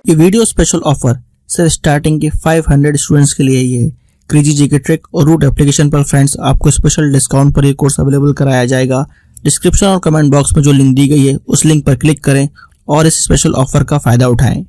ये video special offer सिर्फ starting के 500 स्टूडेंट्स के लिए ही है। क्रेजी जीके ट्रिक और रूट एप्लीकेशन पर फ्रेंड्स आपको स्पेशल डिस्काउंट पर ये कोर्स अवेलेबल कराया जाएगा। डिस्क्रिप्शन और कमेंट बॉक्स में जो लिंक दी गई है उस लिंक पर क्लिक करें और इस स्पेशल ऑफर का फायदा उठाएं।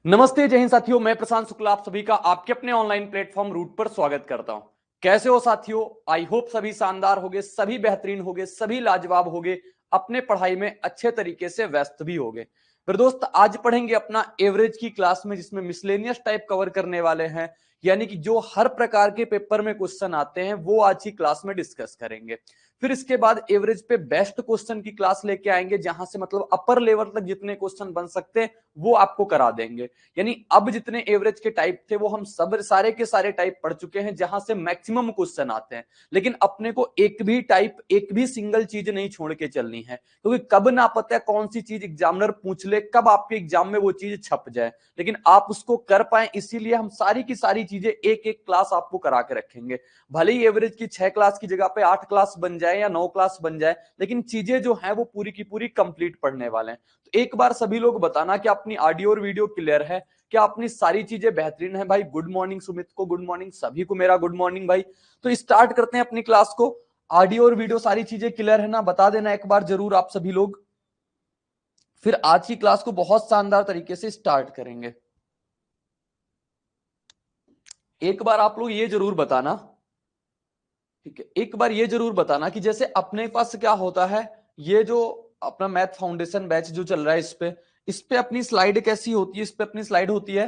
नमस्ते, जय हिंद साथियों। मैं प्रशांत शुक्ला आप सभी का आपके अपने ऑनलाइन प्लेटफॉर्म रूट पर स्वागत करता हूं। कैसे हो साथियों? आई होप सभी शानदार होगे, सभी बेहतरीन होगे, सभी लाजवाब होगे, अपने पढ़ाई में अच्छे तरीके से व्यस्त भी होगे। फिर दोस्त, आज पढ़ेंगे अपना एवरेज की क्लास में, जिसमें मिसलेनियस टाइप कवर करने वाले हैं, यानी कि जो हर प्रकार के पेपर में क्वेश्चन आते हैं वो आज की क्लास में डिस्कस करेंगे। फिर इसके बाद एवरेज पे बेस्ट क्वेश्चन की क्लास लेके आएंगे, जहां से मतलब अपर लेवल तक जितने क्वेश्चन बन सकते हैं वो आपको करा देंगे। यानी अब जितने एवरेज के टाइप थे वो हम सब सारे के सारे टाइप पढ़ चुके हैं, जहां से मैक्सिमम क्वेश्चन आते हैं। लेकिन अपने को एक भी टाइप, एक भी सिंगल चीज नहीं छोड़ के चलनी है, क्योंकि कब ना पता है कौन सी चीज एग्जामिनर पूछ ले, कब आपके एग्जाम में वो चीज छप जाए। लेकिन आप उसको कर पाए, इसीलिए हम सारी की सारी चीजें एक एक क्लास आपको करा के रखेंगे। भले ही एवरेज की 6 क्लास की जगह पे 8 क्लास बन जाए या 9 क्लास बन जाए, लेकिन चीजें जो है वो पूरी की पूरी कंप्लीट पढ़ने वाले हैं। तो एक बार सभी लोग बताना कि अपनी ऑडियो और वीडियो क्लियर है, क्या अपनी सारी चीजें बेहतरीन है? भाई गुड मॉर्निंग, सुमित को गुड मॉर्निंग, सभी को मेरा गुड मॉर्निंग भाई। तो स्टार्ट करते हैं अपनी क्लास को। ऑडियो और वीडियो सारी चीजें क्लियर है ना? बता देना एक बार जरूर आप सभी लोग। फिर आज की क्लास को बहुत शानदार तरीके से स्टार्ट करेंगे। एक बार आप लोग ये जरूर बताना, ठीक है, एक बार ये जरूर बताना कि जैसे अपने पास क्या होता है, ये जो अपना मैथ फाउंडेशन बैच जो चल रहा है, इस पे अपनी स्लाइड कैसी होती है? इस पे अपनी स्लाइड होती है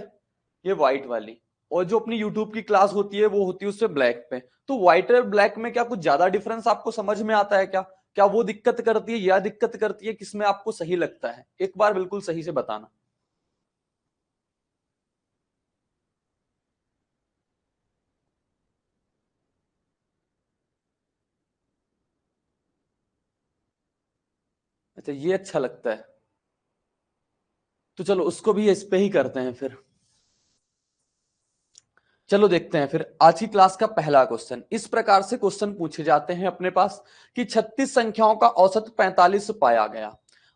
ये व्हाइट वाली, और जो अपनी यूट्यूब की क्लास होती है वो होती है उससे ब्लैक पे। तो व्हाइट और ब्लैक में क्या कुछ ज्यादा डिफरेंस आपको समझ में आता है क्या? क्या वो दिक्कत करती है या दिक्कत करती है? किसमें आपको सही लगता है? एक बार बिल्कुल सही से बताना। अच्छा, ये अच्छा लगता है, तो चलो उसको भी इस पे ही करते हैं फिर। चलो देखते हैं फिर आज की क्लास का पहला क्वेश्चन। इस प्रकार से क्वेश्चन पूछे जाते हैं अपने पास कि 36 संख्याओं का औसत 45 पाया गया।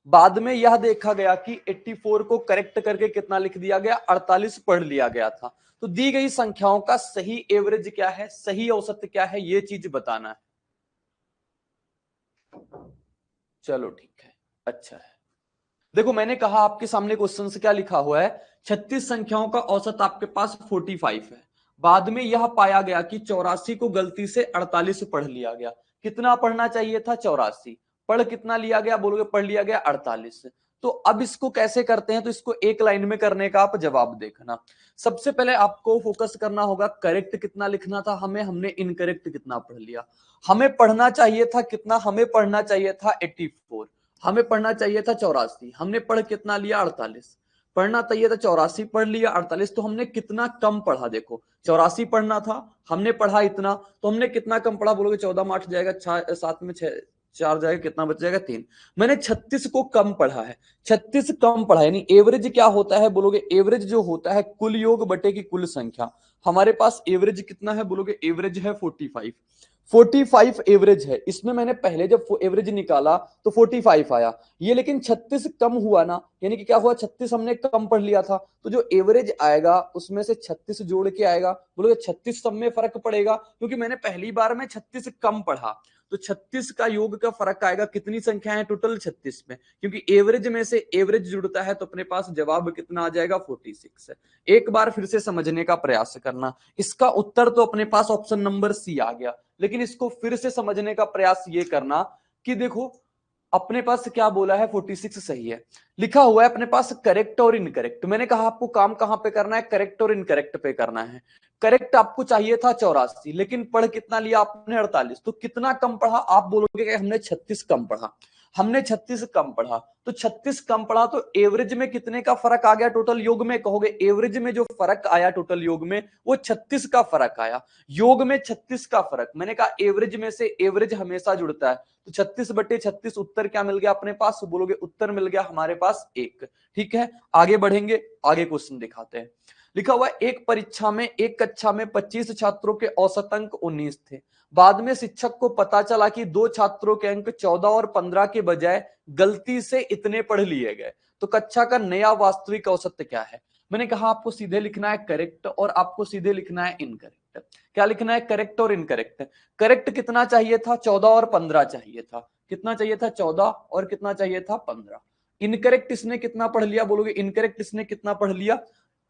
बाद में यह देखा गया कि 84 को करेक्ट करके कितना लिख दिया गया? 48 पढ़ लिया गया था। तो दी गई संख्याओं का सही एवरेज क्या है, सही औसत क्या है, ये चीज बताना है। चलो ठीक है, अच्छा है। देखो, मैंने कहा आपके सामने क्वेश्चन से क्या लिखा हुआ है, 36 संख्याओं का औसत आपके पास 45 है। बाद में यह पाया गया कि 84 को गलती से 48 पढ़ लिया गया। कितना पढ़ना चाहिए था? 84। पढ़ कितना लिया गया बोलोगे? पढ़ लिया गया 48। तो अब इसको कैसे करते हैं? तो इसको एक लाइन में करने का आप जवाब देखना। सबसे पहले आपको फोकस करना होगा, करेक्ट कितना लिखना था हमें, हमने इनकरेक्ट कितना पढ़ लिया। हमें पढ़ना चाहिए था कितना? हमें पढ़ना चाहिए था 84। हमें पढ़ना चाहिए था 84, हमने पढ़ कितना लिया? 48। पढ़ना चाहिए था 84, पढ़ लिया 48, तो हमने कितना कम पढ़ा? देखो, 84 पढ़ना था, हमने पढ़ा इतना, तो हमने कितना कम पढ़ा बोलोगे? 14 में 8 जाएगा, 7 में 6 4 जाएगा, कितना बच जाएगा? 3। मैंने 36 को कम पढ़ा है। 36 कम पढ़ा यानी एवरेज क्या होता है बोलोगे? एवरेज जो होता है कुल योग बटे की कुल संख्या। हमारे पास एवरेज कितना है बोलोगे? एवरेज है 45। 45 एवरेज है। इसमें मैंने पहले जब एवरेज निकाला तो 45 आया, ये लेकिन 36 कम हुआ ना, यानी कि क्या हुआ? 36 हमने कम पढ़ लिया था, तो जो एवरेज आएगा उसमें से 36 जोड़ के आएगा। बोलोगे 36 सब में फर्क पड़ेगा, क्योंकि मैंने पहली बार में 36 कम पढ़ा, तो 36 का योग का फर्क आएगा। कितनी संख्या है टोटल? 36 में, क्योंकि एवरेज में से एवरेज जुड़ता है, तो अपने पास जवाब कितना आ जाएगा? 46 है। एक बार फिर से समझने का प्रयास करना। इसका उत्तर तो अपने पास ऑप्शन नंबर सी आ गया, लेकिन इसको फिर से समझने का प्रयास ये करना कि देखो अपने पास क्या बोला है, 46 सही है। लिखा हुआ है अपने पास करेक्ट और इनकरेक्ट। मैंने कहा आपको काम कहां पे करना है? करेक्ट और इनकरेक्ट पे करना है। करेक्ट आपको चाहिए था 84, लेकिन पढ़ कितना लिया आपने? 48। तो कितना कम पढ़ा? आप बोलोगे कि हमने 36 कम पढ़ा। हमने 36 कम पढ़ा, तो 36 कम पढ़ा, तो एवरेज में कितने का फर्क आ गया टोटल योग में? कहोगे एवरेज में जो फर्क आया टोटल योग में वो 36 का फर्क आया। योग में 36 का फर्क। मैंने कहा एवरेज में से एवरेज हमेशा जुड़ता है, तो 36 बटे 36 उत्तर क्या मिल गया अपने पास? बोलोगे उत्तर मिल गया हमारे पास 1। ठीक है, आगे बढ़ेंगे, आगे क्वेश्चन दिखाते हैं। लिखा हुआ है एक परीक्षा में एक कक्षा में 25 छात्रों के औसत अंक 19 थे। बाद में शिक्षक को पता चला कि दो छात्रों के अंक 14 और 15 के बजाय गलती से इतने पढ़ लिए गए। तो कक्षा का नया वास्तविक औसत क्या है? मैंने कहा आपको सीधे लिखना है करेक्ट और आपको सीधे लिखना है इनकरेक्ट। क्या लिखना है? करेक्ट और इनकरेक्ट। करेक्ट कितना चाहिए था? 14 और 15 चाहिए था। कितना चाहिए था? 14 और कितना चाहिए था? 15। इनकरेक्ट इसने कितना पढ़ लिया? बोलोगे इनकरेक्ट इसने कितना पढ़ लिया?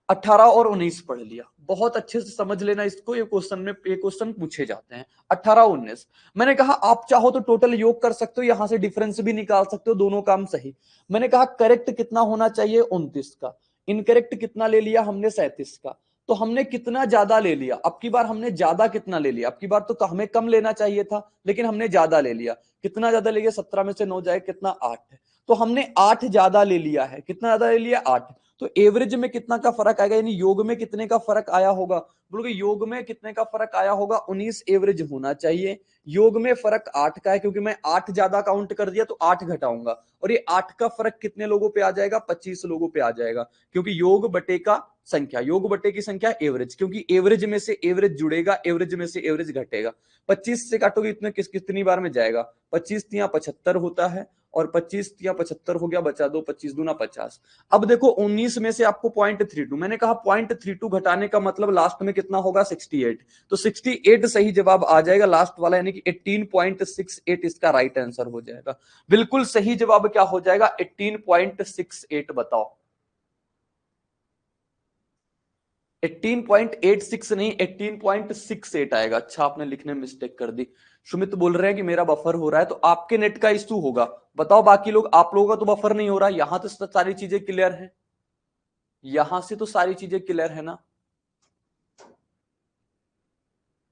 18 और 19 पढ़ लिया। बहुत अच्छे से समझ लेना इसको, ये क्वेश्चन पूछे जाते हैं। 18 19। मैंने कहा आप चाहो तो टोटल योग कर सकते हो, यहां से डिफरेंस भी निकाल सकते हो, दोनों काम सही। मैंने कहा करेक्ट कितना होना चाहिए? 29 का। इनकरेक्ट कितना ले लिया हमने? 37 का। तो हमने कितना ज्यादा ले लिया? अब की बार हमने ज्यादा कितना ले लिया? अब की बार तो हमें कम लेना चाहिए था, लेकिन हमने ज्यादा ले लिया। कितना ज्यादा ले लिया? 17 में से 9 जाए कितना? 8। तो हमने 8 ज्यादा ले लिया है। कितना ज्यादा ले लिया? 8। तो एवरेज में कितना का फर्क आएगा, यानी योग में कितने का फर्क आया होगा? बोलोगे योग में कितने का फर्क आया होगा? 19 एवरेज होना चाहिए। योग में फर्क 8 का है, क्योंकि मैं 8 ज्यादा काउंट कर दिया तो 8 घटाऊंगा, और ये 8 का फर्क कितने लोगों पे आ जाएगा? 25 लोगों पे आ जाएगा, क्योंकि योग बटे का संख्या, योग बटे की संख्या एवरेज, क्योंकि एवरेज में से एवरेज जुड़ेगा, एवरेज में से एवरेज घटेगा। 25 से काटोगे इतने कितनी बार में जाएगा? 25 तिया 75 होता है, और 25 या 75 हो गया, बचा दो 25 दूना 50। अब देखो 19 में से आपको 0.32, मैंने कहा 0.32 घटाने का मतलब लास्ट में कितना होगा? 68। तो 68 सही जवाब आ जाएगा लास्ट वाला, यानी कि 18.68 इसका राइट आंसर हो जाएगा। बिल्कुल सही जवाब क्या हो जाएगा? 18.68। बताओ 18.86 नहीं 18.68 आएगा। अच्छा आपने लिखने में मिस्टेक कर दी। सुमित बोल रहे हैं कि मेरा बफर हो रहा है, तो आपके नेट का इशू होगा। बताओ बाकी लोग, आप लोगों का तो बफर नहीं हो रहा। यहां तो सारी चीजें क्लियर है, यहां से तो सारी चीजें क्लियर है ना?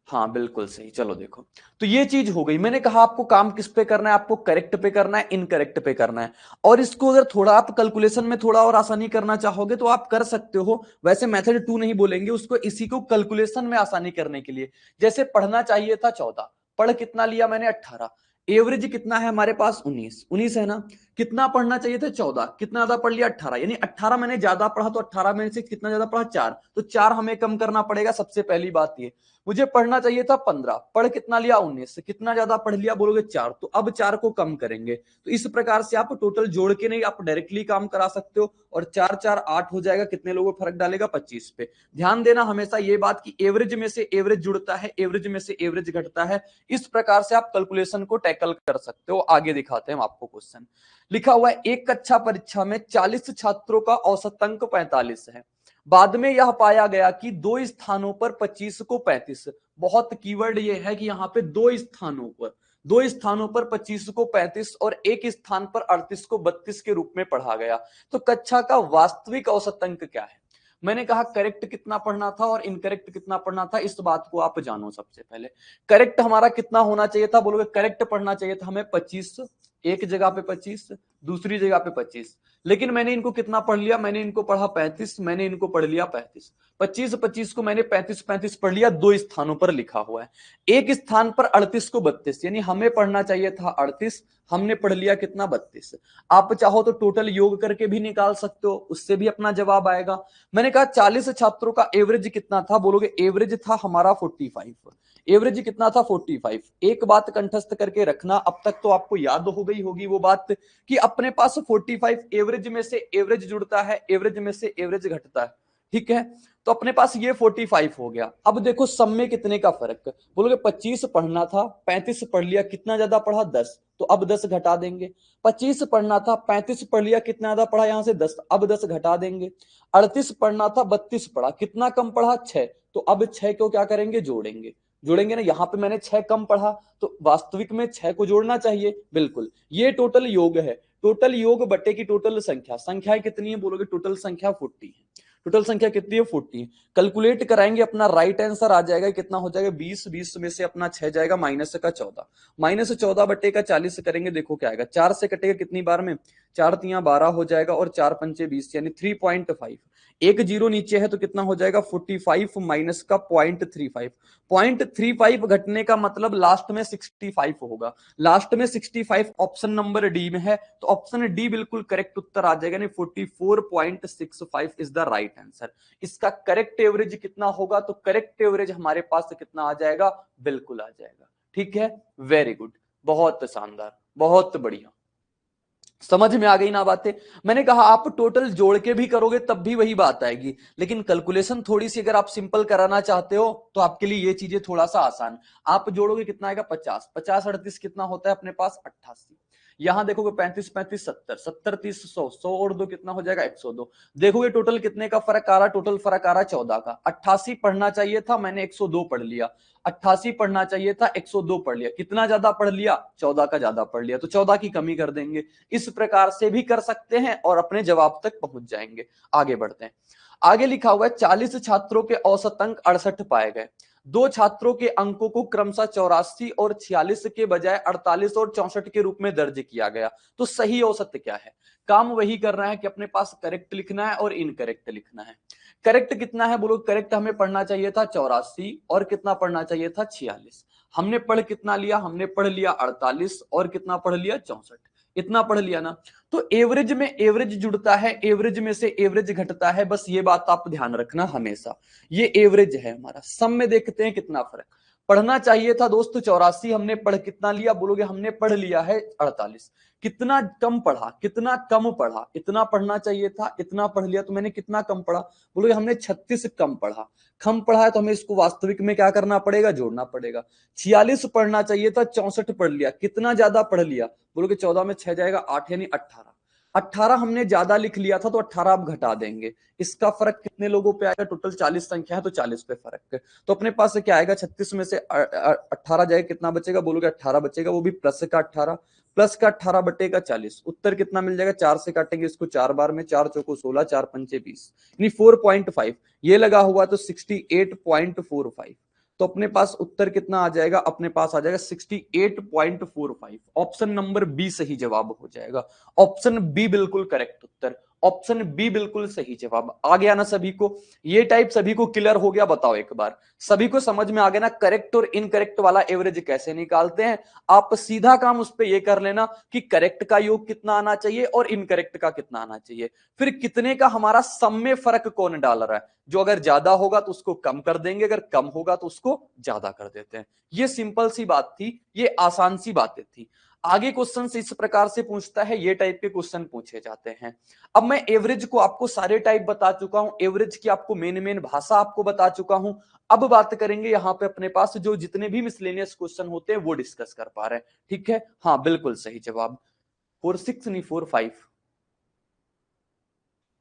हाँ बिल्कुल सही। चलो देखो, तो ये चीज हो गई। मैंने कहा आपको काम किस पे करना है? आपको करेक्ट पे करना है, इनकरेक्ट पे करना है। और इसको अगर थोड़ा आप कैलकुलेशन में थोड़ा और आसानी करना चाहोगे तो आप कर सकते हो। वैसे मेथड 2 नहीं बोलेंगे उसको, इसी को कैलकुलेशन में आसानी करने के लिए। जैसे पढ़ना चाहिए था 14, पढ़ कितना लिया मैंने? 18। एवरेज कितना है हमारे पास? 19। 19 है ना? कितना पढ़ना चाहिए था? 14। कितना ज्यादा पढ़ लिया? 18। यानी 18 मैंने ज्यादा पढ़ा, तो 18 में से कितना ज्यादा पढ़ा? 4। तो 4 हमें कम करना पड़ेगा। सबसे पहली बात ये। मुझे पढ़ना चाहिए था 15, पढ़ कितना लिया? 19। कितना ज्यादा पढ़ लिया? बोलोगे 4। तो अब 4 को कम करेंगे। तो इस प्रकार से आप टोटल जोड़ के नहीं, आप डायरेक्टली काम करा सकते हो। और 4 4 8 हो जाएगा। कितने लोगों को फर्क डालेगा? 25 पे। ध्यान देना हमेशा ये बात कि एवरेज में से एवरेज जुड़ता है, एवरेज में से एवरेज घटता है। इस प्रकार से आप कैलकुलेशन को टैकल कर सकते हो। आगे दिखाते हैं आपको क्वेश्चन। लिखा हुआ है एक कक्षा परीक्षा में 40 छात्रों का औसत अंक 45 है। बाद में यह पाया गया कि दो स्थानों पर 25 को 35, बहुत कीवर्ड ये है कि यहां पे दो स्थानों पर 25 को 35 और एक स्थान पर 38 को 32 के रूप में पढ़ा गया। तो कक्षा का वास्तविक औसत अंक क्या है? मैंने कहा करेक्ट कितना पढ़ना था और इनकरेक्ट कितना पढ़ना था, इस बात को आप जानो। सबसे पहले करेक्ट हमारा कितना होना चाहिए था? बोलोगे करेक्ट पढ़ना चाहिए था हमें 25, एक जगह पे 25, दूसरी जगह पे 25। लेकिन मैंने इनको कितना पढ़ लिया? मैंने इनको पढ़ा 35, मैंने इनको पढ़ लिया 35। 25 25 को मैंने 35 35 पढ़ लिया। दो स्थानों पर लिखा हुआ है, एक स्थान पर 38 को 32, यानी हमें पढ़ना चाहिए था 38, हमने पढ़ लिया कितना? 32। आप चाहो तो टोटल योग करके भी निकाल सकते हो, उससे भी अपना जवाब आएगा। मैंने कहा 40 छात्रों का एवरेज कितना था? बोलोगे एवरेज था हमारा 45। एवरेज कितना था? 45। एक बात कंठस्थ करके रखना, अब तक तो आपको याद हो गई होगी वो बात कि अपने पास 45 एवरेज में से एवरेज जुड़ता है, एवरेज में से एवरेज घटता है। ठीक है, तो अपने पास ये 45 हो गया। अब देखो सब में कितने का फर्क? बोलोगे 25 पढ़ना था, 35 पढ़ लिया, कितना ज्यादा पढ़ा? 10। तो अब 10 घटा देंगे। 25 पढ़ना था, 35 पढ़ लिया, कितना ज्यादा पढ़ा? यहां से 10, अब 10 घटा देंगे। 38 पढ़ना था, 32 पढ़ा, कितना कम पढ़ा? 6। तो अब 6 को क्या करेंगे? जोड़ेंगे ना। यहां पे मैंने 6 कम पढ़ा, तो वास्तविक में 6 को जोड़ना चाहिए। बिल्कुल, ये टोटल योग है। टोटल योग बटे की टोटल संख्या, संख्याएं कितनी है? बोलोगे टोटल संख्या 40 है। टोटल संख्या कितनी है? 40 है। कैलकुलेट कराएंगे, अपना राइट आंसर आ जाएगा। कितना हो जाएगा? 20। 20 में से अपना 6 जाएगा, माइनस का 14। माइनस 14 बटे का 40 करेंगे, देखो क्या आएगा। 4 से कटेगा कितनी बार में? 4 तिया 12 हो जाएगा, और 4 पंचे 20, यानी 3.5। एक जीरो नीचे है तो कितना हो जाएगा 45 माइनस का 0.35। 0.35 घटने का मतलब लास्ट में 65 होगा। लास्ट में 65 ऑप्शन नंबर डी में है, तो ऑप्शन डी बिल्कुल करेक्ट उत्तर आ जाएगा। 44.65 इज द राइट आंसर। इसका करेक्ट एवरेज कितना होगा, तो करेक्ट एवरेज हमारे पास कितना आ जाएगा, बिल्कुल आ जाएगा। ठीक है, वेरी गुड, बहुत शानदार, बहुत बढ़िया। समझ में आ गई ना बातें। मैंने कहा आप टोटल जोड़ के भी करोगे तब भी वही बात आएगी, लेकिन कैलकुलेशन थोड़ी सी अगर आप सिंपल कराना चाहते हो तो आपके लिए ये चीजें थोड़ा सा आसान। आप जोड़ोगे कितना आएगा 50, 50 38 कितना होता है अपने पास 88। यहां देखोगे 35 35 70, 70 30 100, 100 और 2 कितना हो जाएगा 102। देखोगे टोटल कितने का फर्क आ रहा, टोटल फर्क आ रहा 14 का। 88 पढ़ना चाहिए था, मैंने 102 पढ़ लिया। 88 पढ़ना चाहिए था, 102 पढ़ लिया। कितना ज्यादा पढ़ लिया, 14 का ज्यादा पढ़ लिया, तो 14 की कमी कर देंगे। इस प्रकार से भी कर सकते हैं और अपने जवाब तक पहुंच जाएंगे। आगे बढ़ते हैं। आगे लिखा हुआ है 40 छात्रों के औसत अंक 68 पाए गए। दो छात्रों के अंकों को क्रमशः 84 और 46 के बजाय 48 और 64 के रूप में दर्ज किया गया, तो सही औसत क्या है। काम वही करना है कि अपने पास करेक्ट लिखना है और इनकरेक्ट लिखना है। करेक्ट कितना है बोलो, करेक्ट हमें पढ़ना चाहिए था 84 और कितना पढ़ना चाहिए था 46। हमने पढ़ कितना लिया, हमने पढ़ लिया 48 और कितना पढ़ लिया 64। इतना पढ़ लिया ना। तो एवरेज में एवरेज जुड़ता है, एवरेज में से एवरेज घटता है, बस ये बात आप ध्यान रखना हमेशा। ये एवरेज है हमारा। सम में देखते हैं कितना फर्क। पढ़ना चाहिए था दोस्तों 84, हमने पढ़ कितना लिया बोलोगे, हमने पढ़ लिया है 48। कितना कम पढ़ा, कितना कम पढ़ा, इतना पढ़ना चाहिए था, इतना पढ़ लिया, तो मैंने कितना कम पढ़ा बोलोगे, हमने 36 कम पढ़ा। कम पढ़ा है तो हमें इसको वास्तविक में क्या करना पड़ेगा, जोड़ना पड़ेगा। 46 पढ़ना चाहिए था, 64 पढ़ लिया। कितना ज्यादा पढ़ लिया बोलोगे, 14 में 6 जाएगा 8 यानी 18। 18 हमने ज्यादा लिख लिया था तो 18 आप घटा देंगे। इसका फर्क कितने लोगों पे आएगा, टोटल 40 संख्या है तो 40 पे फर्क है। तो अपने पास क्या आएगा, 36 में से 18 जाएगा, कितना बचेगा बोलोगे 18 बचेगा, वो भी प्लस का 18। प्लस का 18 बटेगा 40, उत्तर कितना मिल जाएगा, 4 से काटेंगे इसको 4 बार में, 4 चौको 16, 4 पंचे 20, यानी 4.5 ये लगा हुआ तो 68.45। तो अपने पास उत्तर कितना आ जाएगा, अपने पास आ जाएगा 68.45। ऑप्शन नंबर बी सही जवाब हो जाएगा। ऑप्शन बी बिल्कुल करेक्ट उत्तर, ऑप्शन बी बिल्कुल सही जवाब। आ गया ना सभी को, ये टाइप सभी को क्लियर हो गया, बताओ एक बार। सभी को समझ में आ गया ना करेक्ट और इनकरेक्ट वाला एवरेज कैसे निकालते हैं। आप सीधा काम उस पर यह कर लेना कि करेक्ट का योग कितना आना चाहिए और इनकरेक्ट का कितना आना चाहिए, फिर कितने का हमारा सम में फर्क कौन डाल रहा है। जो अगर ज्यादा होगा तो उसको कम कर देंगे, अगर कम होगा तो उसको ज्यादा कर देते हैं। ये सिंपल सी बात थी, ये आसान सी बातें थी। आगे क्वेश्चन इस प्रकार से पूछता है, ये टाइप के क्वेश्चन पूछे जाते हैं। अब मैं एवरेज को आपको सारे टाइप बता चुका हूं, एवरेज की आपको मेन भाषा आपको बता चुका हूं। अब बात करेंगे यहां पे अपने पास जो जितने भी मिसलेनियस क्वेश्चन होते हैं वो डिस्कस कर पा रहे हैं। ठीक है, हाँ बिल्कुल सही जवाब 46 नहीं 45।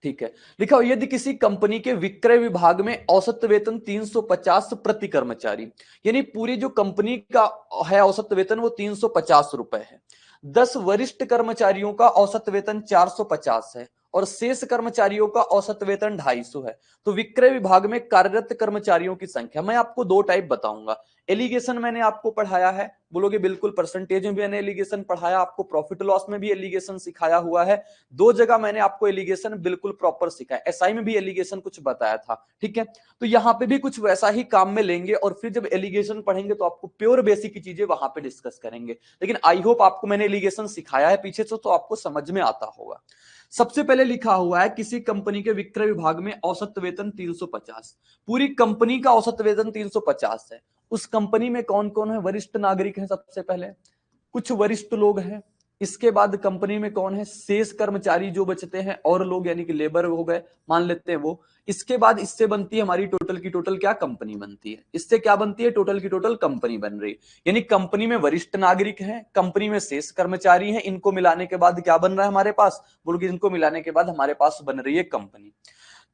ठीक है, लिखा हो यदि किसी कंपनी के विक्रय विभाग में औसत वेतन 350 प्रति कर्मचारी, यानी पूरी जो कंपनी का है औसत वेतन वो 350 रुपए है। 10 वरिष्ठ कर्मचारियों का औसत वेतन 450 है और शेष कर्मचारियों का औसत वेतन 250 है। तो विक्रय विभाग में कार्यरत कर्मचारियों की संख्या, मैं आपको दो टाइप बताऊंगा। एलिगेशन मैंने आपको पढ़ाया है, बोलोगे बिल्कुल, परसेंटेज में भी मैंने एलिगेशन पढ़ाया, आपको प्रॉफिट लॉस में भी एलिगेशन सिखाया हुआ है। दो जगह मैंने आपको एलिगेशन बिल्कुल प्रॉपर सिखाया, एसआई में भी एलिगेशन कुछ बताया था। ठीक है, तो यहां पे भी कुछ वैसा ही काम में लेंगे और फिर जब एलिगेशन पढ़ेंगे तो आपको प्योर बेसिक की चीजें वहां पे डिस्कस करेंगे। लेकिन आई होप आपको मैंने एलिगेशन सिखाया है पीछे से, तो आपको समझ में आता होगा। सबसे पहले लिखा हुआ है किसी कंपनी के विक्रय विभाग में औसत वेतन 350, पूरी कंपनी का औसत वेतन 350 है। उस कंपनी में कौन कौन है, वरिष्ठ नागरिक हैं सबसे पहले, कुछ वरिष्ठ लोग हैं। इसके बाद कंपनी में कौन है, शेष कर्मचारी जो बचते हैं और लोग, यानी कि लेबर हो गए, मान लेते हैं वो। इसके बाद इससे बनती है हमारी टोटल की टोटल क्या, कंपनी बनती है। इससे क्या बनती है, टोटल की टोटल कंपनी बन रही है। यानी कंपनी में वरिष्ठ नागरिक हैं, कंपनी में शेष कर्मचारी हैं, इनको मिलाने के बाद क्या बन रहा है हमारे पास, बोल के इनको मिलाने के बाद हमारे पास बन रही है कंपनी।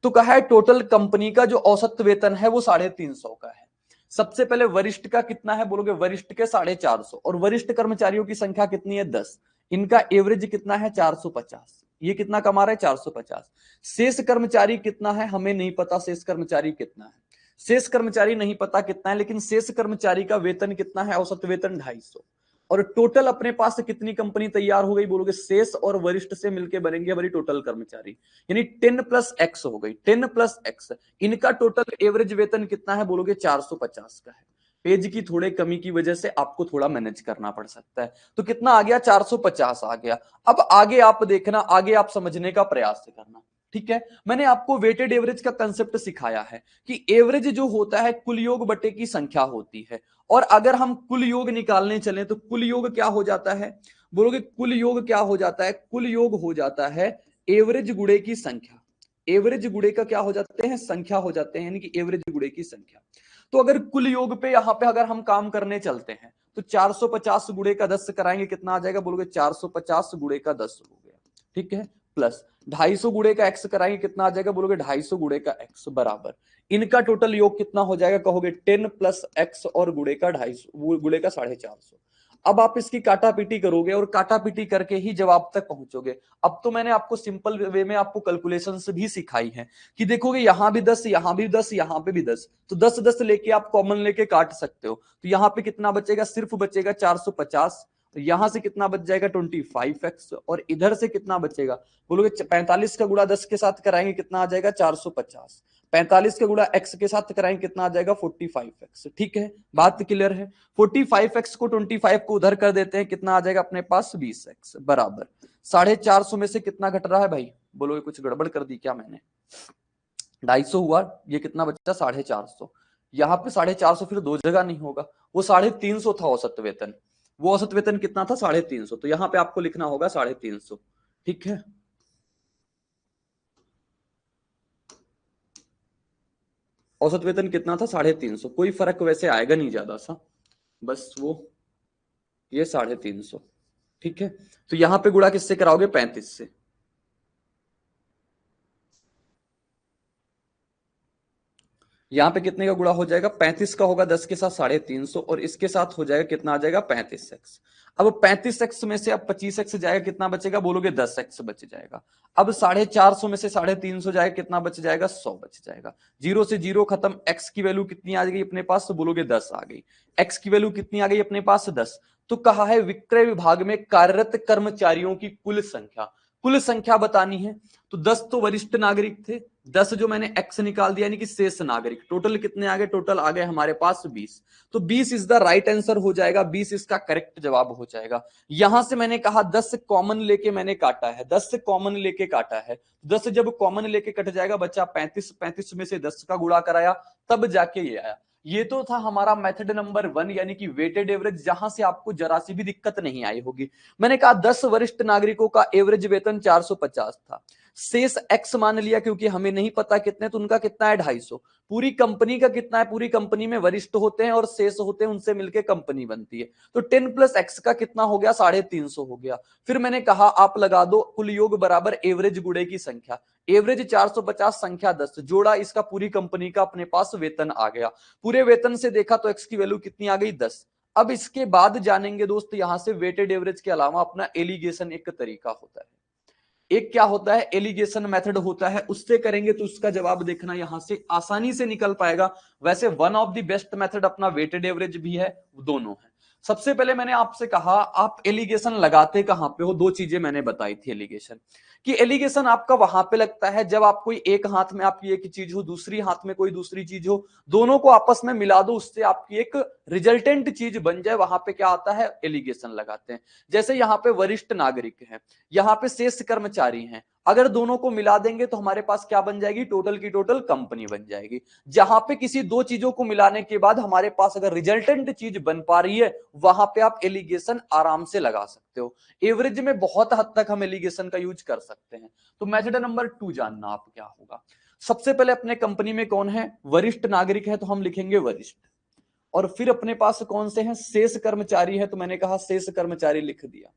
तो कहा है टोटल कंपनी का जो औसत वेतन है वो 350 का है। सबसे पहले वरिष्ठ का कितना है बोलोगे, वरिष्ठ के 450, और वरिष्ठ कर्मचारियों की संख्या कितनी है 10। इनका एवरेज कितना है 450, ये कितना कमा रहे हैं 450। शेष कर्मचारी कितना है हमें नहीं पता, शेष कर्मचारी कितना है, शेष कर्मचारी नहीं पता कितना है, लेकिन शेष कर्मचारी का वेतन कितना है, औसत वेतन 250। और टोटल अपने पास से कितनी कंपनी तैयार हो गई बोलोगे, शेष और वरिष्ठ से मिलकर बनेंगे हमारी टोटल कर्मचारी, यानी 10 प्लस एक्स हो गई, 10 प्लस एक्स। इनका टोटल एवरेज वेतन कितना है बोलोगे, 450 का है। पेज की थोड़े कमी की वजह से आपको थोड़ा मैनेज करना पड़ सकता है। तो कितना आ गया, 450 आ गया। अब आगे आप देखना, आगे आप समझने का प्रयास करना, ठीक है। मैंने आपको वेटेड एवरेज का कंसेप्ट सिखाया है कि एवरेज जो होता है कुल योग बटे की संख्या होती है। और अगर हम कुल योग निकालने चलें तो कुल योग क्या हो जाता है बोलोगे, कुल योग क्या हो जाता है, कुल योग हो जाता है एवरेज गुणे की संख्या। एवरेज गुणे का क्या हो जाते हैं, संख्या हो जाते हैं, यानी कि एवरेज गुणे की संख्या। तो अगर कुल योग पे यहां पे अगर हम काम करने चलते हैं तो 450 गुणे का 10 कराएंगे, कितना आ जाएगा बोलोगे, 450 गुणे का 10 हो गया, ठीक है। प्लस 250 गुणे का एक्स कराएंगे, कितना आ जाएगा बोलोगे, 250 गुणे का एक्स बराबर इनका टोटल योग कितना हो जाएगा, कहोगे 10 प्लस एक्स और गुणे का 250 गुणे का 450। अब आप इसकी काटा पीटी करोगे और काटा पीटी करके ही जवाब तक पहुंचोगे। अब तो मैंने आपको सिंपल वे में आपको कैलकुलेशंस भी सिखाई है कि देखोगे यहां भी 10, यहां भी 10, यहां पे भी 10, तो 10 10 लेके आप कॉमन लेके काट सकते हो। तो यहां पे कितना बचेगा, सिर्फ बचेगा 450। तो यहां से कितना बच जाएगा, 25x, और इधर से कितना बचेगा बोलोगे, 45 का गुणा 10 के साथ कराएंगे, कितना आ जाएगा 450। 45 का गुणा x के साथ कराएंगे, कितना आ जाएगा 45x, ठीक है, बात क्लियर है। 45x को 25 को उधर कर देते हैं, कितना आ जाएगा अपने पास 20x बराबर 450 में से कितना घट रहा है भाई बोलोगे, कुछ गड़बड़ कर दी क्या मैंने, 250 हुआ, ये कितना बचा 450। यहाँ पे 450 फिर दो जगह नहीं होगा, वो 350 था औसत वेतन, वो औसत वेतन कितना था 350, तो यहाँ पे आपको लिखना होगा 350, ठीक है। औसत वेतन कितना था 350, कोई फर्क वैसे आएगा नहीं ज्यादा सा, बस वो ये 350, ठीक है। तो यहां पे गुणा किससे कराओगे, 35 से। यहां पे कितने का गुणा हो जाएगा, 35 का होगा 10 के साथ 350, और इसके साथ हो जाएगा कितना आ जाएगा 35x। अब 35x में से अब 25x जाएगा, कितना बचेगा बोलोगे 10x बच जाएगा। अब 450 में से 350 जाएगा, कितना बच जाएगा 100 बच जाएगा। जीरो से जीरो खत्म, x की वैल्यू कितनी आ गई अपने पास, तो बोलोगे 10 आ गई। x की वैल्यू कितनी आ गई अपने पास 10। तो कहा है विक्रय विभाग में कार्यरत कर्मचारियों की कुल संख्या, कुल संख्या बतानी है। तो 10 तो वरिष्ठ नागरिक थे, 10 जो मैंने एक्स निकाल दिया यानी कि शेष नागरिक, टोटल कितने आ गए, टोटल आ गए हमारे पास 20। तो 20 इज द राइट आंसर हो जाएगा, 20 इसका करेक्ट जवाब हो जाएगा। यहां से मैंने कहा 10 कॉमन लेके मैंने काटा है, 10 कॉमन लेके काटा है, 10 जब कॉमन लेके कट जाएगा बच्चा 35, 35 में से 10 का गुणा कराया तब जाके ये आया। ये तो था हमारा मेथड नंबर 1 यानी कि वेटेड एवरेज, जहां से आपको जरा सी भी दिक्कत नहीं आई होगी। मैंने कहा 10 वरिष्ठ नागरिकों का एवरेज वेतन 450 था, शेष एक्स मान लिया क्योंकि हमें नहीं पता कितने, तो उनका कितना है 250। पूरी कंपनी का कितना है, पूरी कंपनी में वरिष्ठ होते हैं और शेष होते हैं, उनसे मिलकर कंपनी बनती है। तो 10 प्लस एक्स का कितना हो गया 350 हो गया। फिर मैंने कहा आप लगा दो कुल योग बराबर एवरेज गुणे की संख्या, एवरेज 450 संख्या 10 जोड़ा इसका पूरी कंपनी का अपने पास वेतन आ गया। पूरे वेतन से देखा तो एक्स की वैल्यू कितनी आ गई 10। अब इसके बाद जानेंगे दोस्त यहां से वेटेड एवरेज के अलावा अपना एलिगेशन एक तरीका होता है, एक क्या होता है एलिगेशन मेथड होता है, उससे करेंगे तो उसका जवाब देखना यहां से आसानी से निकल पाएगा। वैसे one of the best method अपना वेटेड एवरेज भी है, दोनों है। सबसे पहले मैंने आपसे कहा आप एलिगेशन लगाते कहां पे हो, दो चीजें मैंने बताई थी एलिगेशन कि एलिगेशन आपका वहां पे लगता है जब आप कोई एक हाथ में आपकी एक चीज हो, दूसरी हाथ में कोई दूसरी चीज हो, दोनों को आपस में मिला दो, उससे आपकी एक रिजल्टेंट चीज बन जाए, वहां पे क्या आता है एलिगेशन लगाते हैं। जैसे यहाँ पे वरिष्ठ नागरिक है, यहाँ पे शेष कर्मचारी हैं, अगर दोनों को मिला देंगे तो हमारे पास क्या बन जाएगी, टोटल की टोटल कंपनी बन जाएगी। जहां पे किसी दो चीजों को मिलाने के बाद हमारे पास अगर रिजल्टेंट चीज बन पा रही है, वहां पे आप एलिगेशन आराम से लगा सकते हो। एवरेज में बहुत हद तक हम एलिगेशन का यूज कर सकते हैं। तो मेथड नंबर 2 जानना आप क्या होगा, सबसे पहले अपने कंपनी में कौन है, वरिष्ठ नागरिक है, तो हम लिखेंगे वरिष्ठ। और फिर अपने पास कौन से हैं, शेष कर्मचारी है, तो मैंने कहा शेष कर्मचारी लिख दिया।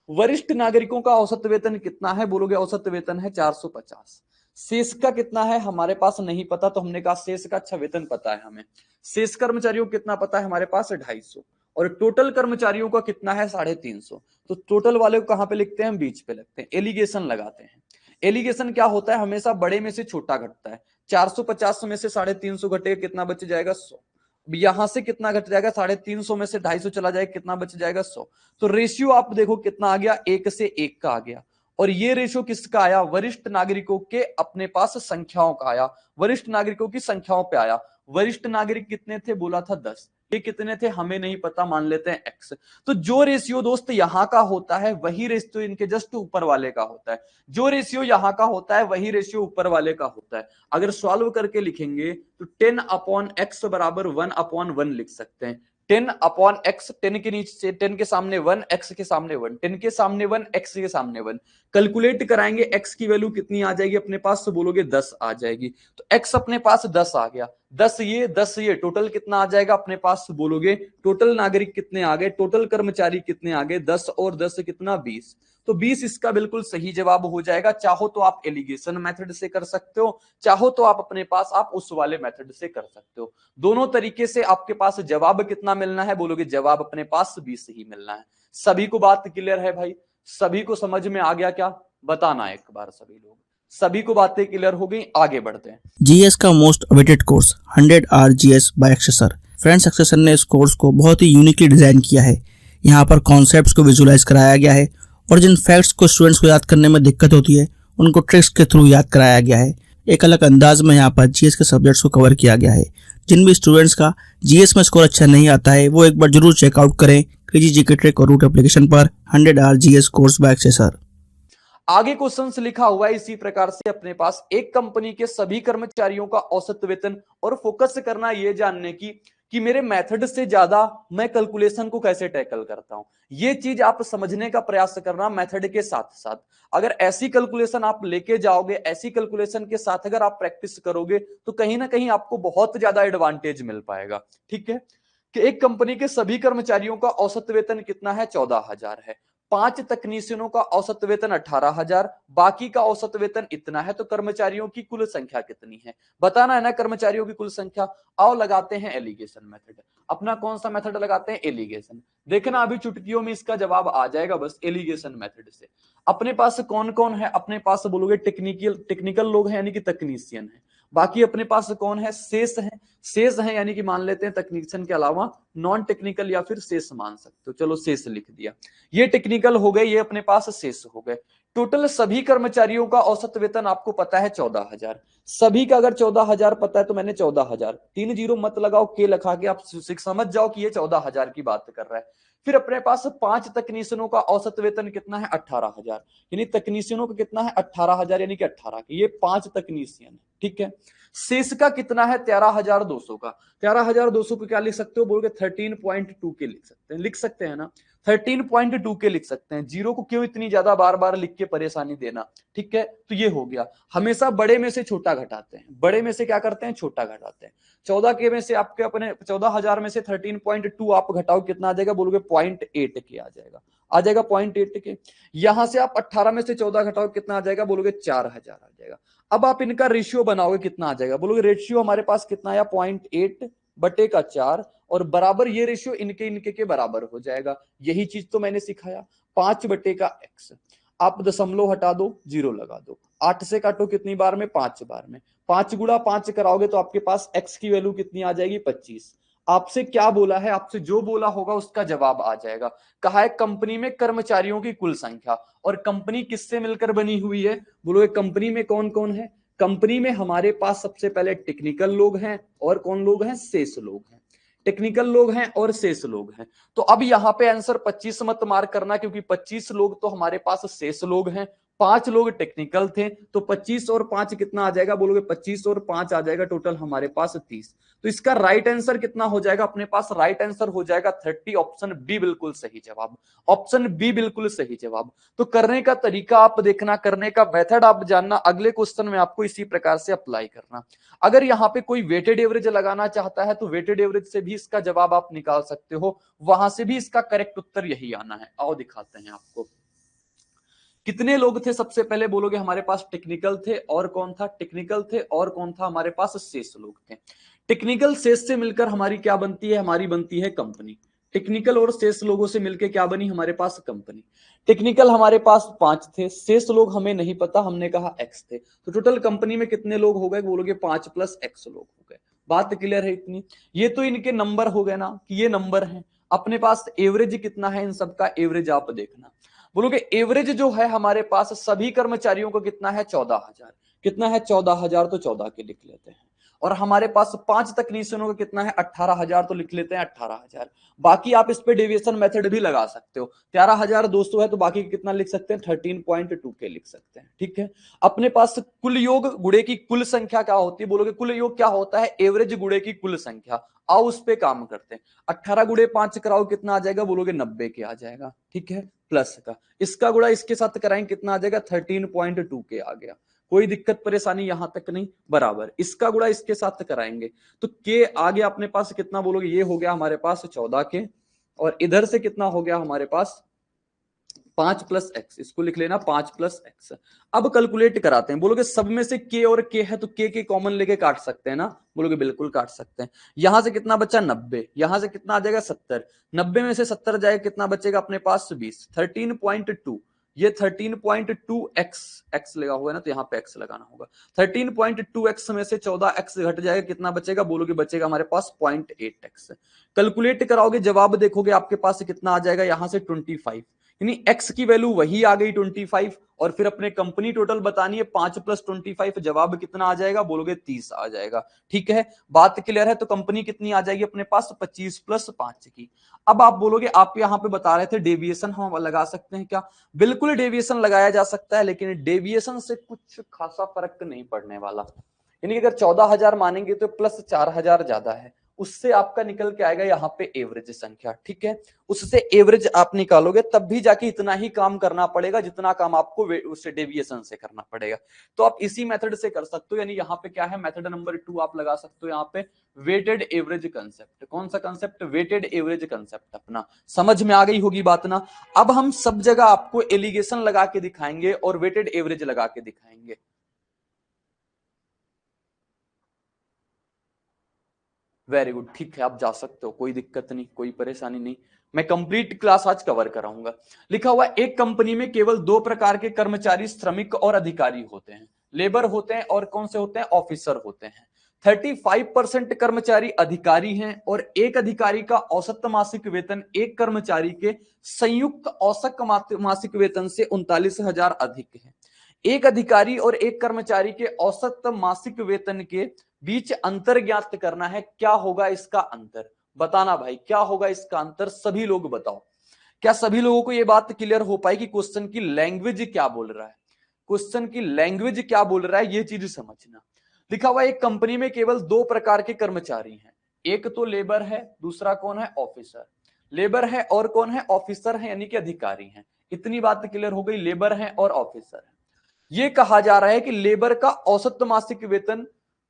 वरिष्ठ नागरिकों का औसत वेतन कितना है बोलोगे, औसत वेतन है 450। शेष का कितना है हमारे पास नहीं पता, तो हमने कहा शेष का अच्छा वेतन पता है हमें। शेष कर्मचारियों को कितना पता है हमारे पास 250, और टोटल कर्मचारियों का कितना है 350। तो टोटल वाले को कहां पे लिखते हैं, हम बीच पे लगते हैं, एलिगेशन लगाते हैं। एलिगेशन क्या होता है, हमेशा बड़े में से छोटा घटता है। 450 में से 350 घटेगा, कितना बच जाएगा 100, यहां से कितना घट जाएगा, 350 में से 250 चला जाएगा, कितना बच जाएगा 100। तो रेशियो आप देखो कितना आ गया, 1 से 1 का आ गया। और ये रेशियो किसका आया, वरिष्ठ नागरिकों के अपने पास संख्याओं का आया, वरिष्ठ नागरिकों की संख्याओं पे आया। वरिष्ठ नागरिक कितने थे, बोला था 10, ये कितने थे हमें नहीं पता, मान लेते हैं x। तो जो रेशियो दोस्त यहां का होता है वही रेशियो इनके जस्ट ऊपर वाले का होता है, जो रेशियो यहां का होता है वही रेशियो ऊपर वाले का होता है। अगर सॉल्व करके लिखेंगे तो 10/x बराबर 1/1 लिख सकते हैं। 10/x, 10 के नीचे 10 के सामने 1, x के सामने 1, 10 के सामने 1, x के सामने 1। कैलकुलेट कराएंगे x की वैल्यू कितनी आ जाएगी अपने पास, तो बोलोगे 10 आ जाएगी। तो x अपने पास 10 आ गया, 10 ये टोटल कितना आ जाएगा अपने पास, बोलोगे टोटल नागरिक कितने आ गए, टोटल कर्मचारी कितने आ गए, 10 और 10 कितना 20। तो 20 इसका बिल्कुल सही जवाब हो जाएगा। चाहो तो आप एलिगेशन मेथड से कर सकते हो, चाहो तो आप अपने पास आप उस वाले मेथड से कर सकते हो। दोनों तरीके से आपके पास जवाब कितना मिलना है, बोलोगे जवाब अपने पास 20 ही मिलना है। सभी को बात क्लियर है भाई, सभी को समझ में आ गया क्या, बताना एक बार सभी लोग, सभी को बातें क्लियर हो गई, आगे बढ़ते हैं। जीएस का most awaited course 100 hour GS by Akshay sir. Friends, Akshay sir ने इस कोर्स को बहुत ही यूनिकली डिजाइन किया है। यहाँ पर कॉन्सेप्ट्स को विजुलाइज कराया गया है और जिन फैक्ट्स को स्टूडेंट्स को याद करने में दिक्कत होती है उनको ट्रिक्स के थ्रू याद कराया गया है। एक अलग अंदाज में यहाँ पर जीएस के सब्जेक्ट्स को कवर किया गया है। जिन भी स्टूडेंट्स का जीएस में स्कोर अच्छा नहीं आता है वो एक बार जरूर चेकआउट करें क्रेजी जीके ट्रिक और रूट एप्लीकेशन पर 100 hour GS course by Akshay sir. आगे क्वेश्चन लिखा हुआ है इसी प्रकार से अपने पास, एक कंपनी के सभी कर्मचारियों का औसत वेतन, और फोकस करना यह जानने की कि मेरे मेथड से ज्यादा मैं कैलकुलेशन को कैसे टैकल करता हूं। ये चीज आप समझने का प्रयास करना मेथड के साथ साथ। अगर ऐसी कैलकुलेशन आप लेके जाओगे, ऐसी कैलकुलेशन के साथ अगर आप प्रैक्टिस करोगे तो कहीं ना कहीं आपको बहुत ज्यादा एडवांटेज मिल पाएगा। ठीक है, कि एक कंपनी के सभी कर्मचारियों का औसत वेतन कितना है, 14,000 है। 5 तकनीशियनों का औसत वेतन 18,000, बाकी का औसत वेतन इतना है। तो कर्मचारियों की कुल संख्या कितनी है, बताना है ना कर्मचारियों की कुल संख्या। आओ लगाते हैं एलिगेशन मेथड। अपना कौन सा मेथड लगाते हैं, एलिगेशन। देखना अभी चुटकियों में इसका जवाब आ जाएगा बस एलिगेशन मेथड से। अपने पास कौन कौन है, अपने पास बोलोगे टेक्निकल लोग हैं यानी कि तकनीशियन है। बाकी अपने पास कौन है, शेष है। शेष है यानी कि मान लेते हैं तकनीशियन के अलावा नॉन टेक्निकल या फिर शेष मान सकते हो, चलो शेष लिख दिया। ये टेक्निकल हो गए, ये अपने पास शेष हो गए। टोटल सभी कर्मचारियों का औसत वेतन आपको पता है 14,000। सभी का अगर 14,000 पता है तो मैंने 14,000, 3 जीरो मत लगाओ, के लगा के आप समझ जाओ कि ये 14,000 की बात कर रहा है। फिर अपने पास 5 तकनीशियनों का औसत वेतन कितना है, 18,000। यानी तकनीशियनों का कितना है, 18,000 यानी कि 18 ये 5 तकनीशियन है। ठीक है, शेष का कितना है, 13,200 का। 13,200 को क्या लिख सकते हो, बोल के 13.2 के लिख सकते हैं ना, 13.2 के लिख सकते हैं। जीरो को क्यों इतनी ज्यादा बार बार लिख के परेशानी देना। ठीक है, तो ये हो गया। हमेशा बड़े में से छोटा घटाते हैं, बड़े में से क्या करते हैं, छोटा घटाते हैं। 14 के में से आपके अपने 14,000 में से 13.2 आप घटाओ, कितना आ जाएगा, बोलोगे 0.8 के आ जाएगा, आ जाएगा 0.8 के। यहां से आप 18 में से 14 घटाओ, कितना आ जाएगा, बोलोगे 4,000 आ जाएगा। अब आप इनका रेशियो बनाओगे, कितना आ जाएगा, बोलोगे रेशियो हमारे पास कितना आया, 0.8 बटे का 4, और बराबर ये रेशियो इनके इनके के बराबर हो जाएगा। यही चीज तो मैंने सिखाया, 5 बटे का x। आप दशमलव हटा दो, जीरो लगा दो, 8 से काटो कितनी बार में, 5 बार में। 5 गुणा 5 कराओगे तो आपके पास x की वैल्यू कितनी आ जाएगी, 25। आपसे क्या बोला है, आपसे जो बोला होगा उसका जवाब आ जाएगा। कहा है कंपनी में कर्मचारियों की कुल संख्या, और कंपनी किससे मिलकर बनी हुई है, बोलो कंपनी में कौन कौन है। कंपनी में हमारे पास सबसे पहले टेक्निकल लोग हैं, और कौन लोग हैं, शेष लोग हैं। टेक्निकल लोग हैं और शेष लोग हैं। तो अब यहां पे आंसर 25 मत मार्क करना, क्योंकि 25 लोग तो हमारे पास शेष लोग हैं, 5 लोग टेक्निकल थे। तो 25 और 5 कितना आ जाएगा, बोलोगे 25 और 5 आ जाएगा टोटल हमारे पास 30। तो इसका राइट आंसर कितना हो जाएगा अपने पास, राइट आंसर हो जाएगा 30। ऑप्शन बी बिल्कुल सही जवाब, ऑप्शन बी बिल्कुल सही जवाब। तो करने का तरीका आप देखना, करने का मेथड आप जानना, अगले क्वेश्चन में आपको इसी प्रकार से अप्लाई करना। अगर यहाँ पे कोई वेटेड एवरेज लगाना चाहता है तो वेटेड एवरेज से भी इसका जवाब आप निकाल सकते हो, वहां से भी इसका करेक्ट उत्तर यही आना है। आओ दिखाते हैं आपको। कितने लोग थे, सबसे पहले बोलोगे हमारे पास टेक्निकल थे, और कौन था, टेक्निकल थे और कौन था, हमारे पास शेष लोग थे। टेक्निकल शेष से मिलकर हमारी क्या बनती है, हमारी बनती है कंपनी। टेक्निकल और शेष लोगों से मिलकर क्या बनी हमारे पास, कंपनी। टेक्निकल हमारे पास 5 थे, शेष लोग हमें नहीं पता, हमने कहा x थे। तो टोटल कंपनी में कितने लोग हो गए, बोलोगे 5 + x लोग हो गए। बात क्लियर है इतनी। ये तो इनके नंबर हो गए ना कि ये नंबर है, अपने पास एवरेज कितना है इन सबका, एवरेज आप देखना। बोलोगे एवरेज जो है हमारे पास सभी कर्मचारियों को कितना है 14,000, कितना है 14,000, तो 14 के लिख लेते हैं। और हमारे पास 5 तकनीशियनों का कितना है 18,000, तो लिख लेते हैं 18,000। बाकी आप इस पे डेविएशन मेथड भी लगा सकते हो, 13,200 है तो बाकी कितना लिख सकते हैं 13.2 के लिख सकते हैं, ठीक है। अपने पास कुल योग गुणे की कुल संख्या क्या होती है, बोलोगे कुल योग क्या होता है, एवरेज गुणे की कुल संख्या। आओ उस पे काम करते हैं। 18 गुणे 5 कराओ कितना आ जाएगा, बोलोगे 90 के आ जाएगा, ठीक है, प्लस का इसका गुणा इसके साथ कराएंगे कितना आ जाएगा 13.2 के आ गया। कोई दिक्कत परेशानी यहां तक नहीं, बराबर इसका गुणा इसके साथ कराएंगे तो के आ गया अपने पास कितना, बोलोगे ये हो गया हमारे पास 14 के, और इधर से कितना हो गया हमारे पास 5 प्लस एक्स, इसको लिख लेना 5 प्लस एक्स। अब कैलकुलेट कराते हैं, बोलोगे सब में से के और के है तो के कॉमन लेके काट सकते हैं ना, बोलोगे बिल्कुल काट सकते हैं। यहां से कितना बचा 90, यहां से कितना आ जाएगा 70, 90 में से 70 जाएगा कितना बचेगा अपने पास 20, 13.2, ये 13.2 एक्स लगा हुआ है ना तो यहाँ पे एक्स लगाना होगा। 13.2 एक्स में से 14 एक्स घट जाएगा कितना बचेगा, बोलोगे बचेगा हमारे पास 0.8 एक्स। कैलकुलेट कराओगे जवाब देखोगे आपके पास कितना आ जाएगा, यहां से 25, यानी x की वैल्यू वही आ गई 25, और फिर अपने कंपनी टोटल बतानी है 5 प्लस 25, जवाब कितना आ जाएगा, बोलोगे 30 आ जाएगा, ठीक है। बात क्लियर है, तो कंपनी कितनी आ जाएगी अपने पास 25 प्लस 5 की। अब आप बोलोगे आप यहाँ पे बता रहे थे डेविएशन हम लगा सकते हैं क्या, बिल्कुल डेविएशन लगाया जा सकता है, लेकिन डेविएशन से कुछ खासा फर्क नहीं पड़ने वाला। यानी अगर 14,000 मानेंगे तो प्लस 4,000 ज्यादा है, उससे आपका निकल के आएगा यहाँ पे एवरेज संख्या, ठीक है। उससे एवरेज आप निकालोगे तब भी जाके इतना ही काम करना पड़ेगा जितना काम आपको उससे डेविएशन से करना पड़ेगा। तो आप इसी मेथड से कर सकते हो, यानी यहाँ पे क्या है मेथड नंबर 2 आप लगा सकते हो यहाँ पे वेटेड एवरेज कंसेप्ट। कौन सा कंसेप्ट, वेटेड एवरेज कंसेप्ट। अपना समझ में आ गई होगी बात ना। अब हम सब जगह आपको एलिगेशन लगा के दिखाएंगे और वेटेड एवरेज लगा के दिखाएंगे। वेरी गुड, ठीक है, आप जा सकते हो, कोई दिक्कत नहीं, कोई परेशानी नहीं। मैं कंप्लीट क्लास आज कवर कराऊंगा। लिखा हुआ एक कंपनी में केवल 2 प्रकार के कर्मचारी श्रमिक और अधिकारी होते हैं, लेबर होते हैं और कौन से होते हैं, ऑफिसर होते हैं। 35% कर्मचारी अधिकारी हैं और एक अधिकारी का औसत मासिक वेतन एक कर्मचारी के संयुक्त औसत मासिक वेतन से 39,000 अधिक है। एक अधिकारी और एक कर्मचारी के औसत मासिक वेतन के बीच अंतर ज्ञात करना है। क्या होगा इसका अंतर, बताना भाई क्या होगा इसका अंतर, सभी लोग बताओ। क्या सभी लोगों को यह बात क्लियर हो पाई कि क्वेश्चन की लैंग्वेज क्या बोल रहा है, क्वेश्चन की लैंग्वेज क्या बोल रहा है, यह चीज समझना। लिखा हुआ एक कंपनी में केवल 2 प्रकार के कर्मचारी हैं, एक तो लेबर है, दूसरा कौन है, ऑफिसर। लेबर है और कौन है, ऑफिसर है, यानी कि अधिकारी हैं। इतनी बात क्लियर हो गई, लेबर है और ऑफिसर है। यह कहा जा रहा है कि लेबर का औसत मासिक वेतन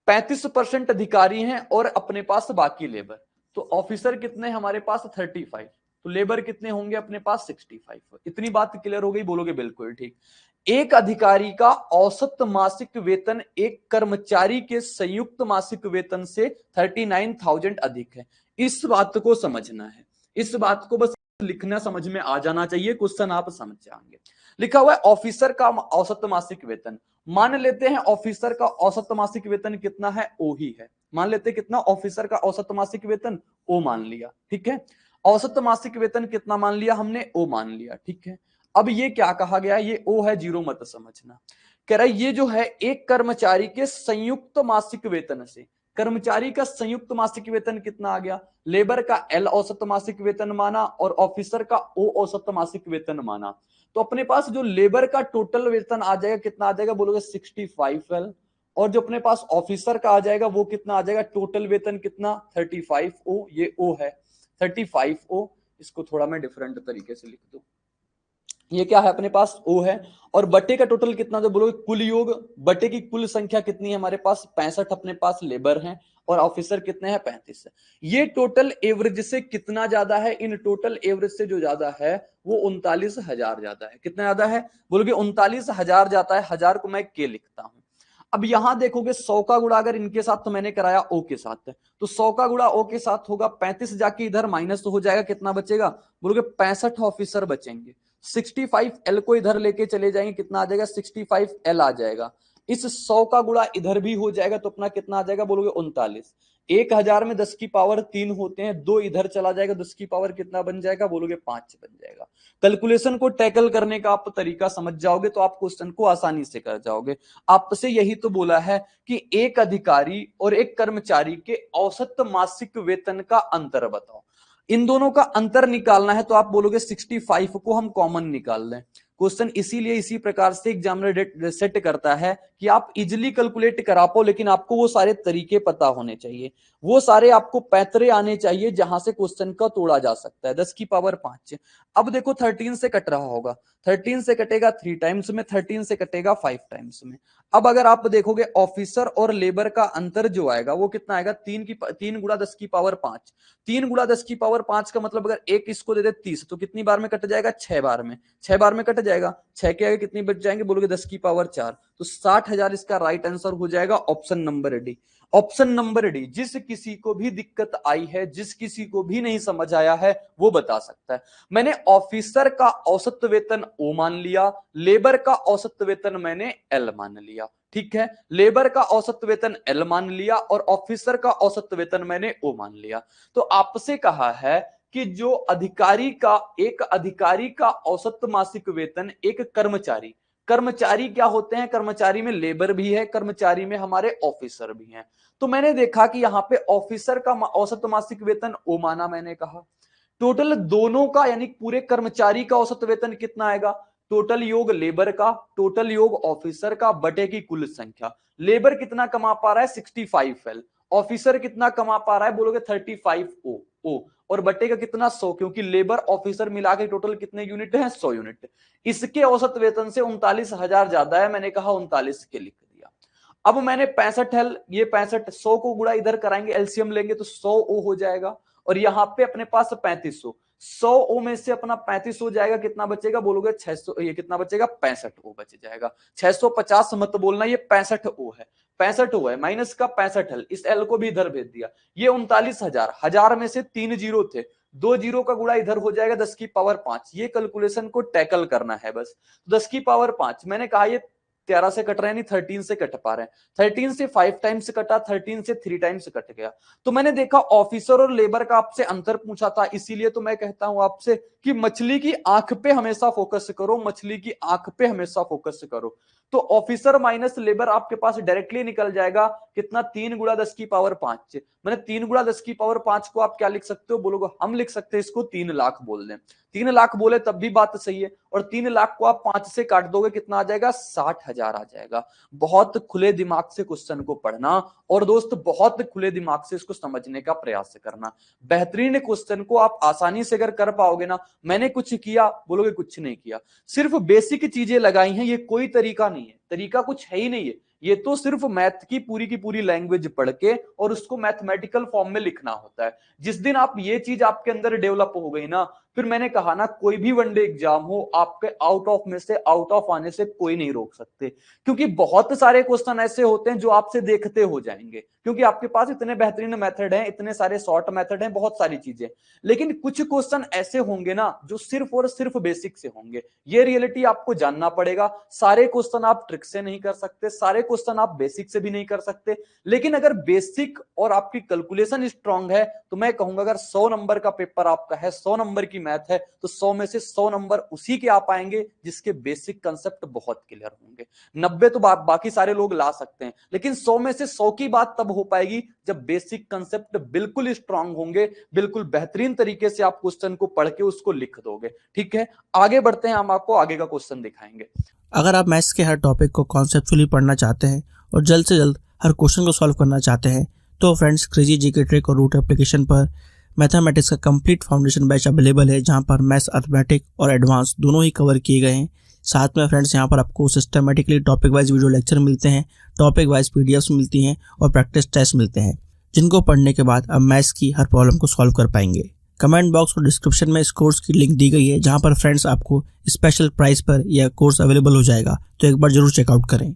35% अधिकारी हैं और अपने पास बाकी लेबर। तो ऑफिसर कितने हमारे पास 35, तो लेबर कितने होंगे अपने पास 65। इतनी बात क्लियर हो गई, बोलोगे बिल्कुल ठीक। एक अधिकारी का औसत मासिक वेतन एक कर्मचारी के संयुक्त मासिक वेतन से 39,000 अधिक है। इस बात को समझना है, इस बात को बस लिखना समझ में आ जाना चाहिए, क्वेश्चन आप समझ जाएंगे। लिखा हुआ है ऑफिसर का औसत मासिक वेतन, मान लेते हैं ऑफिसर का औसत मासिक वेतन कितना है, ओ ही है। मान लेते हैं कितना, ऑफिसर का औसत मासिक वेतन ओ मान लिया, ठीक है। औसत मासिक वेतन कितना मान लिया हमने, ओ मान लिया, ठीक है। अब ये क्या कहा गया, ये ओ है, जीरो मत समझना। कह रहा है ये जो है एक कर्मचारी के संयुक्त मासिक वेतन से, कर्मचारी का संयुक्त मासिक वेतन कितना आ गया, लेबर का एल औसत मासिक वेतन माना और ऑफिसर का ओ औसत मासिक वेतन माना। तो अपने पास जो लेबर का टोटल वेतन आ जाएगा कितना आ जाएगा, बोलोगे 65 एल, और जो अपने पास ऑफिसर का आ जाएगा वो कितना आ जाएगा, टोटल वेतन कितना 35 ओ, ये ओ है 35 ओ। इसको थोड़ा मैं डिफरेंट तरीके से लिख दूं, ये क्या है अपने पास ओ है, और बटे का टोटल कितना, जो बोलोगे कुल योग बटे की कुल संख्या कितनी है हमारे पास 65 अपने पास लेबर हैं और ऑफिसर कितने हैं 35 है। ये टोटल एवरेज से कितना ज्यादा है, इन टोटल एवरेज से जो ज्यादा है वो 39,000 ज्यादा है। कितना ज्यादा है, बोलोगे 39,000 जाता है, हजार को मैं के लिखता हूं। अब यहां देखोगे 100 का गुणा अगर इनके साथ तो मैंने कराया ओ के साथ, तो 100 का गुणा ओ के साथ होगा 35 जाके इधर माइनस तो हो जाएगा, कितना बचेगा, बोलोगे 65 ऑफिसर बचेंगे। 65 एल को इधर लेके चले जाएंगे, कितना आ जाएगा 65 एल आ जाएगा। इस 100 का गुणा इधर भी हो जाएगा तो अपना कितना आ जाएगा, बोलोगे 39। 1000 में 10 की पावर 3 होते हैं, 2 इधर चला जाएगा, 10 की पावर कितना बन जाएगा, बोलोगे 5 बन जाएगा। कैलकुलेशन को टैकल करने का आप तरीका समझ जाओगे तो आप क्वेश्चन को आसानी से कर जाओगे। आपसे यही तो बोला है कि एक अधिकारी और एक कर्मचारी के औसत मासिक वेतन का अंतर बताओ। इन दोनों का अंतर निकालना है तो आप बोलोगे 65 को हम कॉमन निकाल लें। क्वेश्चन इसीलिए इसी प्रकार से एग्जामिनर सेट करता है कि आप इजिली कैलकुलेट करा पाओ, लेकिन आपको वो सारे तरीके पता होने चाहिए, वो सारे आपको पैतरे आने चाहिए जहां से क्वेश्चन का तोड़ा जा सकता है। 10 की पावर 5। अब देखो 13 से कट रहा होगा, 13 से कटेगा 3 टाइम्स में, 13 से कटेगा 5 टाइम्स में। अब अगर आप देखोगे ऑफिसर और लेबर का अंतर जो आएगा वो कितना आएगा, 3 गुणा 10 की पावर 5। 3 गुणा 10 की पावर 5 का मतलब अगर एक इसको दे दे 30 तो कितनी बार में कट जाएगा, 6 बार में। 6 बार में कट जाएगा, 6 के आगे कितनी बच जाएंगे, बोलोगे 10 की पावर 4। तो 60,000 इसका राइट आंसर हो जाएगा option number D. Option number D. जिस किसी को भी दिक्कत आई है, जिस किसी को भी नहीं समझ आया है वो बता सकता है। मैंने ऑफिसर का औसत वेतन ओ मान लिया, लेबर का औसत वेतन मैंने एल मान लिया, ठीक है। लेबर का औसत वेतन एल मान लिया और ऑफिसर का औसत वेतन मैंने ओ मान लिया। तो आपसे कहा है कि जो एक अधिकारी का औसत मासिक वेतन एक कर्मचारी, कर्मचारी क्या होते हैं, कर्मचारी में लेबर भी है, कर्मचारी में हमारे ऑफिसर भी हैं। तो मैंने देखा कि यहां पे ऑफिसर का औसत मासिक वेतन ओ माना, मैंने कहा टोटल दोनों का यानी पूरे कर्मचारी का औसत वेतन कितना आएगा, टोटल योग लेबर का, टोटल योग ऑफिसर का बटे की कुल संख्या। लेबर कितना कमा पा रहा है, 65 एल, ऑफिसर कितना कमा पा रहा है, बोलोगे 35 ओ और बटे का कितना 100, क्योंकि लेबर ऑफिसर मिला के टोटल कितने यूनिट हैं, 100 यूनिट। इसके औसत वेतन से 39,000 ज्यादा है, मैंने कहा 39 के लिख दिया। अब मैंने 65 एल, ये 65 100 को गुणा इधर कराएंगे, एलसीएम लेंगे तो 100 ओ हो जाएगा और यहां पे अपने पास 3500, 100 ओ में से अपना 35 हो जाएगा, कितना बचेगा, बोलोगे 600, ये कितना बचेगा, 65 ओ बच जाएगा। 650 मत बोलना, ये 65 ओ है, 65 ओ है, माइनस का 65 एल, इस एल को भी इधर भेज दिया। ये 39,000, हजार में से 3 जीरो थे, 2 जीरो का गुणा इधर हो जाएगा 10 की पावर 5। ये कैलकुलेशन को टैकल करना है बस। 10 की पावर 5 मैंने कहा ये 13 से कट रहे हैं, नहीं 13 से कट पा रहे हैं, 13 से 5 टाइम्स कटा, 13 से 3 टाइम्स कट गया। तो मैंने देखा ऑफिसर और लेबर का आपसे अंतर पूछा था, इसीलिए तो मैं कहता हूं आपसे कि मछली की आंख पे हमेशा फोकस करो, मछली की आंख पे हमेशा फोकस करो। तो ऑफिसर माइनस लेबर आपके पास डायरेक्टली निकल जाएगा कितना, 3 गुणा 10 की पावर 5। मैंने 3 गुणा 10 की पावर 5 को आप क्या लिख सकते हो, बोलोगे हम लिख सकते हैं इसको 3 लाख बोल दें, 3 लाख बोले तब भी बात सही है। और 3 लाख को आप 5 से काट दोगे कितना आ जाएगा, 60,000 आ जाएगा। बहुत खुले दिमाग से क्वेश्चन को पढ़ना और दोस्त बहुत खुले दिमाग से इसको समझने का प्रयास करना। बेहतरीन क्वेश्चन को आप आसानी से अगर कर पाओगे ना, मैंने कुछ किया बोलोगे कुछ नहीं किया, सिर्फ बेसिक चीजें लगाई हैं, ये कोई तरीका नहीं है, तरीका कुछ है ही नहीं है, ये तो सिर्फ मैथ की पूरी लैंग्वेज पढ़ के और उसको मैथमेटिकल फॉर्म में लिखना होता है। जिस दिन आप ये चीज आपके अंदर डेवलप हो गई ना, फिर मैंने कहा ना कोई भी वनडे एग्जाम हो, आपके आउट ऑफ में से आउट ऑफ आने से कोई नहीं रोक सकते, क्योंकि बहुत सारे क्वेश्चन ऐसे होते हैं जो आपसे देखते हो जाएंगे, क्योंकि आपके पास इतने बेहतरीन मेथड हैं, इतने सारे शॉर्ट मेथड हैं, बहुत सारी चीजें। लेकिन कुछ क्वेश्चन ऐसे होंगे ना जो सिर्फ और सिर्फ बेसिक से होंगे, ये रियलिटी आपको जानना पड़ेगा। सारे क्वेश्चन आप ट्रिक से नहीं कर सकते, सारे क्वेश्चन आप बेसिक से भी नहीं कर सकते, लेकिन अगर बेसिक और आपकी कैलकुलेशन स्ट्रांग है तो मैं कहूंगा अगर 100 नंबर का पेपर आपका है, 100 नंबर की मैथ है, तो 100 में से 100 नंबर उसी के आ पाएंगे जिसके बेसिक कंसेप्ट बहुत क्लियर होंगे। 90 तो बाकी सारे लोग ला सकते हैं, लेकिन 100 में से 100 की बात तब हो पाएगी जब बेसिक कंसेप्ट बिल्कुल स्ट्रांग होंगे, बिल्कुल बेहतरीन तरीके से आप क्वेश्चन को पढ़ के उसको लिख दोगे। ठीक है, आगे बढ़ते हैं, हम आपको आगे का क्वेश्चन दिखाएंगे। अगर आप मैथ्स के हर टॉपिक को कॉन्सेप्चुअली पढ़ना चाहते हैं और जल्द से जल्द हर क्वेश्चन को सॉल्व करना चाहते हैं तो फ्रेंड्स क्रेजी जीके ट्रिक और रूट एप्लीकेशन पर मैथमेटिक्स का कंप्लीट फाउंडेशन बैच अवेलेबल है, जहां पर मैथ्स, अर्थमेटिक और एडवांस दोनों ही कवर किए गए हैं। साथ में फ्रेंड्स यहाँ पर आपको systematically topic wise video lecture मिलते हैं, टॉपिक वाइज पीडीएफ्स मिलती हैं और प्रैक्टिस टेस्ट मिलते हैं, जिनको पढ़ने के बाद आप मैथ्स की हर प्रॉब्लम को सॉल्व कर पाएंगे। कमेंट बॉक्स और डिस्क्रिप्शन में इस कोर्स की लिंक दी गई है, जहां पर फ्रेंड्स आपको स्पेशल प्राइस पर यह कोर्स अवेलेबल हो जाएगा, तो एक बार जरूर चेकआउट करें।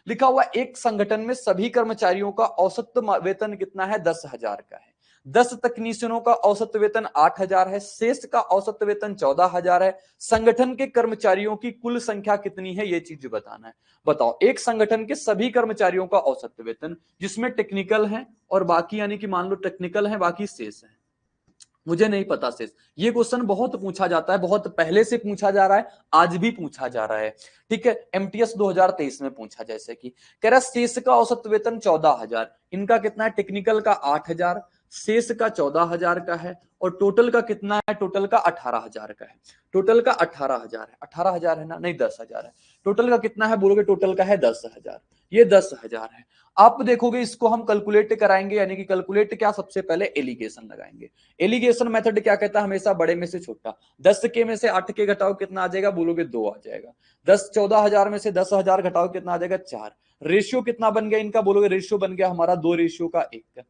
लिखा हुआ एक संगठन में सभी कर्मचारियों का औसत वेतन कितना है, 10,000 का है। 10 तकनीशियनों का औसत वेतन 8,000 है, शेष का औसत वेतन 14,000 है। संगठन के कर्मचारियों की कुल संख्या कितनी है, ये चीज बताना है। बताओ, एक संगठन के सभी कर्मचारियों का औसत वेतन, जिसमें टेक्निकल है और बाकी यानी कि मान लो टेक्निकल है, बाकी शेष है, मुझे नहीं पता शेष। ये क्वेश्चन बहुत पूछा जाता है, बहुत पहले से पूछा जा रहा है, आज भी पूछा जा रहा है। ठीक है, एमटीएस 2023 में पूछा, जैसे कि कह रहा शेष का औसत वेतन 14,000, इनका कितना है, टेक्निकल का 8,000, शेष का 14,000 का है, और टोटल का कितना है, टोटल का 18,000 का है। टोटल का 18,000 है, 18,000 है ना, नहीं 10,000 है। टोटल का कितना है बोलोगे, टोटल का है 10,000, ये 10,000 है। आप देखोगे इसको हम कैलकुलेट कराएंगे, यानी कि कैलकुलेट क्या, सबसे पहले एलिगेशन लगाएंगे। एलिगेशन मेथड क्या कहता है, हमेशा बड़े में से छोटा। 10 के में से 8 के घटाओ कितना आ जाएगा, बोलोगे 2 आ जाएगा। 14,000 में से 10,000 घटाओ कितना आ जाएगा, 4। रेशियो कितना बन गया इनका, बोलोगे रेशियो बन गया हमारा 2:1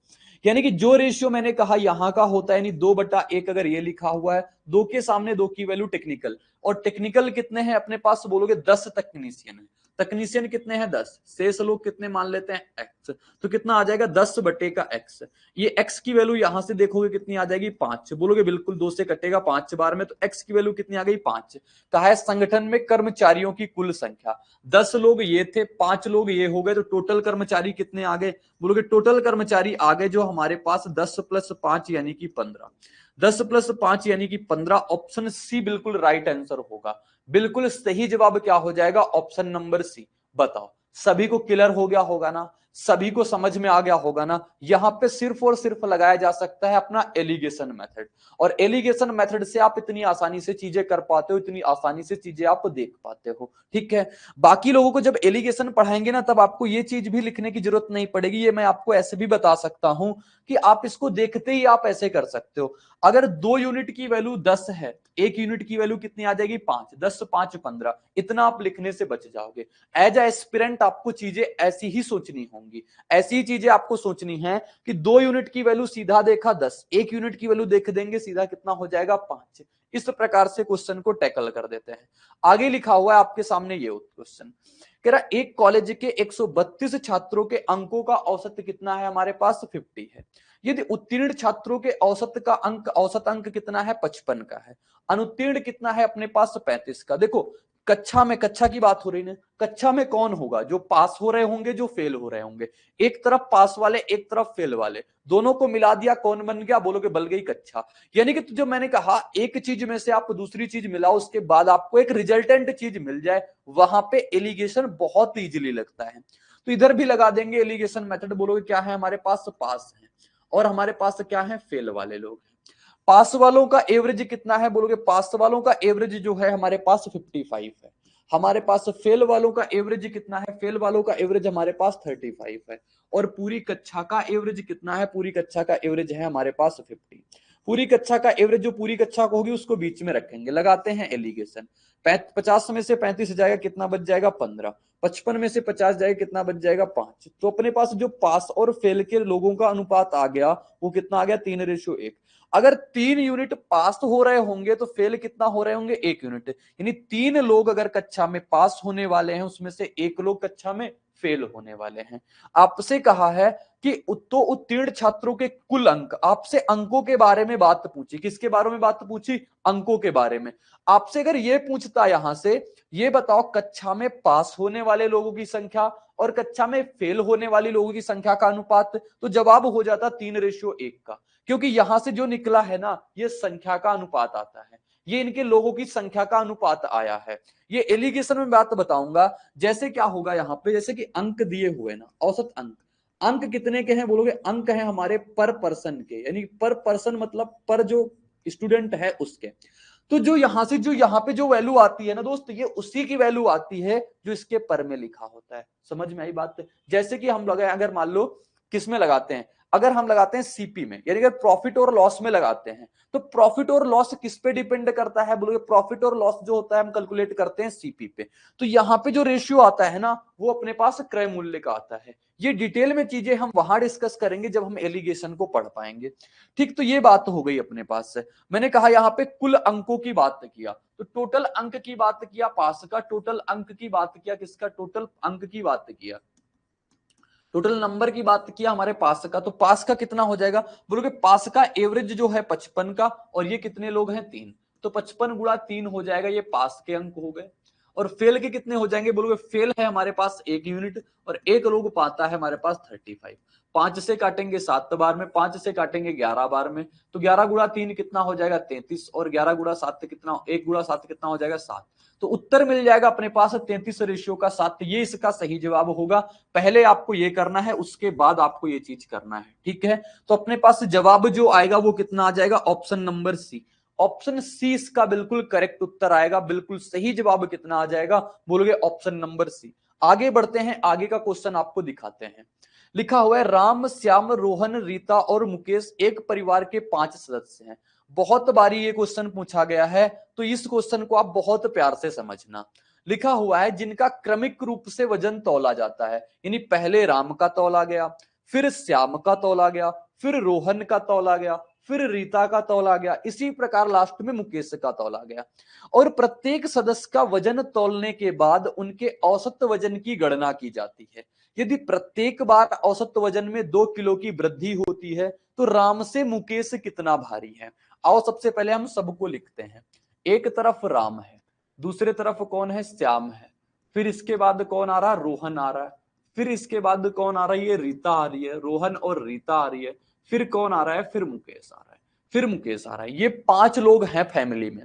यानी कि जो रेशियो मैंने कहा यहां का होता है, यानी 2/1 अगर ये लिखा हुआ है, 2 के सामने 2 की वैल्यू टेक्निकल, और टेक्निकल कितने हैं अपने पास, बोलोगे 10 तकनीशियन है। तकनीशियन कितने हैं, 10, शेष लोग कितने मान लेते हैं, एक्स, तो कितना आ जाएगा 10/x। ये x की वैल्यू यहां से देखोगे कितनी आ जाएगी, 5। बोलोगे बिल्कुल 2 से कटेगा 5 बार में, तो x की वैल्यू कितनी आ गई, 5। कहा है संगठन में कर्मचारियों की कुल संख्या, 10 लोग ये थे, 5 लोग ये हो गए, तो टोटल कर्मचारी कितने आ गए, बोलोगे टोटल कर्मचारी आ गए जो हमारे पास 10 + 5 यानी कि 15। 10 + 5 यानी कि 15। ऑप्शन सी बिल्कुल राइट आंसर होगा। बिल्कुल सही जवाब क्या हो जाएगा, ऑप्शन नंबर सी। बताओ, सभी को क्लियर हो गया होगा ना, सभी को समझ में आ गया होगा ना। यहां पे सिर्फ और सिर्फ लगाया जा सकता है अपना एलिगेशन मेथड, और एलिगेशन मेथड से आप इतनी आसानी से चीजें कर पाते हो, इतनी आसानी से चीजें आप देख पाते हो। ठीक है, बाकी लोगों को जब एलिगेशन पढ़ाएंगे ना, तब आपको ये चीज भी लिखने की जरूरत नहीं पड़ेगी। ये मैं आपको ऐसे भी बता सकता हूं कि आप इसको देखते ही आप ऐसे कर सकते हो। अगर 2 यूनिट की वैल्यू 10 है, 1 यूनिट की वैल्यू कितनी आ जाएगी, 5। 10 5 15, इतना आप लिखने से बच जाओगे। एज एस्पिरेंट आपको चीजें ऐसी ही सोचनी होंगी, ऐसी ही चीजें आपको सोचनी है कि 2 यूनिट की वैल्यू सीधा देखा 10, 1 यूनिट की वैल्यू देख देंगे सीधा कितना हो जाएगा, 5। इस प्रकार से क्वेश्चन को टैकल कर देते हैं। आगे लिखा हुआ है आपके सामने ये क्वेश्चन, कह रहा एक कॉलेज के 132 छात्रों के अंकों का औसत कितना है, हमारे पास 50 है। यदि उत्तीर्ण छात्रों के औसत अंक कितना है, 55 का है। अनुत्तीर्ण कितना है अपने पास, 35 का। देखो कक्षा में, कक्षा की बात हो रही है, कक्षा में कौन होगा, जो पास हो रहे होंगे, जो फेल हो रहे होंगे। एक तरफ पास वाले, एक तरफ फेल वाले, दोनों को मिला दिया, कौन बन गया, बोलोगे बल गई कक्षा। यानी कि जो मैंने कहा, एक चीज में से आप दूसरी चीज मिलाओ, उसके बाद आपको एक रिजल्टेंट चीज मिल जाए, वहां पे एलिगेशन बहुत इजीली लगता है। तो इधर भी लगा देंगे एलिगेशन मेथड। बोलोगे क्या है हमारे पास, पास है, और हमारे पास क्या है, फेल वाले लोग हैं। पास वालों का एवरेज कितना है, बोलोगे पास वालों का एवरेज जो है हमारे पास 55 है। हमारे पास फेल वालों का एवरेज कितना है, फेल वालों का एवरेज हमारे पास 35 है। और पूरी कक्षा का एवरेज कितना है, पूरी कक्षा का एवरेज है हमारे पास 50। पूरी कक्षा का एवरेज जो पूरी कक्षा को होगी उसको बीच में रखेंगे, लगाते हैं एलिगेशन। 50 में से 35 जाएगा, कितना बच जाएगा, 15। 55 में से 50 जाएगा, कितना बच जाएगा, 5। तो अपने पास जो पास और फेल के लोगों का अनुपात आ गया, वो कितना आ गया, 3:1। अगर 3 यूनिट पास हो रहे होंगे तो फेल कितना हो रहे होंगे, 1 यूनिट। यानी 3 लोग अगर कक्षा में पास होने वाले हैं, उसमें से 1 लोग कक्षा में फेल होने वाले हैं। आपसे कहा है कि तो उत्तीर्ण छात्रों के कुल अंक, आपसे अंकों के बारे में बात पूछी। किसके बारे में बात पूछी, अंकों के बारे में। आपसे अगर ये पूछता यहां से, ये बताओ कक्षा में पास होने वाले लोगों की संख्या और कक्षा में फेल होने वाले लोगों की संख्या का अनुपात, तो जवाब हो जाता 3:1 का। क्योंकि यहां से जो निकला है ना, ये संख्या का अनुपात आता है, ये इनके लोगों की संख्या का अनुपात आया है। ये एलिगेशन में बात बताऊंगा। जैसे क्या होगा यहां पे, जैसे कि अंक दिए हुए ना, औसत अंक, अंक कितने के हैं, बोलोगे अंक है हमारे पर पर्सन के, यानी पर पर्सन मतलब पर जो स्टूडेंट है उसके। तो जो यहां से जो यहां पे जो वैल्यू आती है ना दोस्त, ये उसी की वैल्यू आती है जो इसके पर में लिखा होता है। समझ में आई बात। जैसे कि हम लगाए, अगर मान लो किस में लगाते हैं, अगर हम लगाते हैं सीपी में, यानी अगर प्रॉफिट और लॉस में लगाते हैं, तो प्रॉफिट और लॉस किस पे डिपेंड करता है, बोलोगे प्रॉफिट और लॉस जो होता है हम कैलकुलेट करते हैं सीपी पे। तो यहां पे जो रेशियो आता है ना, वो अपने पास क्रय मूल्य का आता है। ये डिटेल में चीजें हम वहां डिस्कस करेंगे जब हम एलिगेशन को पढ़ पाएंगे। ठीक, तो ये बात हो गई अपने पास से। मैंने कहा यहां पे कुल अंकों की बात किया, तो टोटल अंक की बात किया पास का, टोटल अंक की बात किया किसका, टोटल अंक की बात किया, टोटल नंबर की बात किया हमारे पास का, तो पास का कितना हो जाएगा बोलोगे, पास का एवरेज जो है 55 का, और ये कितने लोग हैं 3, तो 55 गुणा 3 हो जाएगा, ये पास के अंक हो गए। और फेल के कितने हो जाएंगे बोलोगे, फेल है हमारे पास 1 यूनिट और एक लोग पाता है हमारे पास 35। 5 से काटेंगे 7 बार में, 5 से काटेंगे 11 बार में, तो 11 गुणा 3 कितना हो जाएगा 33, और 11 गुणा 7 कितना, 1 गुणा 7 कितना हो जाएगा 7। तो उत्तर मिल जाएगा अपने पास 33 रेशियो का 7, ये इसका सही जवाब होगा। पहले आपको ये करना है, उसके बाद आपको ये चीज करना है, ठीक है। तो अपने पास जवाब जो आएगा वो कितना आ जाएगा, option number C. Option C इसका बिल्कुल करेक्ट उत्तर आएगा, बिल्कुल सही जवाब कितना आ जाएगा बोलोगे, ऑप्शन नंबर सी। आगे बढ़ते हैं, आगे का क्वेश्चन आपको दिखाते हैं। लिखा हुआ है राम, श्याम, रोहन, रीता और मुकेश एक परिवार के 5 सदस्य हैं। बहुत बारी ये क्वेश्चन पूछा गया है, तो इस क्वेश्चन को आप बहुत प्यार से समझना। लिखा हुआ है जिनका क्रमिक रूप से वजन तौला जाता है, यानी पहले राम का तौला गया, फिर श्याम का तौला गया, फिर रोहन का तौला गया, फिर रीता का तौला गया, इसी प्रकार लास्ट में मुकेश का तौला गया। और प्रत्येक सदस्य का वजन तौलने के बाद उनके औसत वजन की गणना की जाती है। यदि प्रत्येक बार औसत वजन में 2 किलो की वृद्धि होती है तो राम से मुकेश कितना भारी है। आओ सबसे पहले हम सबको लिखते हैं। एक तरफ राम है, दूसरे तरफ कौन है, श्याम है, फिर इसके बाद कौन आ रहा है, रोहन आ रहा है, फिर इसके बाद कौन आ रही है, रीता आ रही है, रोहन और रीता आ रही है, फिर कौन आ रहा है, फिर मुकेश आ रहा है, फिर मुकेश आ रहा है। ये 5 लोग हैं फैमिली में,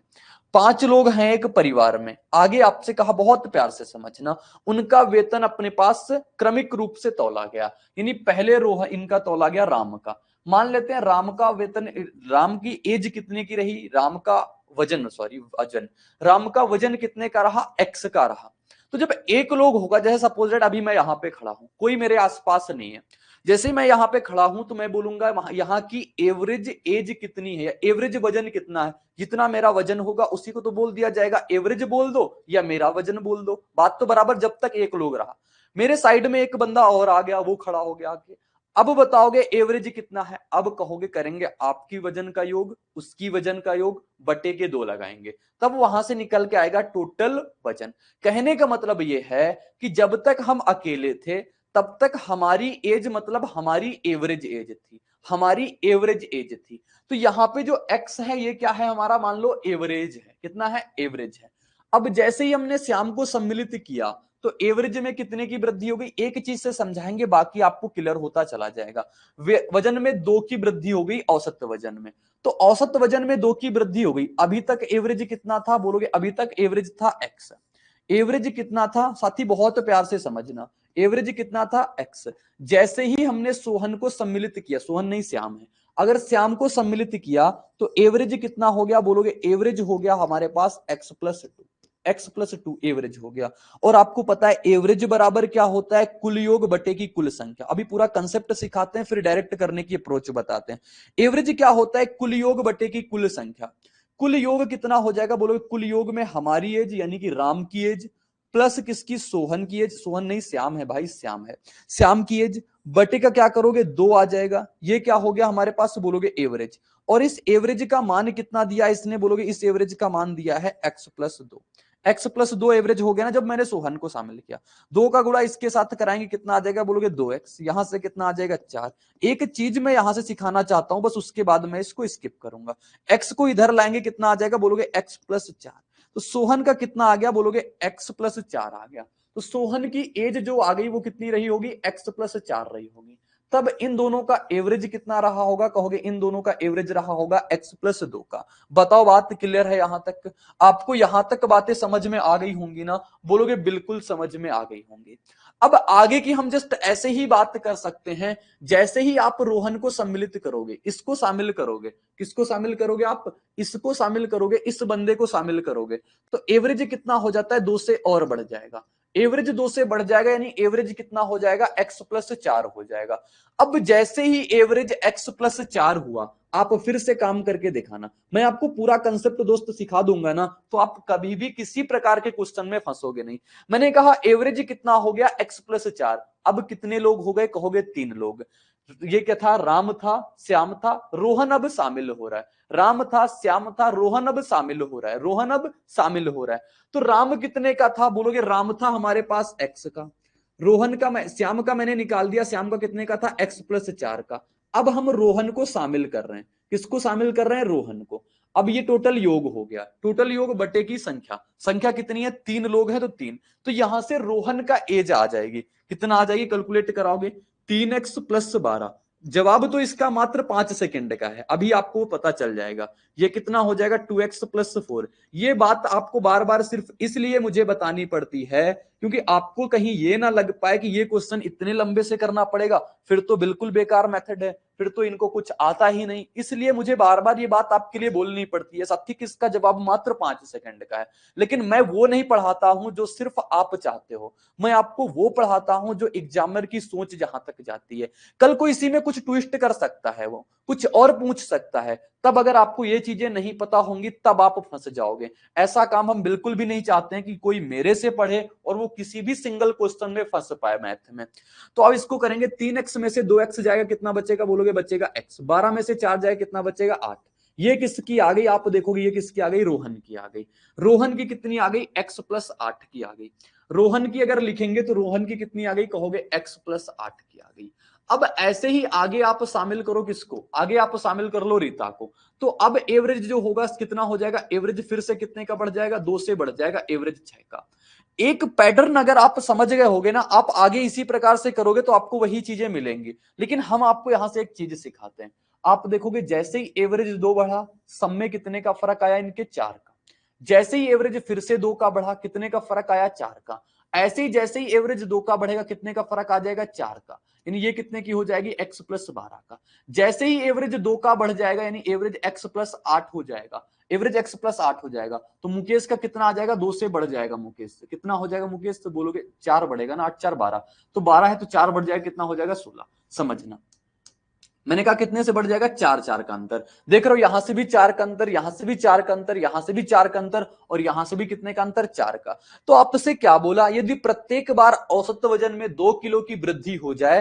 5 लोग हैं एक परिवार में। आगे आपसे कहा बहुत प्यार से समझना, उनका वेतन अपने पास क्रमिक रूप से तौला गया, यानी पहले रोह इनका तौला गया राम का। मान लेते हैं राम का वेतन, राम की एज कितने की रही, राम का वजन, सॉरी वजन, राम का वजन कितने का रहा, एक्स का रहा। तो जब एक लोग होगा, जैसे सपोज अभी मैं यहां पे खड़ा हूं, कोई मेरे आसपास नहीं है, जैसे मैं यहां पे खड़ा हूं तो मैं बोलूंगा यहां की एवरेज एज कितनी है, एवरेज वजन कितना है, जितना मेरा वजन होगा उसी को तो बोल दिया जाएगा, एवरेज बोल दो या मेरा वजन बोल दो, बात तो बराबर। जब तक एक लोग रहा, मेरे साइड में एक बंदा और आ गया, वो खड़ा हो गया आगे, अब बताओगे एवरेज कितना है, अब कहोगे करेंगे आपकी वजन का योग उसकी वजन का योग बटे के 2 लगाएंगे, तब वहां से निकल के आएगा टोटल वजन। कहने का मतलब ये है कि जब तक हम अकेले थे तब तक हमारी एज मतलब हमारी एवरेज एज थी, हमारी एवरेज एज थी। तो यहां पे जो एक्स है ये क्या है हमारा, मान लो एवरेज है, कितना है, एवरेज है। अब जैसे ही हमने श्याम को सम्मिलित किया तो एवरेज में कितने की वृद्धि हो गई, एक चीज से समझाएंगे बाकी आपको क्लियर होता चला जाएगा। वजन में 2 की वृद्धि हो गई औसत वजन में, तो औसत वजन में 2 की वृद्धि हो गई। अभी तक एवरेज कितना था बोलोगे, अभी तक एवरेज था एक्स। एवरेज कितना था साथी, बहुत प्यार से समझना, एवरेज कितना था एक्स। जैसे ही हमने सोहन को सम्मिलित किया, सोहन नहीं श्याम है, अगर श्याम को सम्मिलित किया तो एवरेज कितना हो गया बोलोगे, एवरेज हो गया हमारे पास x+2, x+2 एवरेज हो गया। और आपको पता है एवरेज बराबर क्या होता है, कुल योग बटे की कुल संख्या। अभी पूरा कंसेप्ट सिखाते हैं फिर डायरेक्ट करने की अप्रोच बताते हैं। एवरेज क्या होता है, कुल योग बटे की कुल संख्या। कुल योग कितना हो जाएगा बोलोगे, कुल योग में हमारी एज यानी कि राम की एज प्लस किसकी, सोहन की एज, सोहन नहीं श्याम है भाई, श्याम है, श्याम की एज बटे का क्या करोगे 2 आ जाएगा। ये क्या हो गया हमारे पास बोलोगे एवरेज। और इस एवरेज का मान कितना दिया इसने बोलोगे, इस एवरेज का मान दिया है x+2। x+2 एवरेज हो गया ना जब मैंने सोहन को शामिल किया। 2 का गुणा इसके साथ कराएंगे कितना आ जाएगा बोलोगे 2x, यहां से कितना आ जाएगा 4। एक चीज मैं यहां से सिखाना चाहता हूं, बस उसके बाद मैं इसको स्किप करूंगा। x को इधर लाएंगे कितना आ जाएगा बोलोगे x+4। तो सोहन का कितना आ गया बोलोगे, x+4 आ गया। तो सोहन की एज जो आ गई वो कितनी रही होगी, x+4 रही होगी। तब इन दोनों का एवरेज कितना रहा होगा, कहोगे इन दोनों का एवरेज रहा होगा x+2 का। बताओ बात क्लियर है यहां तक, आपको यहां तक बातें समझ में आ गई होंगी ना, बोलोगे बिल्कुल समझ में आ गई होंगी। अब आगे की हम जस्ट ऐसे ही बात कर सकते हैं, जैसे ही आप रोहन को सम्मिलित करोगे, इसको शामिल करोगे, किसको शामिल करोगे आप, इसको शामिल करोगे, इस बंदे को शामिल करोगे, तो एवरेज कितना हो जाता है 2 से और बढ़ जाएगा। एवरेज 2 से बढ़ जाएगा यानी एवरेज कितना हो जाएगा, x+4 हो जाएगा। अब जैसे ही एवरेज x+4 हुआ, आप फिर से काम करके दिखाना, मैं आपको पूरा कंसेप्ट दोस्त सिखा दूंगा ना, तो आप कभी भी किसी प्रकार के क्वेश्चन में फंसोगे नहीं। मैंने कहा एवरेज कितना हो गया x+4, अब कितने लोग हो गए कहोगे 3 लोग। ये क्या था, राम था, श्याम था, रोहन अब शामिल हो रहा है, राम था, श्याम था, रोहन अब शामिल हो रहा है, रोहन अब शामिल हो रहा है। तो राम कितने का था बोलोगे, राम था हमारे पास x का, रोहन का श्याम का मैंने निकाल दिया, श्याम का कितने का था, x+4 का। अब हम रोहन को शामिल कर रहे हैं, किसको शामिल कर रहे हैं, रोहन को। अब ये टोटल योग हो गया, टोटल योग बटे की संख्या, संख्या कितनी है, 3 लोग हैं तो 3, तो यहां से रोहन का एज आ जाएगी, कितना आ जाएगी, कैलकुलेट कराओगे, 3x+12। जवाब तो इसका मात्र 5 सेकंड का है, अभी आपको पता चल जाएगा ये कितना हो जाएगा, 2x+4। ये बात आपको बार बार सिर्फ इसलिए मुझे बतानी पड़ती है क्योंकि आपको कहीं ये ना लग पाए कि ये क्वेश्चन इतने लंबे से करना पड़ेगा, फिर तो बिल्कुल बेकार मेथड है, फिर तो इनको कुछ आता ही नहीं। इसलिए मुझे बार बार ये बात आपके लिए बोलनी पड़ती है साथी कि इसका जवाब मात्र 5 सेकंड का है। लेकिन मैं वो नहीं पढ़ाता हूं जो सिर्फ आप चाहते हो, मैं आपको वो पढ़ाता हूं जो एग्जामिनर की सोच जहां तक जाती है। कल को इसी में कुछ ट्विस्ट कर सकता है, वो कुछ और पूछ सकता है, तब अगर आपको ये चीजें नहीं पता होंगी तब आप फंस जाओगे। ऐसा काम हम बिल्कुल भी नहीं चाहते हैं कि कोई मेरे से पढ़े और वो किसी भी सिंगल क्वेश्चन में फंस पाए मैथ में। तो अब इसको करेंगे, 3x में से 2x जाएगा, कितना बचेगा, बोलोगे बचेगा x। 12 में से 4 जाएगा, कितना बचेगा, 8। ये किसकी आ गई, आप देखोगे ये किसकी आ गई, रोहन की आ गई। रोहन की कितनी आ गई, x+8 की आ गई। रोहन की अगर लिखेंगे तो रोहन की कितनी आ गई, कहोगे x+8 की आ गई। अब ऐसे ही आगे आप शामिल करो किसको, आगे आप शामिल कर लो रीता को। तो अब एवरेज जो होगा कितना हो जाएगा, एवरेज फिर से कितने का बढ़ जाएगा, 2 से बढ़ जाएगा, एवरेज 6 का। एक पैटर्न अगर आप समझ गए होगे ना, आप आगे इसी प्रकार से करोगे तो आपको वही चीजें मिलेंगी। लेकिन हम आपको यहां से एक चीज सिखाते हैं, आप देखोगे जैसे ही एवरेज 2 बढ़ा, सम में कितने का फर्क आया, इनके 4 का। जैसे ही एवरेज फिर से 2 का बढ़ा, कितने का फर्क आया, 4 का। ऐसे ही जैसे ही एवरेज 2 का बढ़ेगा, कितने का फर्क आ जाएगा, 4 का। यानी ये कितने की हो जाएगी, x+12 का। जैसे ही एवरेज 2 का बढ़ जाएगा, यानी एवरेज x+8 हो जाएगा, एवरेज x+8 हो जाएगा, तो मुकेश का कितना आ जाएगा, 2 से बढ़ जाएगा, मुकेश से कितना हो जाएगा, मुकेश से बोलोगे 4 बढ़ेगा ना, 8 4 12, तो 12 है तो 4 बढ़ जाएगा, कितना हो जाएगा, 16। समझना, मैंने कहा कितने से बढ़ जाएगा, 4 4 का अंतर। देख रहे हो, यहां से भी 4 का अंतर, यहां से भी 4 का अंतर, यहां से भी 4 का अंतर, और यहां से भी कितने का अंतर, 4 का। तो आपसे क्या बोला, यदि प्रत्येक बार औसत वजन में 2 किलो की वृद्धि हो जाए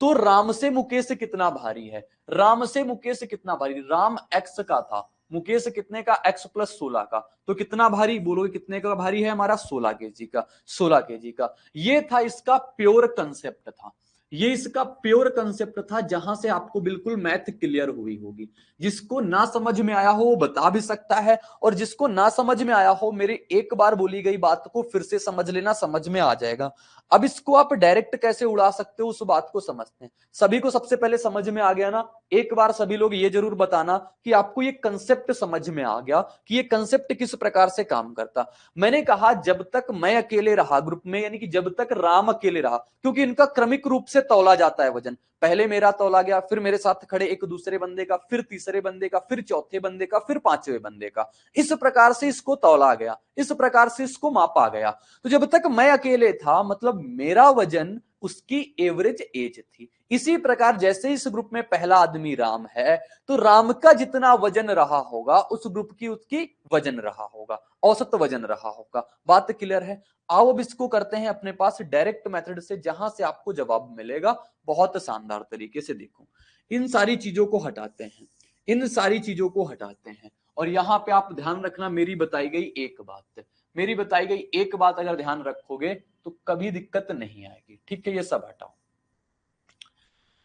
तो राम से मुकेश कितना भारी है, राम से मुकेश कितना भारी, राम x का था, मुकेश कितने का, x+16 का, तो कितना भारी, बोलोगे कितने का भारी है हमारा, 16 केजी का, 16 केजी का। ये था इसका प्योर कंसेप्ट था, ये इसका प्योर कंसेप्ट था, जहां से आपको बिल्कुल मैथ क्लियर हुई होगी। जिसको ना समझ में आया हो वो बता भी सकता है, और जिसको ना समझ में आया हो, मेरी एक बार बोली गई बात को फिर से समझ लेना, समझ में आ जाएगा। अब इसको आप डायरेक्ट कैसे उड़ा सकते हो, उस बात को समझते हैं। सभी को सबसे पहले समझ में आ गया ना, एक बार सभी लोग ये जरूर बताना कि आपको ये कंसेप्ट समझ में आ गया कि ये कंसेप्ट किस प्रकार से काम करता। मैंने कहा जब तक मैं अकेले रहा ग्रुप में, यानी कि जब तक राम अकेले रहा, क्योंकि इनका क्रमिक रूप से तौला जाता है वजन, पहले मेरा तौला गया, फिर मेरे साथ खड़े एक दूसरे बंदे का, फिर तीसरे बंदे का, फिर चौथे बंदे का, फिर पांचवें बंदे का, इस प्रकार से इसको तौला गया, इस प्रकार से इसको मापा गया। तो जब तक मैं अकेले था, मतलब मेरा वजन उसकी एवरेज एज थी। इसी प्रकार जैसे इस ग्रुप में पहला आदमी राम है, तो राम का जितना वजन रहा होगा उस ग्रुप की उसकी वजन रहा होगा, औसत वजन रहा होगा। बात क्लियर है। आओ अब इसको करते हैं अपने पास डायरेक्ट मेथड से, जहां से आपको जवाब मिलेगा बहुत शानदार तरीके से। देखो, इन सारी चीजों को हटाते हैं, इन सारी चीजों को हटाते हैं, और यहां पे आप ध्यान रखना, मेरी बताई गई एक बात, मेरी बताई गई एक बात अगर ध्यान रखोगे तो कभी दिक्कत नहीं आएगी। ठीक है, ये सब हटाओ।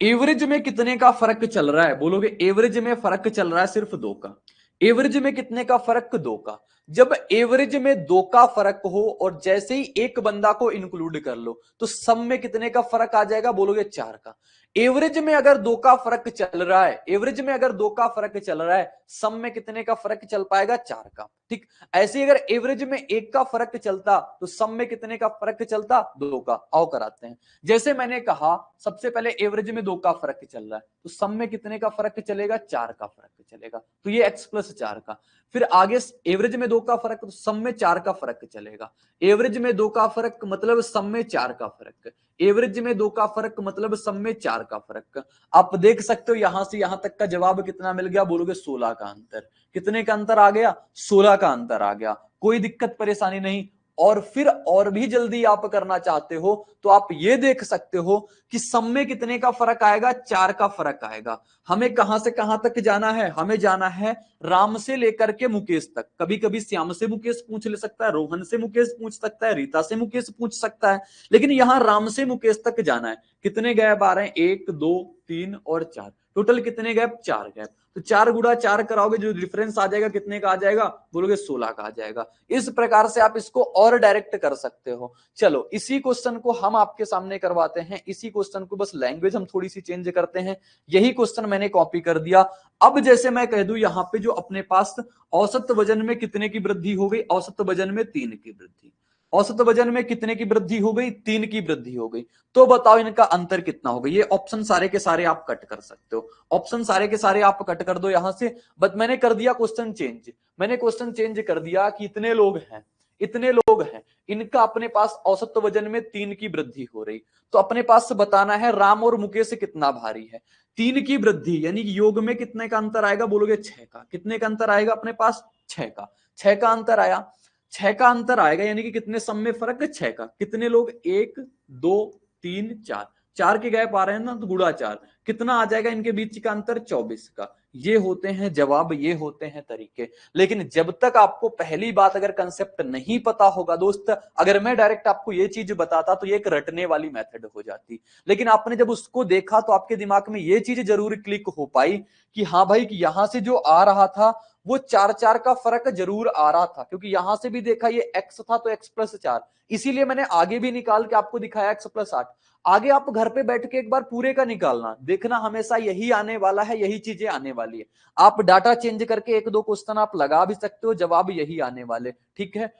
एवरेज में कितने का फर्क चल रहा है, बोलोगे एवरेज में फर्क चल रहा है सिर्फ 2 का। एवरेज में कितने का फर्क, 2 का। जब एवरेज में 2 का फर्क हो और जैसे ही एक बंदा को इंक्लूड कर लो तो सम में कितने का फर्क आ जाएगा, बोलोगे 4 का। एवरेज में अगर 2 का फर्क चल रहा है, एवरेज में अगर 2 का फर्क चल रहा है, सम में कितने का फर्क चल पाएगा, 4 का। ठीक, ऐसे ही अगर एवरेज में 1 का फर्क चलता तो सम में कितने का फर्क चलता, 2 का। आओ कराते हैं। जैसे मैंने कहा सबसे पहले एवरेज में 2 का फर्क चल रहा है, तो सम में कितने का फर्क चलेगा, 4 का फर्क चलेगा, तो ये x+4 का। फिर आगे एवरेज में 2 का फर्क, तो सम में 4 का फर्क चलेगा। एवरेज में 2 का फर्क मतलब सम में 4 का फर्क, एवरेज में 2 का फर्क मतलब सम में 4 का फर्क। आप देख सकते हो यहां से यहां तक का जवाब कितना मिल गया, बोलोगे 16 का अंतर। कितने का अंतर आ गया, 16 का अंतर आ गया। कोई दिक्कत परेशानी नहीं। और फिर और भी जल्दी आप करना चाहते हो तो आप ये देख सकते हो कि सम में कितने का फर्क आएगा, 4 का फर्क आएगा। हमें कहां से कहां तक जाना है, हमें जाना है राम से लेकर के मुकेश तक। कभी कभी श्याम से मुकेश पूछ ले सकता है, रोहन से मुकेश पूछ सकता है, रीता से मुकेश पूछ सकता है, लेकिन यहां राम से मुकेश तक जाना है। कितने गैप आ रहे हैं, 1 2 3 और 4, टोटल कितने गैप, 4 गैप। तो 4 गुणा 4 कराओगे, जो डिफरेंस आ जाएगा कितने का आ जाएगा, बोलोगे 16 का आ जाएगा। इस प्रकार से आप इसको और डायरेक्ट कर सकते हो। चलो इसी क्वेश्चन को हम आपके सामने करवाते हैं। इसी क्वेश्चन को बस लैंग्वेज हम थोड़ी सी चेंज करते हैं। यही क्वेश्चन मैंने कॉपी कर दिया। अब जैसे मैं कह दूं यहां पे जो अपने पास औसत वजन में कितने की वृद्धि हो गई, औसत वजन में 3 की वृद्धि। औसत वजन में कितने की वृद्धि हो गई, 3 की वृद्धि हो गई। तो बताओ इनका अंतर कितना होगा। ये ऑप्शन सारे के सारे आप कट कर सकते हो, ऑप्शन सारे के सारे आप कट कर दो यहां से। बट मैंने कर दिया क्वेश्चन चेंज, मैंने क्वेश्चन चेंज कर दिया कि इतने लोग हैं, इतने लोग हैं, इनका अपने पास औसत वजन में 3 की वृद्धि हो रही। तो अपने पास बताना है राम और मुकेश कितना भारी है। 3 की वृद्धि यानी कि योग में कितने का अंतर आएगा, बोलोगे 6 का। कितने का अंतर आएगा अपने पास, 6 का। 6 का अंतर आया, 6 का अंतर आएगा यानी कि कितने सम में फर्क है, 6 का। कितने लोग, 1 2 3 4, 4 के गैप आ रहे हैं ना, तो गुणा 4, कितना आ जाएगा इनके बीच का अंतर, 24 का। ये होते हैं जवाब, ये होते हैं तरीके। लेकिन जब तक आपको पहली बात अगर कंसेप्ट नहीं पता होगा दोस्त, अगर मैं डायरेक्ट आपको ये चीज बताता तो ये एक रटने वाली मेथड हो जाती। लेकिन आपने जब उसको देखा तो आपके दिमाग में ये चीज जरूर क्लिक हो पाई कि हाँ भाई, कि यहां से जो आ रहा था वो 4 का फर्क जरूर आ रहा था, क्योंकि यहां से भी देखा ये x था तो x प्लस 4, इसीलिए मैंने आगे भी निकाल के आपको दिखाया x प्लस 8। आगे आप घर पे बैठ के एक बार पूरे का निकालना, देखना हमेशा यही आने वाला है, यही चीजें आने वाली है। आप डाटा चेंज करके 1 2 क्वेश्चन आप लगा भी सकते हो, जवाब यही आने वाले। ठीक है,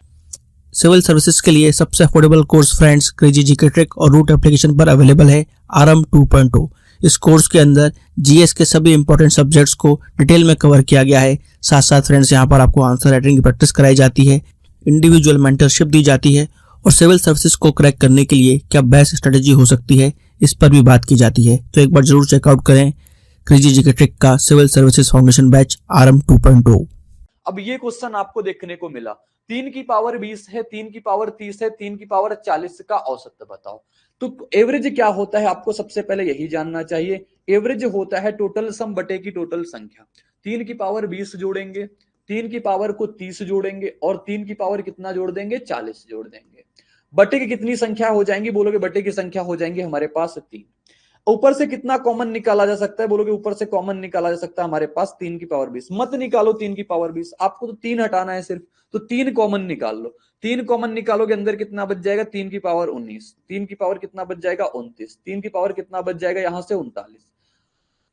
सिविल सर्विसेज के लिए सबसे affordable course friends crazy GK trick और रूट एप्लीकेशन पर अवेलेबल है आरएम 2.0। इस कोर्स के अंदर जीएस के सभी इंपॉर्टेंट सब्जेक्ट्स को डिटेल में कवर किया गया है। साथ साथ फ्रेंड्स यहाँ पर आपको आंसर राइटिंग की प्रैक्टिस कराई जाती है, इंडिविजुअल मेंटरशिप दी जाती है और सिविल सर्विसेज को क्रैक करने के लिए क्या बेस्ट स्ट्रेटेजी हो सकती है, इस पर भी बात की जाती है। तो एक बार जरूर चेकआउट करें क्रेजी जीके ट्रिक का civil services foundation batch RM 2.0। अब ये क्वेश्चन आपको देखने को मिला, 3 की पावर 20 है, 3 की पावर 30 है, 3 की पावर 40 का औसत बताओ। तो एवरेज क्या होता है आपको सबसे पहले यही जानना चाहिए। एवरेज होता है टोटल सम बटे की टोटल संख्या। 3 की पावर 20 जोड़ेंगे, 3 की पावर को 30 जोड़ेंगे और 3 की पावर कितना जोड़ देंगे, 40 जोड़ देंगे। बटे की कितनी संख्या हो जाएंगी, बोलोगे बटे की संख्या हो जाएंगी हमारे पास 3। ऊपर से कितना कॉमन निकाला जा सकता है, बोलोगे ऊपर से कॉमन निकाला जा सकता है हमारे पास 3 की पावर 20। मत निकालो 3 की पावर 20, आपको तो 3 हटाना है सिर्फ, तो 3 कॉमन निकाल लो। 3 कॉमन निकालोगे, अंदर कितना बच जाएगा, 3 की पावर 19, 3 की पावर कितना बच जाएगा 29, 3 की पावर कितना बच जाएगा यहां से 39,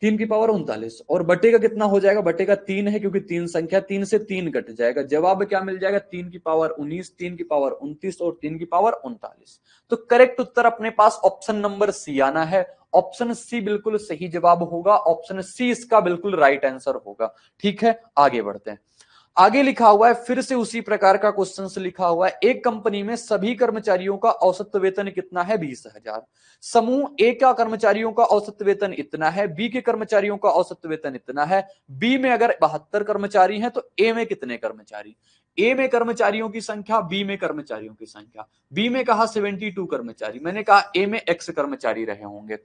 3 की पावर 39 और बटे का कितना हो जाएगा, बटे का 3 है क्योंकि 3 संख्या, 3 से 3 कट जाएगा। जवाब क्या मिल जाएगा, 3 की पावर 19, 3 की पावर 29 और 3 की पावर 39। तो करेक्ट उत्तर अपने पास ऑप्शन नंबर सी आना है। ऑप्शन सी बिल्कुल सही जवाब होगा, ऑप्शन सी इसका बिल्कुल राइट आंसर होगा। ठीक है, आगे बढ़ते हैं। आगे लिखा हुआ है, फिर से उसी प्रकार का क्वेश्चन लिखा हुआ है। एक कंपनी में सभी कर्मचारियों का औसत वेतन कितना है, 20,000। समूह ए का कर्मचारियों का औसत वेतन इतना है, बी के कर्मचारियों का औसत वेतन इतना है। बी में अगर 72 कर्मचारी हैं तो ए में कितने कर्मचारी, ए में कर्मचारियों की संख्या, बी में कर्मचारियों की संख्या। बी में कहा 72 कर्मचारी, मैंने कहा ए में एक्स कर्मचारी रहे होंगे।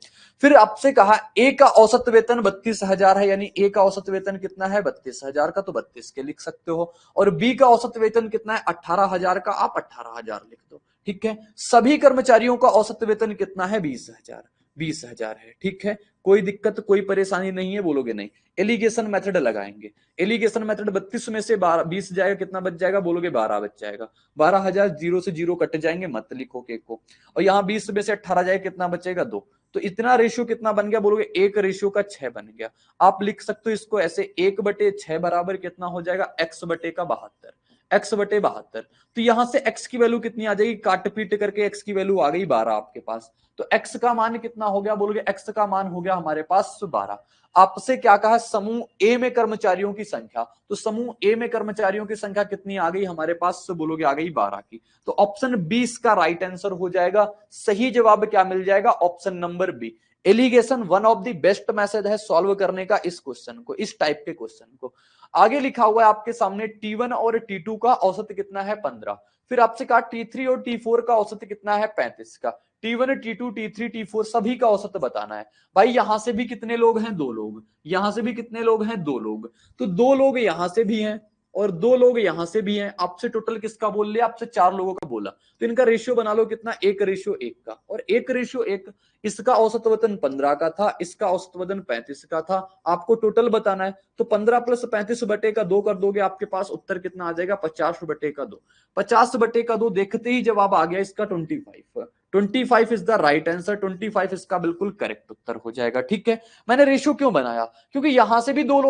फिर आपसे कहा ए का औसत वेतन 32,000 है, यानी ए का औसत वेतन कितना है 32,000 का, तो 32 के लिख सकते हो। और बी का औसत वेतन कितना है 18,000 का, आप 18,000 लिख दो। ठीक है, सभी कर्मचारियों का औसत वेतन कितना है 20,000, 20,000 है। ठीक है, कोई दिक्कत कोई परेशानी नहीं है, बोलोगे नहीं। एलिगेशन मेथड लगाएंगे, एलिगेशन मेथड 32 में से 20 जाएगा, कितना बच जाएगा, बोलोगे 12 बच जाएगा। 12,000 जीरो से जीरो कट जाएंगे, मत लिखो के को। और यहाँ 20 में से 18 जाएगा, कितना बचेगा 2। तो इतना रेशियो कितना बन गया, बोलोगे 1 रेशियो का 6 बन गया। आप लिख सकते हो इसको ऐसे, 1/6 बराबर कितना हो जाएगा, x बटे का 72, x बटे 72। तो यहां से x की वैल्यू कितनी आ जाएगी, काट पीट करके x की वैल्यू आ गई 12 आपके पास। तो x का मान कितना हो गया, बोलोगे x का मान हो गया हमारे पास 12। आपसे क्या कहा, समूह ए में कर्मचारियों की संख्या, तो समूह ए में कर्मचारियों की संख्या कितनी आ गई हमारे पास, बोलोगे आ गई 12 की। तो ऑप्शन 20 का राइट आंसर हो जाएगा। सही जवाब क्या मिल जाएगा, option number B. Alligation one of the best method है सॉल्व करने का इस क्वेश्चन को, इस टाइप के क्वेश्चन को। आगे लिखा हुआ है आपके सामने T1 और T2 का औसत कितना है 15। फिर आपसे कहा T3 और T4 का औसत कितना है 35 का। T1 T2 T3 T4 सभी का औसत बताना है। भाई यहां से भी कितने लोग हैं, 2 लोग, यहां से भी कितने लोग हैं, 2 लोग, तो 2 लोग यहां से भी हैं और 2 लोग यहां से भी हैं। आपसे टोटल किसका बोल लिया, आपसे 4 लोगों का बोला, तो इनका रेशियो बना लो कितना, 1:1 का, और 1:1 इसका औसत वजन 15 का था, इसका औसत वजन 35 का था। आपको टोटल बताना है, तो 15 + 35/2 कर दोगे, आपके पास उत्तर कितना आ जाएगा, 50/2। 50/2 देखते ही जवाब आ गया इसका 25। 25 इज द राइट आंसर, 25 इसका बिल्कुल करेक्ट उत्तर हो जाएगा। ठीक है, मैंने रेशियो क्यों बनाया, क्योंकि यहां से भी 2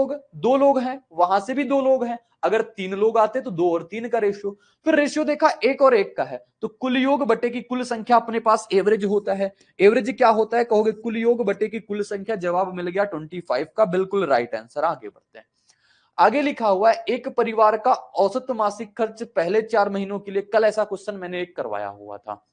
लोग हैं, वहां से भी 2 लोग हैं, अगर 3 लोग आते तो 2 और 3 का रेशियो। फिर रेशियो देखा 1 और 1 का है, तो कुल योग बटे की कुल संख्या अपने पास एवरेज होता है। एवरेज क्या होता है, कहोगे कुल योग बटे की कुल संख्या, जवाब मिल गया 25 का बिल्कुल राइट आंसर। आगे बढ़ते हैं। आगे लिखा हुआ है एक परिवार का औसत मासिक खर्च पहले 4 महीनों के लिए, कल ऐसा क्वेश्चन मैंने एक करवाया हुआ था।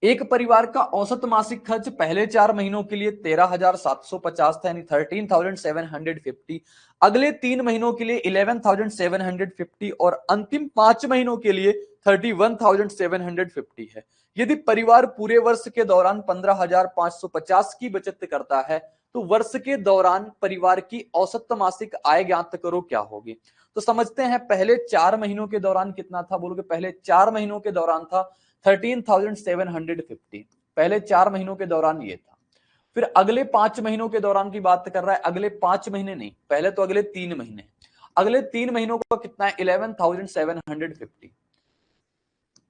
एक परिवार का औसत मासिक खर्च पहले 4 महीनों के लिए 13,750 था, यानी 13,750। अगले 3 महीनों के लिए 11,750 और अंतिम 5 महीनों के लिए 31,750 है। यदि परिवार पूरे वर्ष के दौरान 15,550 की बचत करता है, तो वर्ष के दौरान परिवार की औसत मासिक आय ज्ञात करो क्या होगी। तो समझते हैं, पहले 4 महीनों के दौरान कितना था, बोलोगे पहले 4 महीनों के दौरान था 13,750, पहले 4 महीनों के दौरान ये था। फिर अगले 5 महीनों के दौरान की बात कर रहा है, अगले 5 महीने नहीं, पहले तो अगले 3 महीने, अगले 3 महीनों का कितना है 11,750।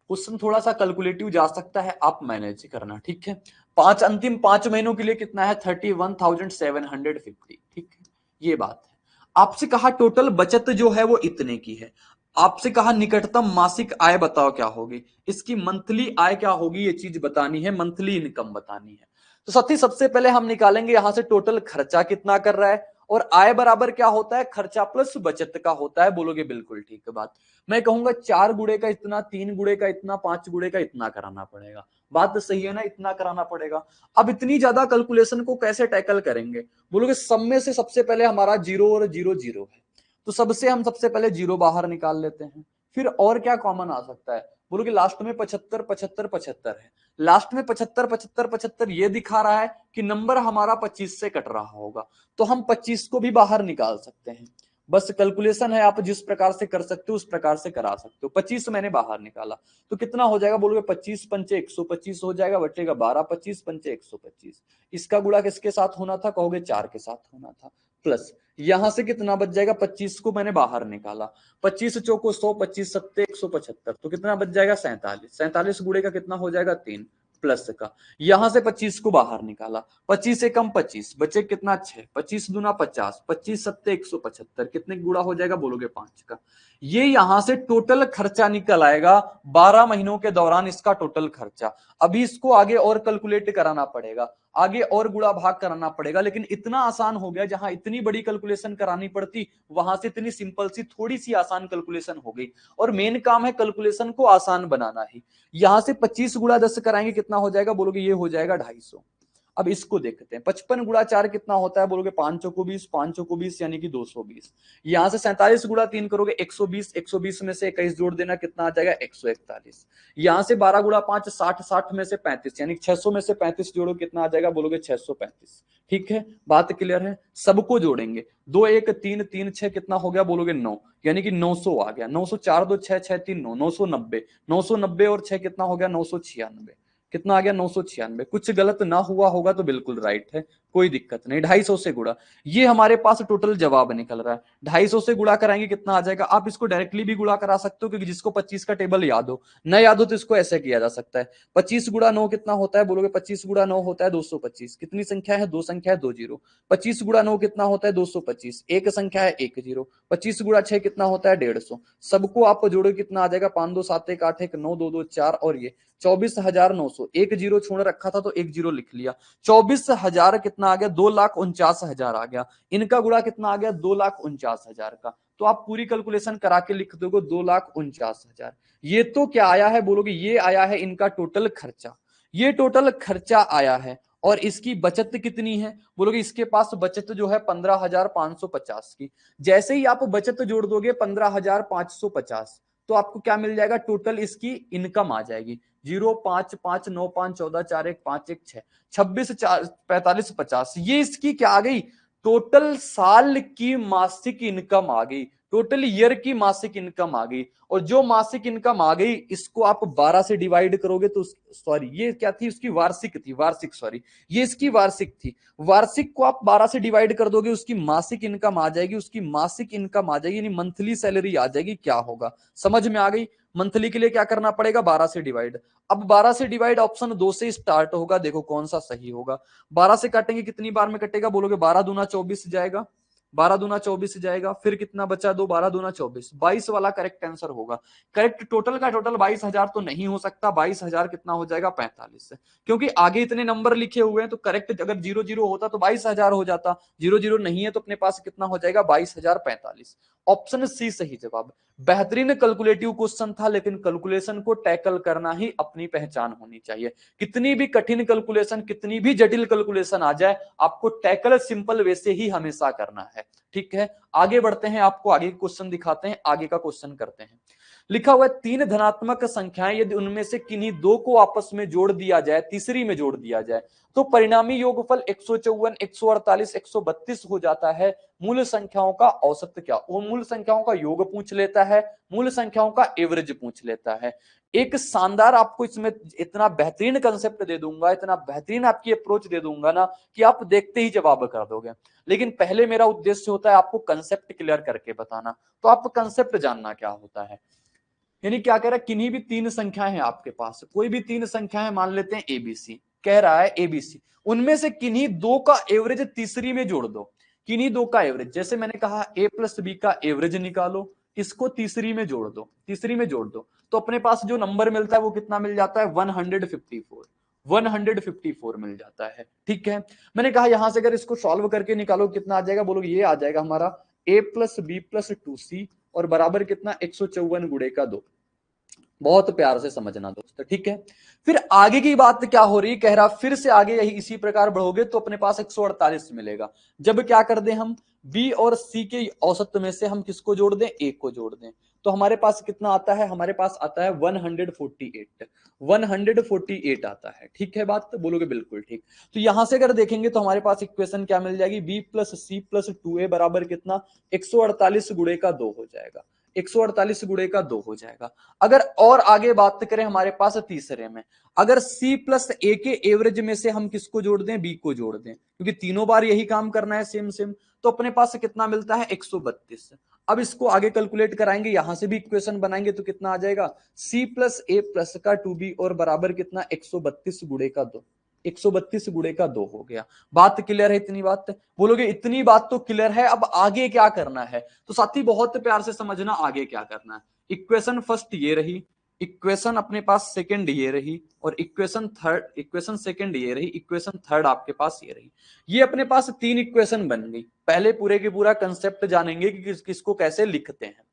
क्वेश्चन थोड़ा सा कैलकुलेटिव जा सकता है, आप मैनेज करना। ठीक है, अंतिम 5 महीनों के लिए कितना है 31,750। ठीक है, ये बात है। आपसे कहा टोटल बचत जो है वो इतने की है, आपसे कहा निकटतम मासिक आय बताओ क्या होगी, इसकी मंथली आय क्या होगी ये चीज बतानी है, मंथली इनकम बतानी है। तो साथी सबसे पहले हम निकालेंगे यहां से टोटल खर्चा कितना कर रहा है, और आय बराबर क्या होता है, खर्चा प्लस बचत का होता है। बोलोगे बिल्कुल ठीक है बात। मैं कहूंगा 4 गुणे का इतना, 3 गुणे का इतना, 5 गुणे का इतना कराना पड़ेगा। बात तो सही है ना, इतना कराना पड़ेगा। अब इतनी ज्यादा कैलकुलेशन को कैसे टैकल करेंगे, बोलोगे सब में से सबसे पहले हमारा 0 और 0 0 है, तो सबसे हम सबसे पहले 0 बाहर निकाल लेते हैं। फिर और क्या कॉमन आ सकता है, बोलोगे लास्ट में 75 75 75 है, लास्ट में 75 75 75 ये दिखा रहा है कि नंबर हमारा 25 से कट रहा होगा, तो हम 25 को भी बाहर निकाल सकते हैं। बस कैलकुलेशन है, आप जिस प्रकार से कर सकते हो उस प्रकार से करा सकते हो। 25 मैंने बाहर निकाला तो कितना हो जाएगा, बोलोगे 25 पंचे 125 हो जाएगा, बचेगा 12, 25 पंचे 125। इसका गुणा किसके साथ होना था, कहोगे 4 के साथ होना था, प्लस यहां से कितना बच जाएगा, 25 को मैंने बाहर निकाला, 25 चौको 100, 25 सत्ते 175, तो कितना बच जाएगा 47। 47 गुणे का कितना हो जाएगा 3, प्लस का यहां से 25 को बाहर निकाला, 25 से कम 25, बचे कितना 6, 25 दूना 50, 25 सत्ते 175, कितने गुणा हो जाएगा, बोलोगे 5 का। ये यहां से टोटल खर्चा निकल आएगा 12 महीनों के दौरान, इसका टोटल खर्चा। अभी इसको आगे और कैलकुलेट कराना पड़ेगा, आगे और गुणा भाग कराना पड़ेगा, लेकिन इतना आसान हो गया, जहां इतनी बड़ी कैलकुलेशन करानी पड़ती वहां से इतनी सिंपल सी थोड़ी सी आसान कैलकुलेशन हो गई। और मेन काम है कैलकुलेशन को आसान बनाना ही। यहां से 25 गुणा 10 कराएंगे कितना हो जाएगा, बोलोगे ये हो जाएगा 250। अब इसको देखते हैं, 55 गुणा 4 कितना होता है, बोलोगे 5 को 20, 5 को 20 यानी कि 220। यहां से 47 गुणा 3 करोगे 120, 120 में से 21 जोड़ देना कितना आ जाएगा 141। यहां से 12 गुणा 5 60, 60 में से 35 यानी 600 में से 35 जोड़ो कितना आ जाएगा, बोलोगे 635। ठीक है, बात क्लियर है। सबको जोड़ेंगे, 2 1 3 3 6 कितना हो गया, बोलोगे 9, यानी कि 900 आ गया। 900 4 2 6 6 3 9, 990। 990 और 6 कितना हो गया 996, कितना आ गया 996। कुछ गलत ना हुआ होगा तो बिल्कुल राइट है, कोई दिक्कत नहीं। 250 से गुणा, ये हमारे पास टोटल जवाब निकल रहा है। 250 से गुणा कराएंगे कितना आ जाएगा, आप इसको डायरेक्टली भी गुणा करा सकते हो, क्योंकि जिसको 25 का टेबल याद हो, न याद हो तो इसको ऐसे किया जा सकता है। 25 गुणा 9 कितना होता है, बोलोगे 25 गुणा 9 होता है 225। कितनी संख्या है, 2 संख्या है 2 जीरो। 25 गुणा 9 कितना होता है 225, एक संख्या है 1 जीरो। 25 गुणा 6 कितना होता है 150। सबको आप जोड़ो कितना आ जाएगा, 5 2 7 1 8 1 9 2 2 4 और ये 24,900। एक जीरो छोड़ रखा था तो एक जीरो लिख लिया। 24,000 कितना आ गया, 2,49,000 आ गया। इनका गुणा कितना आ गया 2,49,000 का। तो आप पूरी कैलकुलेशन करा के लिख दोगे 2,49,000। ये तो क्या आया है, बोलोगे ये आया है इनका टोटल खर्चा, ये टोटल खर्चा आया है। और इसकी बचत कितनी है, बोलोगे इसके पास बचत जो है 15,550 की। जैसे ही आप बचत जोड़ दोगे 15,550, तो आपको क्या मिल जाएगा, टोटल इसकी इनकम आ जाएगी 0,5,5,9,5,14,4,1,5,1,6 26 4 45 50, ये इसकी क्या आ गई, टोटल साल की मासिक इनकम आ गई, टोटल ईयर की मासिक इनकम आ गई। और जो मासिक इनकम आ गई इसको आप 12 से डिवाइड करोगे तो सॉरी ये क्या थी, उसकी वार्षिक थी, वार्षिक सॉरी, ये इसकी वार्षिक थी। वार्षिक को आप 12 से डिवाइड कर दोगे, उसकी मासिक इनकम आ जाएगी, उसकी मासिक इनकम आ जाएगी यानी मंथली सैलरी आ जाएगी। क्या होगा, समझ में आ गई। मंथली के लिए क्या करना पड़ेगा, 12 से डिवाइड। अब 12 से डिवाइड ऑप्शन 2 से स्टार्ट होगा, देखो कौन सा सही होगा। 12 से काटेंगे कितनी बार में कटेगा, बोलोगे 12 दूना 24 जाएगा, 12 दूना 24 जाएगा, फिर कितना बचा, 12 दूना 24, 22 वाला करेक्ट आंसर होगा। करेक्ट टोटल का टोटल 22,000 तो नहीं हो सकता, 22,000 कितना हो जाएगा, 45 से, क्योंकि आगे इतने नंबर लिखे हुए हैं तो करेक्ट अगर 00 होता तो 22,000 हो जाता, 00 नहीं है तो अपने पास कितना हो जाएगा, 22,045। ऑप्शन सी सही जवाब। बेहतरीन कैलकुलेटिव क्वेश्चन था, लेकिन कैलकुलेशन को टैकल करना ही अपनी पहचान होनी चाहिए। कितनी भी कठिन कैलकुलेशन, कितनी भी जटिल कैलकुलेशन आ जाए, आपको टैकल सिंपल वे से ही हमेशा करना है। ठीक है, आगे बढ़ते हैं, आपको आगे क्वेश्चन दिखाते हैं, आगे का क्वेश्चन करते हैं। लिखा हुआ है 3 धनात्मक संख्याएं यदि उनमें से किन्हीं 2 को आपस में जोड़ दिया जाए, तीसरी में जोड़ दिया जाए, तो परिणामी योगफल 154, 148, 132 हो जाता है। मूल संख्याओं का औसत क्या, वो मूल संख्याओं का योग पूछ लेता है, मूल संख्याओं का एवरेज पूछ लेता है। एक शानदार आपको इसमें इतना बेहतरीन कंसेप्ट दे दूंगा, इतना बेहतरीन आपकी अप्रोच दे दूंगा ना कि आप देखते ही जवाब कर दोगे। लेकिन पहले मेरा उद्देश्य होता है आपको कंसेप्ट क्लियर करके बताना, तो आप कंसेप्ट जानना क्या होता है। यानी क्या कह रहा है, किन्हीं भी 3 संख्याएं हैं आपके पास, कोई भी 3 संख्याएं मान लेते हैं एबीसी, कह रहा है एबीसी, उनमें से किन्हीं 2 का एवरेज तीसरी में जोड़ दो। किन्हीं 2 का एवरेज, जैसे मैंने कहा ए प्लस बी का एवरेज निकालो, इसको तीसरी में जोड़ दो, तीसरी में जोड़ दो, तो अपने पास जो नंबर मिलता है वो कितना मिल जाता है, 154, 154 मिल जाता है। ठीक है, मैंने कहा यहां से अगर इसको सॉल्व करके निकालो कितना आ जाएगा, बोलोगे ये आ जाएगा हमारा ए प्लस बी प्लस 2c और बराबर कितना, 154 गुणे का 2। बहुत प्यार से समझना दोस्त, ठीक है। फिर आगे की बात क्या हो रही, कह रहा फिर से आगे यही इसी प्रकार बढ़ोगे तो अपने पास 148 मिलेगा। जब क्या कर दें हम, बी और सी के औसत में से हम किसको जोड़ दें, ए को जोड़ दें, तो हमारे पास कितना आता है, हमारे पास आता है 148, 148 आता है। ठीक है बात, तो बोलोगे बिल्कुल ठीक। तो यहां से अगर देखेंगे तो हमारे पास इक्वेशन क्या मिल जाएगी, B plus C plus 2a बराबर कितना, 148 गुणे का 2 हो जाएगा, 148 गुणे का 2 हो जाएगा। अगर और आगे बात करें हमारे पास तीसरे में, अगर c प्लस ए के एवरेज में से हम किसको जोड़ दें, b को जोड़ दें, क्योंकि तीनों बार यही काम करना है सेम सेम, तो अपने पास कितना मिलता है, 132। अब इसको आगे कैलकुलेट कराएंगे, यहां से भी इक्वेशन बनाएंगे तो कितना आ जाएगा, c प्लस ए प्लस का 2b और बराबर कितना, 132 गुणे का 2, 132 गुणे का 2 हो गया। बात क्लियर है, इतनी बात बोलोगे, इतनी बात तो क्लियर है, अब आगे क्या करना है, तो साथी बहुत प्यार से समझना आगे क्या करना है। इक्वेशन फर्स्ट ये रही, इक्वेशन अपने पास सेकंड ये रही, और इक्वेशन थर्ड, इक्वेशन सेकंड ये रही, इक्वेशन थर्ड आपके पास ये रही। ये अपने पास 3 इक्वेशन बन गई। पहले पूरे के पूरा कंसेप्ट जानेंगे कि किसको कैसे लिखते हैं।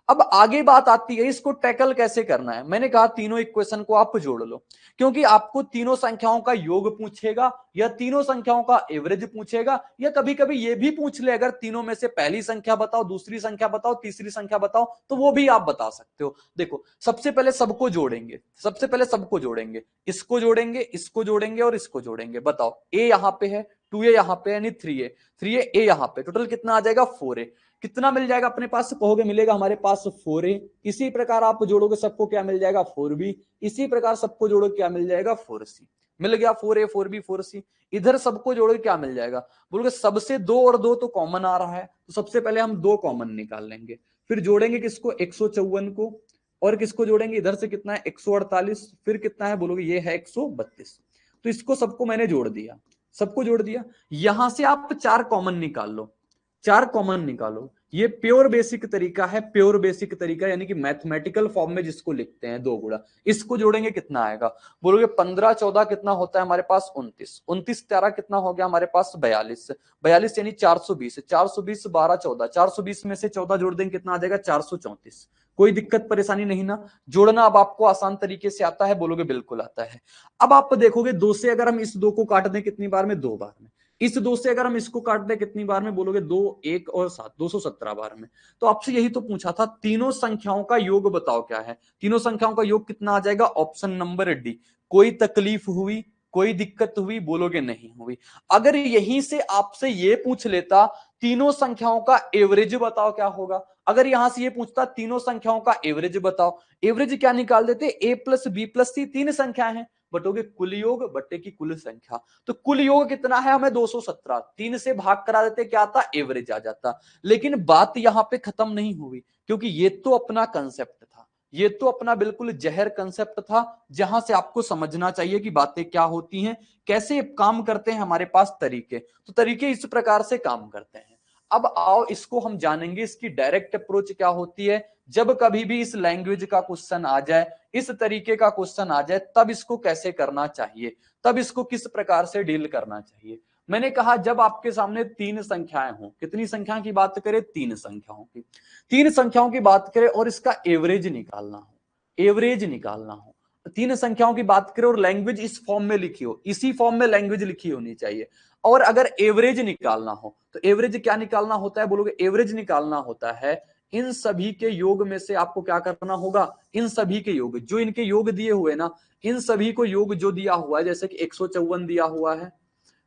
अब आगे बात आती है इसको टैकल कैसे करना है। मैंने कहा तीनों इक्वेशन को आप जोड़ लो, क्योंकि आपको तीनों संख्याओं का योग पूछेगा, या तीनों संख्याओं का एवरेज पूछेगा, या कभी कभी ये भी पूछ ले अगर तीनों में से पहली संख्या बताओ, दूसरी संख्या बताओ, तीसरी संख्या बताओ, तो वो भी आप बता सकते हो। देखो सबसे पहले सबको जोड़ेंगे, सबसे पहले सबको जोड़ेंगे, इसको जोड़ेंगे, इसको जोड़ेंगे और इसको जोड़ेंगे। बताओ ए यहां पे है, 2a यहां पे यानी 3a, 3a ए यहां पे, टोटल कितना आ जाएगा 4a। कितना मिल जाएगा अपने पास, कहोगे मिलेगा हमारे पास 4a। इसी प्रकार आप जोड़ोगे सबको क्या मिल जाएगा, 4b। इसी प्रकार सबको जोड़ोगे क्या मिल जाएगा, 4c। मिल गया 4a 4b 4c। इधर सबको जोड़ोगे क्या मिल जाएगा, बोलोगे सबसे 2 और 2 तो कॉमन आ रहा है, तो सबसे पहले हम 2 कॉमन निकाल लेंगे, फिर जोड़ेंगे किसको, 154 को, और किसको जोड़ेंगे, इधर से कितना है 148, फिर कितना है, बोलोगे ये है 132। तो इसको सबको मैंने जोड़ दिया, सबको जोड़ दिया। यहां से आप 4 कॉमन निकाल लो, 4 कॉमन निकालो। ये प्योर बेसिक तरीका है, प्योर बेसिक तरीका यानी कि मैथमेटिकल फॉर्म में जिसको लिखते हैं 2 गुणा। इसको जोड़ेंगे कितना आएगा, बोलोगे 15 14 कितना होता है हमारे पास 29, 29 13 कितना हो गया हमारे पास 42, 42 यानी 420, 420 12 14, 420 में से 14 जोड़ देंगे कितना आ जाएगा 434। कोई दिक्कत परेशानी नहीं ना? जोड़ना अब आपको आसान तरीके से आता है? बोलोगे बिल्कुल आता है। अब आप देखोगे 2 से अगर हम इस 2 को काट दें कितनी बार में? 2 बार में। इस 2 से अगर हम इसको काट दें कितनी बार में? बोलोगे 2, 1 और 7, 217 बार में। तो आपसे यही तो पूछा था, तीनों संख्याओं का योग बताओ क्या है? तीनों संख्याओं का योग कितना आ जाएगा? Option number D. कोई तकलीफ हुई, कोई दिक्कत हुई? बोलोगे नहीं हुई। अगर यहीं से आपसे ये पूछ लेता तीनों संख्याओं का एवरेज बताओ क्या होगा? अगर यहां से ये पूछता तीनों संख्याओं का एवरेज बताओ, एवरेज क्या निकाल देते? ए प्लस बी प्लस सी, तीन संख्याएं हैं, बटोगे कुल योग बट्टे की कुल संख्या। तो कुल योग कितना है? हमें 217, 3 से भाग करा देते, क्या आता? एवरेज आ जाता। लेकिन बात यहां पे खत्म नहीं हुई, क्योंकि ये तो अपना कंसेप्ट था, ये तो अपना बिल्कुल जहर कंसेप्ट था, जहां से आपको समझना चाहिए कि बातें क्या होती हैं, कैसे काम करते हैं हमारे पास तरीके। तो तरीके इस प्रकार से काम करते हैं। अब आओ इसको हम जानेंगे, इसकी डायरेक्ट अप्रोच क्या होती है। जब कभी भी इस लैंग्वेज का क्वेश्चन आ जाए, इस तरीके का क्वेश्चन आ जाए, तब इसको कैसे करना चाहिए, तब इसको किस प्रकार से डील करना चाहिए। मैंने कहा जब आपके सामने 3 संख्याएं हों, कितनी संख्या की बात करें? 3 संख्याओं की। 3 संख्याओं की बात करें और इसका एवरेज निकालना हो, एवरेज निकालना हो, 3 संख्याओं की बात करें और लैंग्वेज इस फॉर्म में लिखी हो, इसी फॉर्म में लैंग्वेज लिखी होनी चाहिए। और अगर एवरेज निकालना हो तो एवरेज क्या निकालना होता है? बोलोगे एवरेज निकालना होता है इन सभी के योग में से आपको क्या करना होगा? इन सभी के योग, जो इनके योग दिए हुए ना, इन सभी को योग जो दिया हुआ है, जैसे कि 154 दिया हुआ है,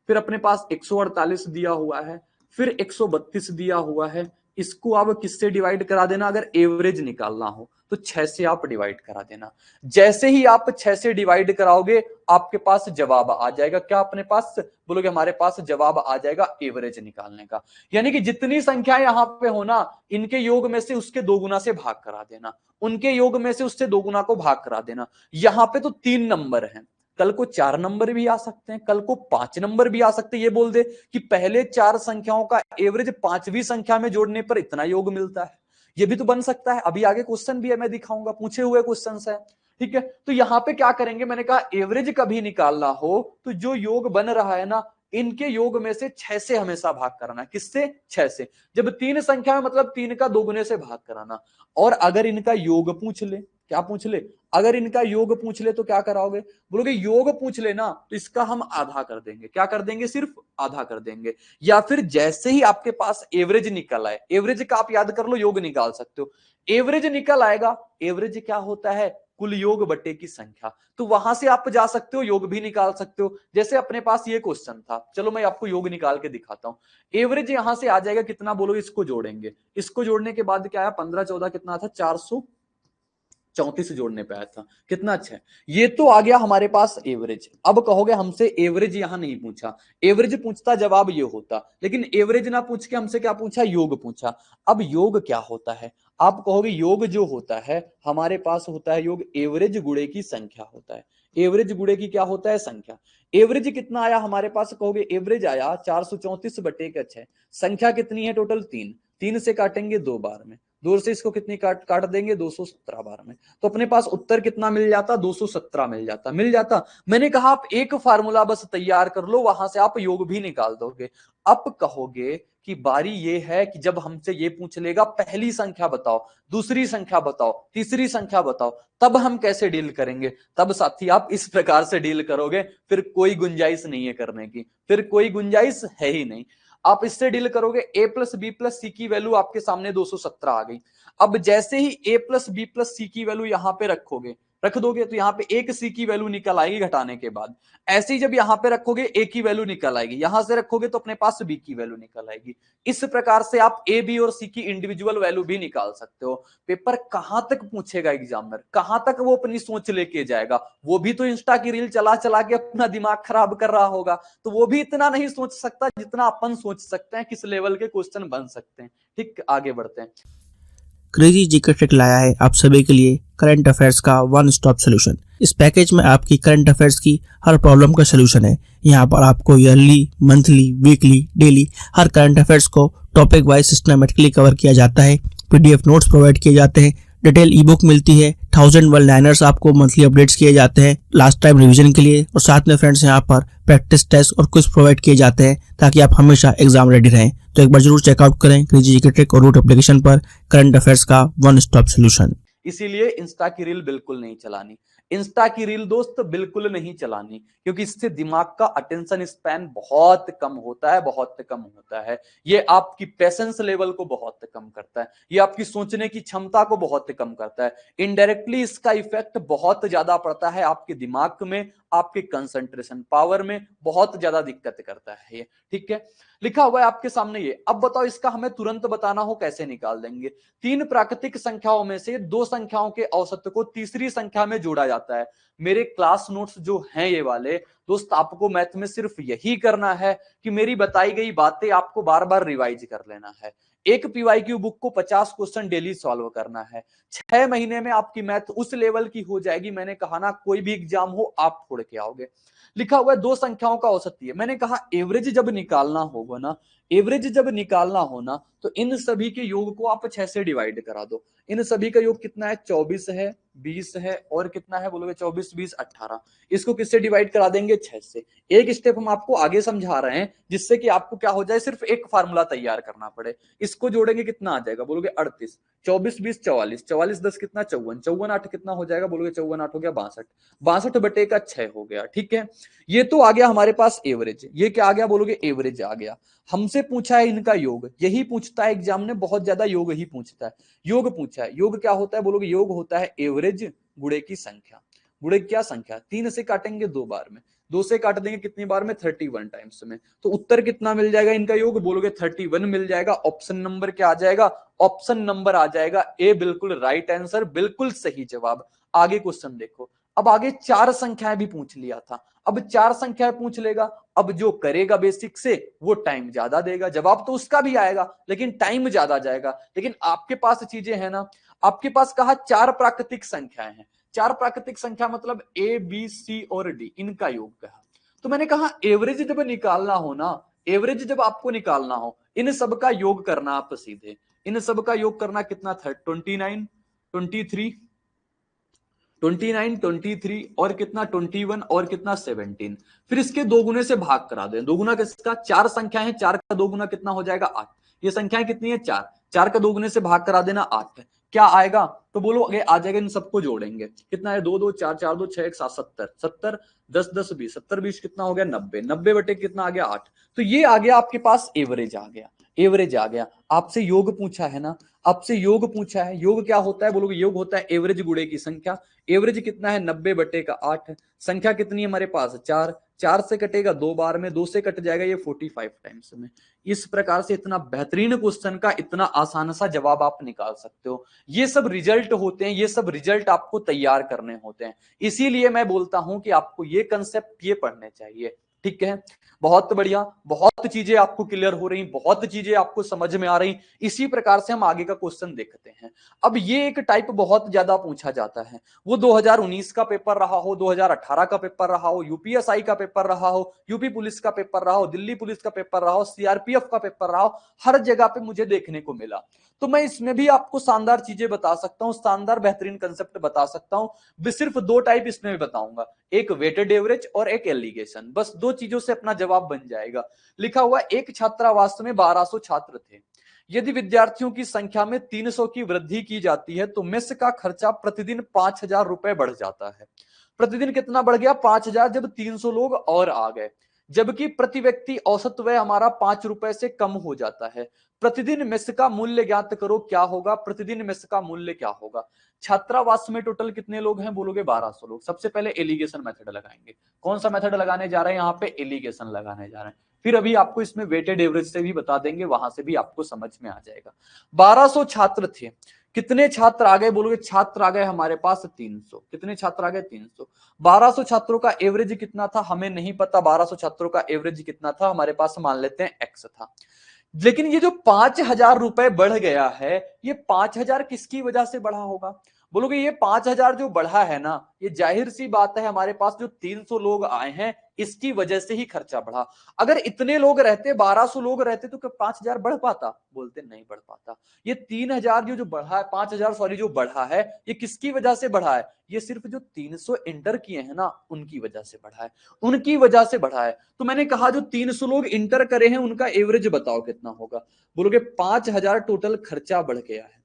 फिर अपने पास 148 दिया हुआ है, फिर 132 दिया हुआ है, इसको आप किससे डिवाइड करा देना? अगर एवरेज निकालना हो तो 6 से आप डिवाइड करा देना। जैसे ही आप 6 से डिवाइड कराओगे आपके पास जवाब आ जाएगा। क्या अपने पास? बोलोगे हमारे पास जवाब आ जाएगा एवरेज निकालने का। यानी कि जितनी संख्या यहां पे हो ना, इनके योग में से उसके 2 गुना से भाग करा देना, उनके योग में से उससे 2 गुना को भाग करा देना। यहां पे तो 3 नंबर हैं, कल को 4 नंबर भी आ सकते हैं, कल को 5 नंबर भी आ सकते हैं। ये बोल दे कि पहले 4 संख्याओं का एवरेज 5वीं संख्या में जोड़ने पर इतना योग मिलता है, ये भी तो बन सकता है। अभी आगे क्वेश्चन भी है, मैं दिखाऊंगा, पूछे हुए क्वेश्चन है, ठीक है। तो यहां पे क्या करेंगे? मैंने कहा एवरेज कभी निकालना हो तो जो योग बन रहा है ना, इनके योग में से 6 से हमेशा भाग कराना। किससे? 6 से। जब 3 संख्या में मतलब 3 का 2 गुने से भाग कराना। और अगर इनका योग पूछ ले, क्या पूछ ले? अगर इनका योग पूछ ले तो क्या कराओगे? बोलोगे योग पूछ लेना तो इसका हम आधा कर देंगे। क्या कर देंगे? सिर्फ आधा कर देंगे। या फिर जैसे ही आपके पास एवरेज निकल आए, एवरेज का आप याद कर लो, योग निकाल सकते हो। एवरेज निकल आएगा, एवरेज क्या होता है? कुल योग बटे की संख्या। तो वहां से आप जा सकते हो, योग भी निकाल सकते हो। जैसे अपने पास ये क्वेश्चन था, चलो मैं आपको योग निकाल के दिखाता हूं। एवरेज यहां से आ जाएगा कितना? बोलो इसको जोड़ेंगे, इसको जोड़ने के बाद क्या आया? 15 14 कितना था? 434 जोड़ने पे आया था। कितना अच्छा है। ये तो आ गया हमारे पास एवरेज। अब कहोगे हमसे एवरेज यहां नहीं पूछा, एवरेज पूछता जवाब ये होता, लेकिन एवरेज ना पूछ के हमसे क्या पूछा? योग पूछा। अब योग क्या होता है? आप कहोगे योग जो होता है हमारे पास होता है योग एवरेज गुणे की संख्या होता है। एवरेज गुणे की क्या होता है? संख्या। एवरेज कितना आया हमारे पास? कहोगे एवरेज आया 434 बटे का 6। संख्या कितनी है टोटल? 3। 3 से काटेंगे 2 बार में, 2 से इसको कितनी काट देंगे? 217 बार में। तो अपने पास उत्तर कितना मिल जाता? 217 मिल जाता। मैंने कहा आप एक फार्मूला बस तैयार कर लो, वहां से आप योग भी निकाल दोगे। अब कहोगे कि बारी ये है कि जब हमसे ये पूछ लेगा पहली संख्या बताओ, दूसरी संख्या बताओ, तीसरी संख्या बताओ, तब हम कैसे डील करेंगे? तब साथी आप इस प्रकार से डील करोगे, फिर कोई गुंजाइश नहीं है करने की, फिर कोई गुंजाइश है ही नहीं। आप इससे डील करोगे, a प्लस बी प्लस सी की वैल्यू आपके सामने 217 आ गई। अब जैसे ही a प्लस बी प्लस सी की वैल्यू यहां पे रख दोगे तो यहाँ पे एक सी की वैल्यू निकल आएगी घटाने के बाद। ऐसे ही जब यहाँ पे रखोगे ए की वैल्यू निकल आएगी, यहां से रखोगे तो अपने पास बी की वैल्यू निकल आएगी। इस प्रकार से आप ए बी और सी की इंडिविजुअल वैल्यू भी निकाल सकते हो। पेपर कहां तक पूछेगा एग्जामिनर, कहां तक वो अपनी सोच लेके जाएगा? वो भी तो इंस्टा की रील चला चला के अपना दिमाग खराब कर रहा होगा, तो वो भी इतना नहीं सोच सकता जितना अपन सोच सकते हैं किस लेवल के क्वेश्चन बन सकते हैं। ठीक, आगे बढ़ते हैं। क्रेजी जीके ट्रिक लाया है आप सभी के लिए करंट अफेयर्स का वन स्टॉप सोल्यूशन। इस पैकेज में आपकी करंट अफेयर्स की हर प्रॉब्लम का सोल्यूशन है। यहाँ पर आपको ईयरली, मंथली, वीकली, डेली हर करंट अफेयर्स को टॉपिक वाइज सिस्टमैटिकली कवर किया जाता है। पीडीएफ नोट्स प्रोवाइड किए जाते हैं, डिटेल ई बुक मिलती है, 1000 वर्ड लाइनर्स आपको मंथली अपडेट्स किए जाते हैं लास्ट टाइम रिवीजन के लिए, और साथ में फ्रेंड्स यहाँ पर प्रैक्टिस टेस्ट और क्विज प्रोवाइड किए जाते हैं ताकि आप हमेशा एग्जाम रेडी रहें। तो एक बार जरूर चेकआउट करें क्रेजी जीके ट्रिक और रूट एप्लीकेशन पर करंट अफेयर्स का वन स्टॉप सोल्यूशन। इसीलिए इंस्टा की रील बिल्कुल नहीं चलानी। इंस्टा की रील दोस्त बिल्कुल नहीं चलानी, क्योंकि इससे दिमाग का अटेंशन स्पैन बहुत कम होता है, बहुत कम होता है। ये आपकी पेशेंस लेवल को बहुत कम करता है, ये आपकी सोचने की क्षमता को बहुत कम करता है। इनडायरेक्टली इसका इफेक्ट बहुत ज्यादा पड़ता है आपके दिमाग में, आपके कंसंट्रेशन पावर में बहुत ज्यादा दिक्कत करता है ये। ठीक है, लिखा हुआ है आपके सामने ये। अब बताओ इसका हमें तुरंत बताना हो कैसे निकाल देंगे। तीन प्राकृतिक संख्याओं में से दो संख्याओं के औसत को तीसरी संख्या में जोड़ा जाता है। मेरे क्लास नोट्स जो हैं ये वाले दोस्त, आपको मैथ में सिर्फ यही करना है कि मेरी बताई गई बातें आपको बार बार रिवाइज कर लेना है। एक पीवाईक्यू बुक को 50 क्वेश्चन डेली सॉल्व करना है। 6 महीने में आपकी मैथ उस लेवल की हो जाएगी। मैंने कहा ना, कोई भी एग्जाम हो आप फोड़ के आओगे। लिखा हुआ है दो संख्याओं का औसत है। मैंने कहा एवरेज जब निकालना होगा ना, एवरेज जब निकालना हो ना, तो इन सभी के योग को आप 6 से डिवाइड करा दो। इन सभी का योग कितना है? 24 है, 20 है और कितना है बोलोगे? 24 20 18। इसको किससे डिवाइड करा देंगे? 6 से। एक स्टेप हम आपको आगे समझा रहे हैं जिससे कि आपको क्या हो जाए, सिर्फ एक फार्मूला तैयार करना पड़े। इसको जोड़ेंगे कितना आ जाएगा बोलोगे? 38। 24 20 44, 44 10 कितना? 54, 54 8 कितना हो जाएगा बोलोगे? 54 8 हो गया 62, 62 बटे का 6 हो गया। ठीक है, ये तो आ गया हमारे पास एवरेज। ये क्या आ गया बोलोगे? एवरेज आ गया। हमसे पूछा है इनका योग, यही पूछता है एग्जाम में, बहुत ज्यादा योग ही पूछता है। योग पूछा है, योग क्या होता है बोलोगे? योग होता है एवरेज गुणे की संख्या। गुणे क्या संख्या? 3 से काटेंगे 2 बार में, 2 से काट देंगे कितनी बार में? 31 टाइम्स में। तो उत्तर कितना मिल जाएगा इनका योग बोलोगे? 31 मिल जाएगा। ऑप्शन नंबर क्या आ जाएगा? ऑप्शन नंबर आ जाएगा ए, बिल्कुल राइट आंसर, बिल्कुल सही जवाब। आगे क्वेश्चन देखो। अब आगे 4 संख्याएं भी पूछ लिया था, अब 4 संख्याएं पूछ लेगा। अब जो करेगा बेसिक से वो टाइम ज्यादा देगा, जवाब तो उसका भी आएगा लेकिन टाइम ज्यादा जाएगा। लेकिन आपके पास चीजें हैं ना, आपके पास कहा 4 प्राकृतिक संख्याएं हैं। 4 प्राकृतिक संख्या मतलब ए बी सी और डी, इनका योग कहा। तो मैंने कहा एवरेज जब निकालना हो ना, एवरेज जब आपको निकालना हो, इन सब का योग करना आप सीधे। इन सब का योग करना कितना था? 29 23 29 23 और कितना? 21 और कितना? 17। फिर इसके दो गुने से भाग करा दें। दो गुना किसका? 4 संख्या है, 4 का दो गुना कितना हो जाएगा? 8। ये संख्याएं कितनी है? 4। 4 का दो गुने से भाग करा देना 8। क्या आएगा? तो बोलो आगे आ जाएगा। इन सबको जोड़ेंगे, कितना है? 2 2 4 4 2 6 1 7 70 70 10 10 20 70 20 कितना हो गया? 90। 90 बटे कितना आ गया? 8। तो ये आ गया आपके पास एवरेज आ गया। एवरेज आ गया। आपसे योग पूछा है ना, आपसे योग पूछा है। योग क्या होता है बोलोगे? योग होता है एवरेज गुणे की संख्या। एवरेज कितना है? 90 बटे का 8। संख्या कितनी है हमारे पास? 4। 4 से कटेगा 2 बार में, 2 से कट जाएगा ये 45 टाइम्स में। इस प्रकार से इतना बेहतरीन क्वेश्चन का इतना आसान सा जवाब आप निकाल सकते हो। ये सब रिजल्ट होते हैं, ये सब रिजल्ट आपको तैयार करने होते हैं। इसीलिए मैं बोलता हूं कि आपको ये कंसेप्ट ये पढ़ने चाहिए। ठीक है, बहुत बढ़िया, बहुत चीजें आपको क्लियर हो रही, बहुत चीजें आपको समझ में आ रही। इसी प्रकार से हम आगे का क्वेश्चन देखते हैं। अब ये एक टाइप बहुत ज्यादा पूछा जाता है, वो 2019 का पेपर रहा हो, 2018 का पेपर रहा हो, यूपीएसआई का पेपर रहा हो, यूपी पुलिस का पेपर रहा हो, दिल्ली पुलिस का पेपर रहा हो, सीआरपीएफ का पेपर रहा हो, हर जगह पे मुझे देखने को मिला। तो मैं इसमें भी आपको शानदार चीजें बता सकता हूं, शानदार बेहतरीन कंसेप्ट बता सकता हूं। सिर्फ 2 टाइप इसमें भी बताऊंगा, एक वेटेड एवरेज और एक एलिगेशन। बस 2 चीजों से अपना जवाब बन जाएगा। लिखा हुआ एक छात्रावास में 1200 छात्र थे। यदि विद्यार्थियों की संख्या में 300 की वृद्धि की जाती है तो मेस का खर्चा प्रतिदिन 5000 रुपए बढ़ जाता है। प्रतिदिन कितना बढ़ गया? 5000, जब 300 लोग और आ गए। जबकि प्रति व्यक्ति औसत व्यय हमारा 5 रुपए से कम हो जाता है। प्रतिदिन मेस का मूल्य ज्ञात करो, क्या होगा? प्रतिदिन मेस का मूल्य क्या होगा? छात्रावास में टोटल कितने लोग हैं बोलोगे? 1200 लोग। सबसे पहले एलिगेशन मेथड लगाएंगे। कौन सा मेथड लगाने जा रहे हैं? यहाँ पे एलिगेशन लगाने जा रहे हैं। फिर अभी आपको इसमें वेटेड एवरेज से भी बता देंगे, वहां से भी आपको समझ में आ जाएगा। 1200 छात्र थे। कितने छात्र आ गए बोलोगे? छात्र आ गए हमारे पास 300। कितने छात्र आ गए? 300। 1200 छात्रों का एवरेज कितना था हमें नहीं पता। 1200 छात्रों का एवरेज कितना था हमारे पास? मान लेते हैं एक्स था। लेकिन ये जो 5000 रुपए बढ़ गया है, ये 5000 किसकी वजह से बढ़ा होगा बोलोगे? ये 5000 जो बढ़ा है ना, ये जाहिर सी बात है हमारे पास जो 300 लोग आए हैं इसकी वजह से ही खर्चा बढ़ा। अगर इतने लोग रहते, 1200 लोग रहते, तो क्या 5000 बढ़ पाता? बोलते नहीं बढ़ पाता। ये 3000 जो बढ़ा है, 5000 सॉरी जो बढ़ा है, ये किसकी वजह से बढ़ा है? ये सिर्फ जो 300 इंटर किए हैं ना उनकी वजह से बढ़ा है, उनकी वजह से बढ़ा है। तो मैंने कहा जो 300 लोग इंटर करे हैं उनका एवरेज बताओ कितना होगा? बोलोगे 5000 टोटल खर्चा बढ़ गया है।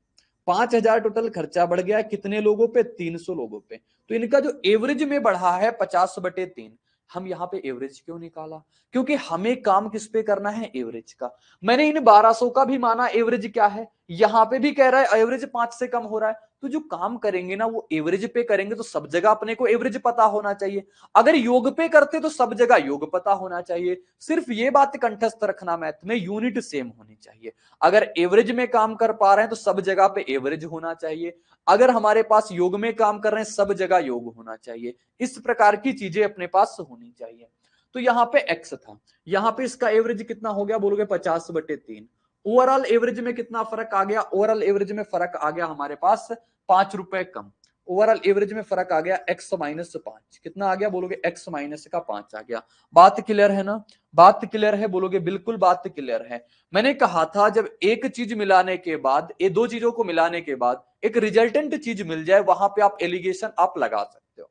5,000 टोटल खर्चा बढ़ गया कितने लोगों पे, 300 लोगों पे। तो इनका जो एवरेज में बढ़ा है 50/3, हम यहाँ पे एवरेज क्यों निकाला, क्योंकि हमें काम किस पे करना है, एवरेज का। मैंने इन 1200 का भी माना एवरेज क्या है, यहां पे भी कह रहा है एवरेज 5 से कम हो रहा है। तो जो काम करेंगे ना वो एवरेज पे करेंगे, तो सब जगह अपने को एवरेज पता होना चाहिए। अगर योग पे करते तो सब जगह योग पता होना चाहिए। सिर्फ ये बात कंठस्थ रखना, मैथ में यूनिट सेम होनी चाहिए। अगर एवरेज में काम कर पा रहे हैं तो सब जगह पे एवरेज होना चाहिए। अगर हमारे पास योग में काम कर रहे हैं सब जगह योग होना चाहिए। इस प्रकार की चीजें अपने पास होनी चाहिए। तो यहां पे x था, यहां पे इसका एवरेज कितना हो गया बोलोगे, 50/3। ओवरऑल एवरेज में कितना फर्क आ गया, ओवरऑल एवरेज में फर्क आ गया हमारे पास 5 रुपए कम। ओवरऑल एवरेज में फर्क आ गया x-5, कितना आ गया बोलोगे, x-5 आ गया। बात क्लियर है ना, बात क्लियर है बोलोगे, बिल्कुल बात क्लियर है। मैंने कहा था जब एक चीज मिलाने के बाद, ये दो चीजों को मिलाने के बाद एक रिजल्टेंट चीज मिल जाए, वहां पे आप एलिगेशन आप लगा सकते हो।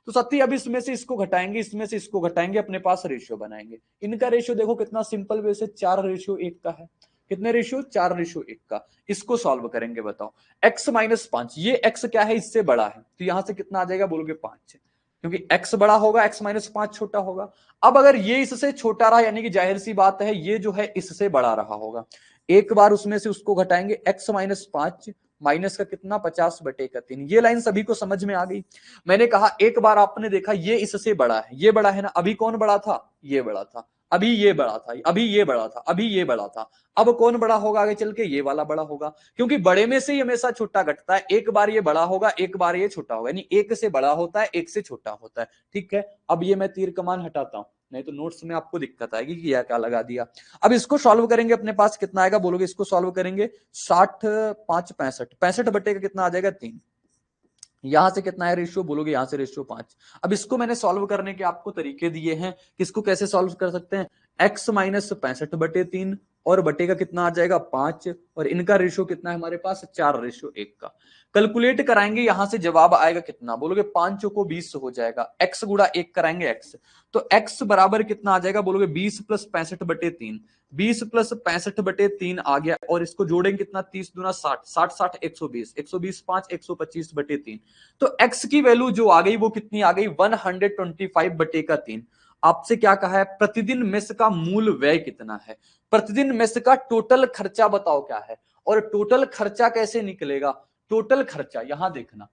तो सत्ती अब इसमें से इसको घटाएंगे, इसमें से इसको घटाएंगे, अपने पास रेशियो बनाएंगे। इनका रेशियो देखो कितना सिंपल वे से 4:1 का है। कितने रेशियो, 4:1 का। इसको सॉल्व करेंगे, बताओ x-5, ये x क्या है, इससे बड़ा है, तो यहां से कितना आ जाएगा बोलोगे, 5, क्योंकि x बड़ा होगा x-5 छोटा होगा। अब अगर ये इससे छोटा रहा, यानी कि जाहिर सी बात है ये जो है इससे बड़ा रहा होगा। एक बार उसमें से उसको घटाएंगे, x-5 माइनस का कितना, 50/3। ये लाइन सभी को समझ में आ गई। मैंने कहा एक बार आपने देखा ये इससे बड़ा है, ये बड़ा है ना, अभी कौन बड़ा था, ये बड़ा था, अभी ये बड़ा था, अभी ये बड़ा था, अभी ये बड़ा था। अब कौन बड़ा होगा आगे चल के, ये वाला बड़ा होगा, क्योंकि बड़े में से ही हमेशा छोटा घटता है। एक बार ये बड़ा होगा, एक बार ये छोटा होगा, यानी एक से बड़ा होता है, एक से छोटा होता है। ठीक है, अब ये मैं तीर कमान हटाता हूं, नहीं तो नोट्स में आपको दिक्कत आएगी कि यह क्या लगा दिया। अब इसको सॉल्व करेंगे, अपने पास कितना आएगा बोलोगे, इसको सॉल्व करेंगे 60, 5, 65, 65 का कितना आ जाएगा, 3। यहां से कितना है रेशियो बोलोगे, यहां से रेशियो 5। अब इसको मैंने सॉल्व करने के आपको तरीके दिए हैं, किसको कैसे सॉल्व कर सकते हैं, x-65/3 और बटे का कितना आ जाएगा, 5, और इनका रेशियो कितना है हमारे पास, 4:1 का। कैलकुलेट कराएंगे, यहां से जवाब आएगा कितना बोलोगे, 5 को 20 हो जाएगा, x गुणा 1 कराएंगे x, तो x बराबर कितना आ जाएगा बोलोगे, 20 + 65/3। 20 + 65/3 आ गया, और इसको जोड़ेंगे कितना, 30 दूना 60, 60 60 120, 120 5 125/3। तो x की वैल्यू जो आ गई वो कितनी आ गई, 125/3। आपसे क्या कहा है, प्रतिदिन मेस का मूल व्यय कितना है, प्रतिदिन मेस का टोटल खर्चा बताओ क्या है। और टोटल खर्चा कैसे निकलेगा, टोटल खर्चा यहां देखना,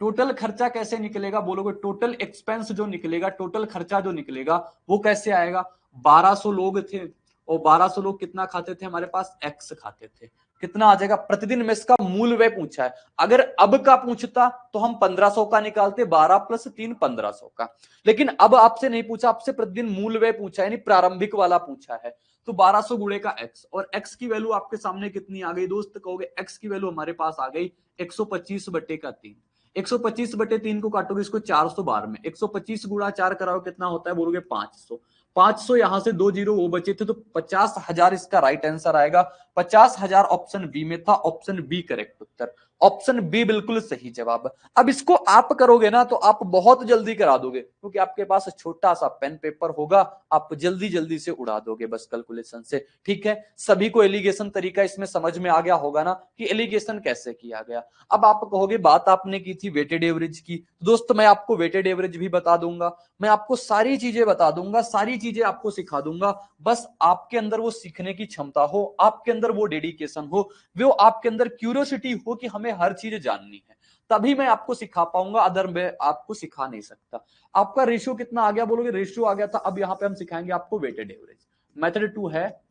टोटल खर्चा कैसे निकलेगा बोलोगे, टोटल एक्सपेंस जो निकलेगा, टोटल खर्चा जो निकलेगा वो कैसे आएगा। 1200 लोग थे, और 1200 लोग कितना खाते थे, हमारे पास x खाते थे, कितना आ जाएगा, प्रतिदिन मेस का मूल व्यय पूछा है। अगर अब का पूछता तो हम 1500 का निकालते, 12 + 3 1500 का। लेकिन अब आपसे नहीं पूछा, आपसे प्रतिदिन मूल व्यय पूछा है, यानी प्रारंभिक वाला पूछा है। तो 1200 गुणे का x, और x की वैल्यू आपके सामने कितनी आ गई दोस्त, कहोगे x की वैल्यू हमारे पास आ गई 125/3। 125/3 को काटोगे इसको 400 बार में, 125 गुणा 4 कराओ कितना होता है बोलोगे, 500। 500 यहां से 2 जीरो वो बचे थे, तो 50,000 इसका राइट आंसर आएगा। 50,000 ऑप्शन बी में था, ऑप्शन बी करेक्ट उत्तर, ऑप्शन बी बिल्कुल सही जवाब। अब इसको आप करोगे ना तो आप बहुत जल्दी करा दोगे, क्योंकि आपके पास छोटा सा पेन पेपर होगा, आप जल्दी जल्दी से उड़ा दोगे बस कैलकुलेशन से। ठीक है, सभी को एलिगेशन तरीका इसमें समझ में आ गया होगा ना, कि एलिगेशन कैसे किया गया। अब आप कहोगे बात आपने की थी वेटेड एवरेज की, दोस्त मैं आपको वेटेड एवरेज भी बता दूंगा, मैं आपको सारी चीजें बता दूंगा, सारी चीजें आपको सिखा दूंगा। बस आपके अंदर वो सीखने की क्षमता हो, आपके अंदर वो डेडिकेशन हो, वो आपके अंदर क्यूरियोसिटी हो कि हमें हर चीज जाननी है, तभी मैं आपको सिखा पाऊंगा, अदर मैं आपको सिखा नहीं सकता। आपका रेशियो कितना आ गया बोलोगे, रेशियो आ गया था। अब यहां पे हम सिखाएंगे आपको वेटेड एवरेज। मेथड 2 है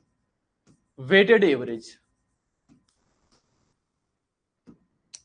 वेटेड एवरेज।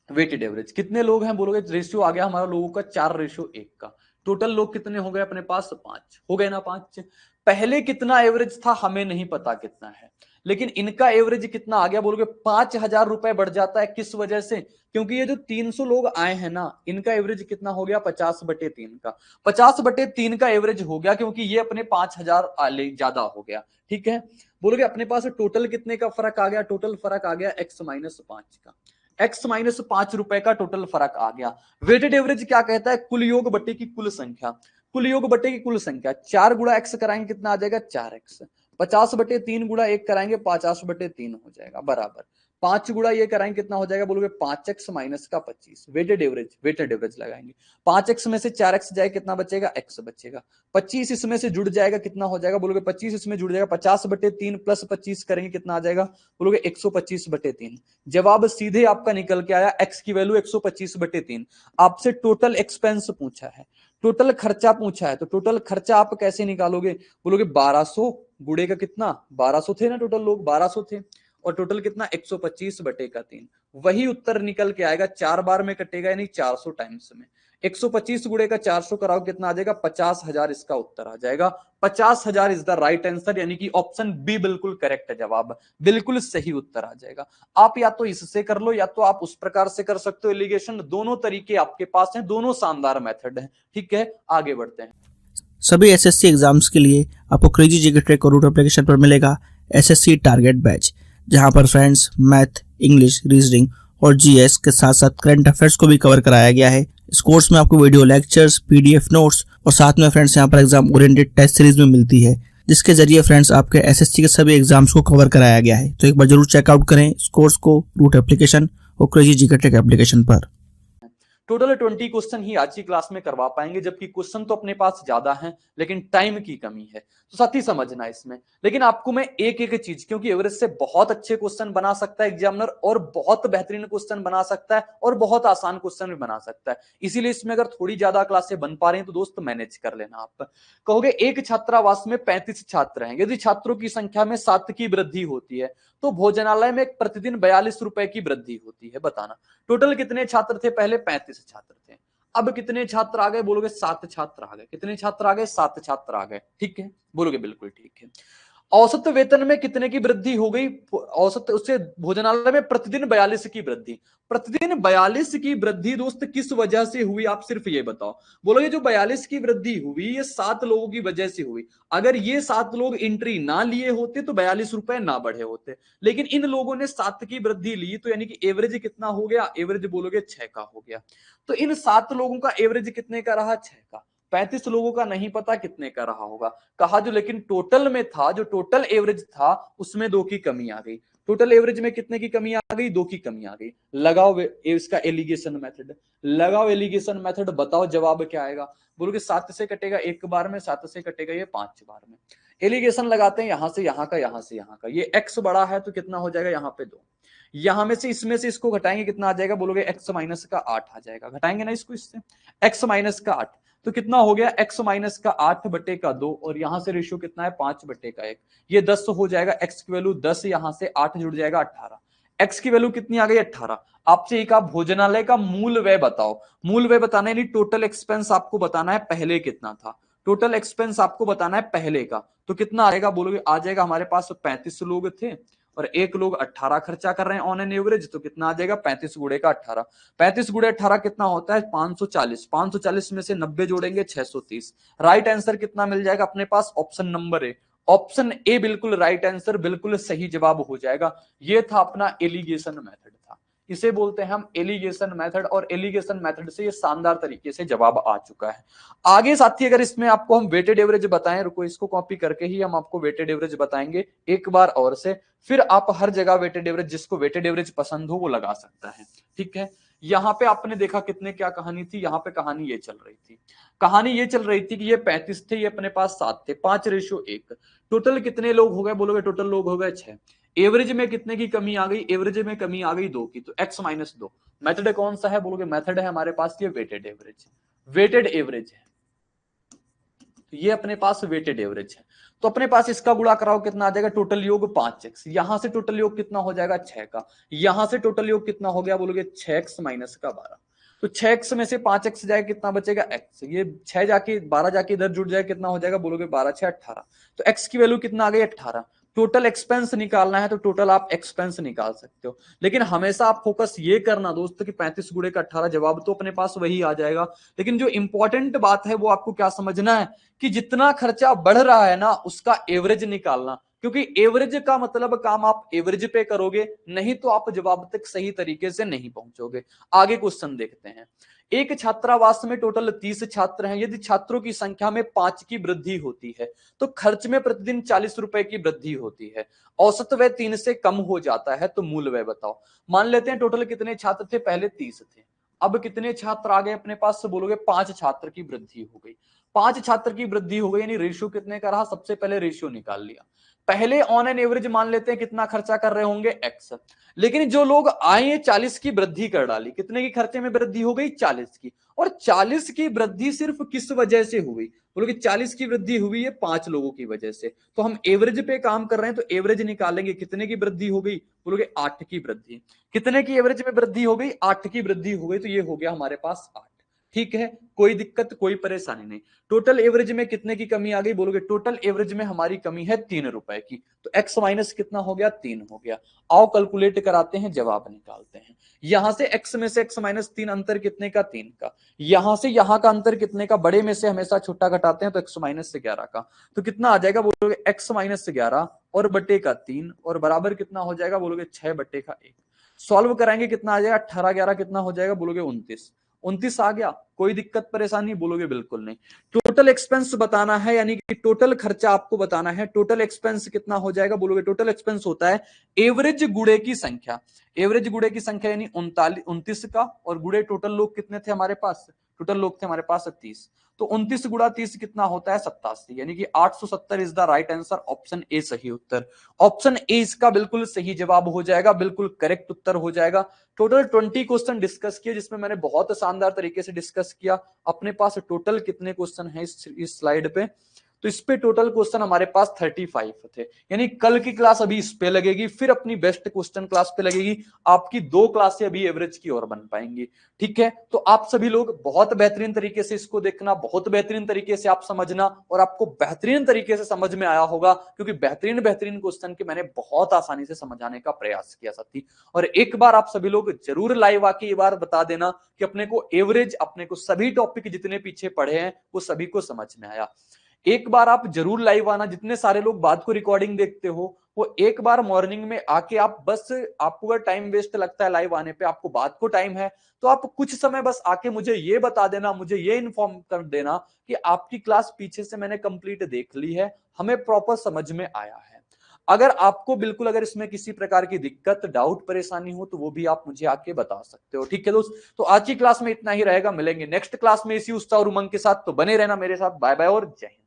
वेटेड एवरेज कितने लोग हैं बोलोगे, रेशियो आ गया हमारा लोगों का 4:1 का। टोटल लोग कितने हो गए अपने पास, 5 हो गए ना, 5। पहले कितना एवरेज था हमें नहीं पता कितना है, लेकिन इनका एवरेज कितना आ गया बोलोगे, 5,000 रुपए बढ़ जाता है। किस वजह से, क्योंकि ये जो 300 लोग आए हैं ना, इनका एवरेज कितना हो गया, 50/3 का। 50/3 का एवरेज हो गया, क्योंकि ये अपने 5,000 ज्यादा हो गया। ठीक है, बोलोगे अपने पास टोटल कितने का फर्क आ गया, टोटल फर्क आ गया x-5 का, x-5 रुपए का टोटल फर्क आ गया। वेटेड एवरेज क्या कहता है, कुल योग बटे की कुल संख्या, कुल योग बटे की कुल संख्या। 4 गुणा x कराएंगे कितना आ जाएगा, 4x। 50/3 गुणा 1 कराएंगे 50/3 हो जाएगा, बराबर 5 गुणा ये कराएंगे कितना हो जाएगा बोलोगे 5x माइनस का 25, वेटेड एवरेज लगाएंगे। 5x में से 4x जाए कितना बचेगा, x बचेगा। 25 इसमें से जुड़ जाएगा कितना हो जाएगा बोलोगे 25 इसमें जुड़ जाएगा 50/3 प्लस 25 करेंगे कितना आ जाएगा बोलोगे 125/3। जवाब सीधे आपका निकल के आया, x की वैल्यू 125/3। आपसे टोटल एक्सपेंस पूछा है, टोटल खर्चा पूछा है, तो टोटल खर्चा आप कैसे निकालोगे बोलोगे 1200 गुणे का कितना 1200 थे ना, टोटल लोग 1200 थे और टोटल कितना 125/3। वही उत्तर निकल के आएगा, 4 बार में कटेगा यानी 400 टाइम्स में। 125 गुणे का 400 कराओ कितना आ जाएगा 50,000, इसका उत्तर आ जाएगा 50,000 इज द राइट आंसर, यानी कि ऑप्शन बी बिल्कुल करेक्ट जवाब, बिल्कुल सही उत्तर आ जाएगा। आप या तो इससे कर लो या तो आप उस प्रकार से कर सकते हो एलिगेशन, दोनों तरीके आपके पास हैं, दोनों शानदार मेथड है। ठीक है, आगे बढ़ते हैं। सभी एसएससी एग्जाम्स के लिए आपको क्रेजी जीके ट्रैक और रूट एप्लीकेशन पर मिलेगा एसएससी टारगेट बैच, जहां पर फ्रेंड्स मैथ, इंग्लिश, रीजनिंग और जीएस के साथ साथ करंट अफेयर्स को भी कवर कराया गया है। इस कोर्स में आपको वीडियो लेक्चर्स, पीडीएफ नोट्स और साथ में फ्रेंड्स यहाँ पर एग्जाम ओरिएंटेड टेस्ट सीरीज में मिलती है, जिसके जरिए फ्रेंड्स आपके एसएससी के सभी एग्जाम्स को कवर कराया गया है। तो एक बार जरूर चेकआउट करें इस कोर्स को रूट एप्लीकेशन और क्रेजी जीके ट्रैक एप्लीकेशन पर। टोटल 20 क्वेश्चन ही आज की क्लास में करवा पाएंगे, जबकि क्वेश्चन तो अपने पास ज्यादा हैं लेकिन टाइम की कमी है, तो साथ ही समझना इसमें। लेकिन आपको मैं एक एक चीज, क्योंकि एवरेज से बहुत अच्छे क्वेश्चन बना सकता है एग्जामिनर और बहुत बेहतरीन क्वेश्चन बना सकता है और बहुत आसान क्वेश्चन भी बना सकता है, इसीलिए इसमें अगर थोड़ी ज्यादा क्लासें बन पा रही हैं तो दोस्त मैनेज कर लेना। आप कहोगे एक छात्रावास में 35 छात्र हैं, यदि छात्रों की संख्या में 7 की वृद्धि होती है तो भोजनालय में प्रतिदिन 42 रुपए की वृद्धि होती है। बताना टोटल कितने छात्र थे, पहले 35 छात्र थे, अब कितने छात्र आ गए बोलोगे 7 छात्र आ गए। कितने छात्र आ गए, 7 छात्र आ गए। ठीक है, बोलोगे बिल्कुल ठीक है। औसत वेतन में कितने की वृद्धि हो गई, औसत उससे भोजनालय में प्रतिदिन 42 की वृद्धि। प्रतिदिन 42 की वृद्धि दोस्त किस वजह से हुई, आप सिर्फ ये बताओ। बोलो ये जो 42 की वृद्धि हुई ये 7 लोगों की वजह से हुई। अगर ये 7 लोग एंट्री ना लिए होते तो 42 रुपए ना बढ़े होते, लेकिन इन लोगों ने 7 की वृद्धि ली, तो यानी कि एवरेज कितना हो गया, एवरेज बोलोगे 6 का हो गया। तो इन 7 लोगों का एवरेज कितने का रहा, 6 का। 35 लोगों का नहीं पता कितने का रहा होगा, कहा जो लेकिन टोटल में था, जो टोटल एवरेज था उसमें 2 की कमी आ गई। टोटल एवरेज में कितने की कमी आ गई, 2 की कमी आ गई। लगाओ इसका एलिगेशन मेथड, लगाओ एलिगेशन मेथड, बताओ जवाब क्या आएगा। बोलोगे 7 से कटेगा एक बार में, 7 से कटेगा ये 5 बार में। एलिगेशन लगाते हैं, यहां से यहां का, यहां से यहां का। ये x बड़ा है तो कितना हो जाएगा यहाँ पे 2, यहां में से इसमें से इसको घटाएंगे कितना आ जाएगा बोलोगे x माइनस का 8 आ जाएगा। घटाएंगे ना इसको इससे, x माइनस का 8 तो कितना हो गया x माइनस का 8/2 और यहां से रेशियो कितना है 5/1। ये 10 हो जाएगा, x की वैल्यू 10, यहां से 8 जुड़ जाएगा 18। x की वैल्यू कितनी आ गई 18। आपसे एक आप भोजनालय का मूल व्यय बताओ, मूल व्यय बताना यानी टोटल एक्सपेंस आपको बताना है पहले कितना था, टोटल एक्सपेंस आपको बताना है पहले का, तो कितना आएगा बोलोगे आ जाएगा हमारे पास 35 लोग थे और एक लोग 18 खर्चा कर रहे हैं ऑन एन एवरेज, तो कितना आ जाएगा 35 गुणे का 18। 35 गुणे 18 कितना होता है 540। 540 में से 90 जोड़ेंगे 630। राइट आंसर कितना मिल जाएगा अपने पास, option number A, option A बिल्कुल राइट आंसर, बिल्कुल सही जवाब हो जाएगा। ये था अपना एलिगेशन मेथड था, इसे बोलते हैं हम एलिगेशन मेथड, और एलिगेशन मेथड से ये शानदार तरीके से जवाब आ चुका है। आगे साथी अगर इसमें आपको हम वेटेड एवरेज बताएं, रुको इसको कॉपी करके ही हम आपको वेटेड एवरेज बताएंगे एक बार और से, फिर आप हर जगह वेटेड एवरेज, जिसको वेटेड एवरेज पसंद हो वो लगा सकता है। ठीक है, यहाँ पे आपने देखा कितने क्या कहानी थी, यहाँ पे कहानी ये चल रही थी, कहानी ये चल रही थी कि ये 35 थे, ये अपने पास 7 थे, 5:1। टोटल कितने लोग हो गए बोलोगे, टोटल लोग हो गए 6। एवरेज में कितने की कमी आ गई, एवरेज में कमी आ गई 2 की, तो x माइनस 2। मेथड कौन सा है बोलोगे, मेथड है हमारे पास ये वेटेड एवरेज, वेटेड एवरेज है, तो ये अपने पास वेटेड एवरेज है। तो अपने पास इसका गुणा कराओ कितना आ जाएगा, टोटल योग 5x, यहां से टोटल योग कितना हो जाएगा 6 का, यहां से टोटल योग कितना हो गया बोलोगे 6x माइनस का 12। तो 6x में से 5x जाएगा कितना बचेगा x, ये 6 जाके 12 जाके इधर जुड़ जाए कितना हो जाएगा बोलोगे 12 6 18। तो x की वैल्यू कितना आ गई 18। टोटल एक्सपेंस निकालना है तो टोटल आप एक्सपेंस निकाल सकते हो, लेकिन हमेशा आप फोकस ये करना दोस्त कि 35 गुणे का 18, जवाब तो अपने पास वही आ जाएगा। लेकिन जो इंपॉर्टेंट बात है वो आपको क्या समझना है कि जितना खर्चा बढ़ रहा है ना उसका एवरेज निकालना, क्योंकि एवरेज का मतलब काम आप एवरेज पे करोगे, नहीं तो आप जवाब तक सही तरीके से नहीं पहुंचोगे। आगे क्वेश्चन देखते हैं, एक छात्रावास में टोटल 30 छात्र हैं। यदि छात्रों की संख्या में 5 की वृद्धि होती है तो खर्च में प्रतिदिन 40 रुपए की वृद्धि होती है। औसत व्यय 3 से कम हो जाता है तो मूल व्यय बताओ। मान लेते हैं टोटल कितने छात्र थे, पहले 30 थे, अब कितने छात्र आ गए अपने पास से, बोलोगे 5 छात्र की वृद्धि हो गई। 5 छात्र की वृद्धि हो गई यानी रेशियो कितने का रहा, सबसे पहले रेशियो निकाल लिया। पहले ऑन एन एवरेज मान लेते हैं कितना खर्चा कर रहे होंगे एक्स, लेकिन जो लोग आए 40 की वृद्धि कर डाली, कितने की खर्चे में वृद्धि हो गई 40 की। और 40 की वृद्धि सिर्फ किस वजह से हुई, बोलोगे 40 की वृद्धि हुई है 5 लोगों की वजह से। तो हम एवरेज पे काम कर रहे हैं तो एवरेज निकालेंगे, कितने की वृद्धि हो गई, बोलोगे 8 की वृद्धि। कितने की एवरेज में वृद्धि हो गई, 8 की वृद्धि हो गई, तो ये हो गया हमारे पास 8। ठीक है, कोई दिक्कत कोई परेशानी नहीं। टोटल एवरेज में कितने की कमी आ गई, बोलोगे टोटल एवरेज में हमारी कमी है 3 रुपए की, तो एक्स माइनस कितना हो गया 3 हो गया। आओ कैलकुलेट कराते हैं, जवाब निकालते हैं। यहां से एक्स में से एक्स माइनस 3 अंतर कितने का 3 का, यहां से यहां का अंतर कितने का, बड़े में से हमेशा छोटा घटाते हैं तो एक्स माइनस 11 का, तो कितना आ जाएगा, बोलोगे एक्स माइनस 11 और बटे का 3 और बराबर कितना हो जाएगा, बोलोगे 6 बटे का 1। सॉल्व कराएंगे कितना आ जाएगा, 18 11 कितना हो जाएगा, बोलोगे 29। 29 आ गया, कोई दिक्कत परेशानी, बोलोगे बिल्कुल नहीं। टोटल एक्सपेंस बताना है, यानी कि टोटल खर्चा आपको बताना है। टोटल एक्सपेंस कितना हो जाएगा, बोलोगे टोटल एक्सपेंस होता है एवरेज गुड़े की संख्या। एवरेज गुड़े की संख्या यानी 29 का, और गुड़े टोटल लोग कितने थे हमारे पास, टोटल लोग थे हमारे पास 30, तो 29 गुणा 30 कितना होता है 87, यानी कि 870 is the right answer, option A सही उत्तर। ऑप्शन ए इसका बिल्कुल सही जवाब हो जाएगा, बिल्कुल करेक्ट उत्तर हो जाएगा। टोटल 20 क्वेश्चन डिस्कस किए, जिसमें मैंने बहुत शानदार तरीके से डिस्कस किया। अपने पास टोटल कितने क्वेश्चन है इस स्लाइड पे, तो इस पे टोटल क्वेश्चन हमारे पास 35 थे, यानी कल की क्लास अभी इस पे लगेगी, फिर अपनी बेस्ट क्वेश्चन क्लास पे लगेगी। आपकी 2 क्लासें अभी एवरेज की और बन पाएंगी। ठीक है, तो आप सभी लोग बहुत बेहतरीन तरीके से इसको देखना, बहुत बेहतरीन तरीके से आप समझना, और आपको बेहतरीन तरीके से समझ में आया होगा, क्योंकि बेहतरीन बेहतरीन क्वेश्चन के मैंने बहुत आसानी से समझाने का प्रयास किया साथी। और एक बार आप सभी लोग जरूर लाइव आके ये बार बता देना कि अपने को एवरेज, अपने को सभी टॉपिक जितने पीछे पढ़े हैं वो सभी को समझ में आया। एक बार आप जरूर लाइव आना, जितने सारे लोग बात को रिकॉर्डिंग देखते हो वो एक बार मॉर्निंग में आके आप बस, आपको अगर टाइम वेस्ट लगता है लाइव आने पे, आपको बात को टाइम है, तो आप कुछ समय बस आके मुझे ये बता देना, मुझे ये इन्फॉर्म कर देना कि आपकी क्लास पीछे से मैंने कंप्लीट देख ली है, हमें प्रॉपर समझ में आया है। अगर आपको बिल्कुल अगर इसमें किसी प्रकार की दिक्कत, डाउट, परेशानी हो तो वो भी आप मुझे आके बता सकते हो। ठीक है दोस्त, तो आज की क्लास में इतना ही रहेगा, मिलेंगे नेक्स्ट क्लास में इसी उत्साह और उमंग के साथ, तो बने रहना मेरे साथ। बाय बाय और जय हिंद।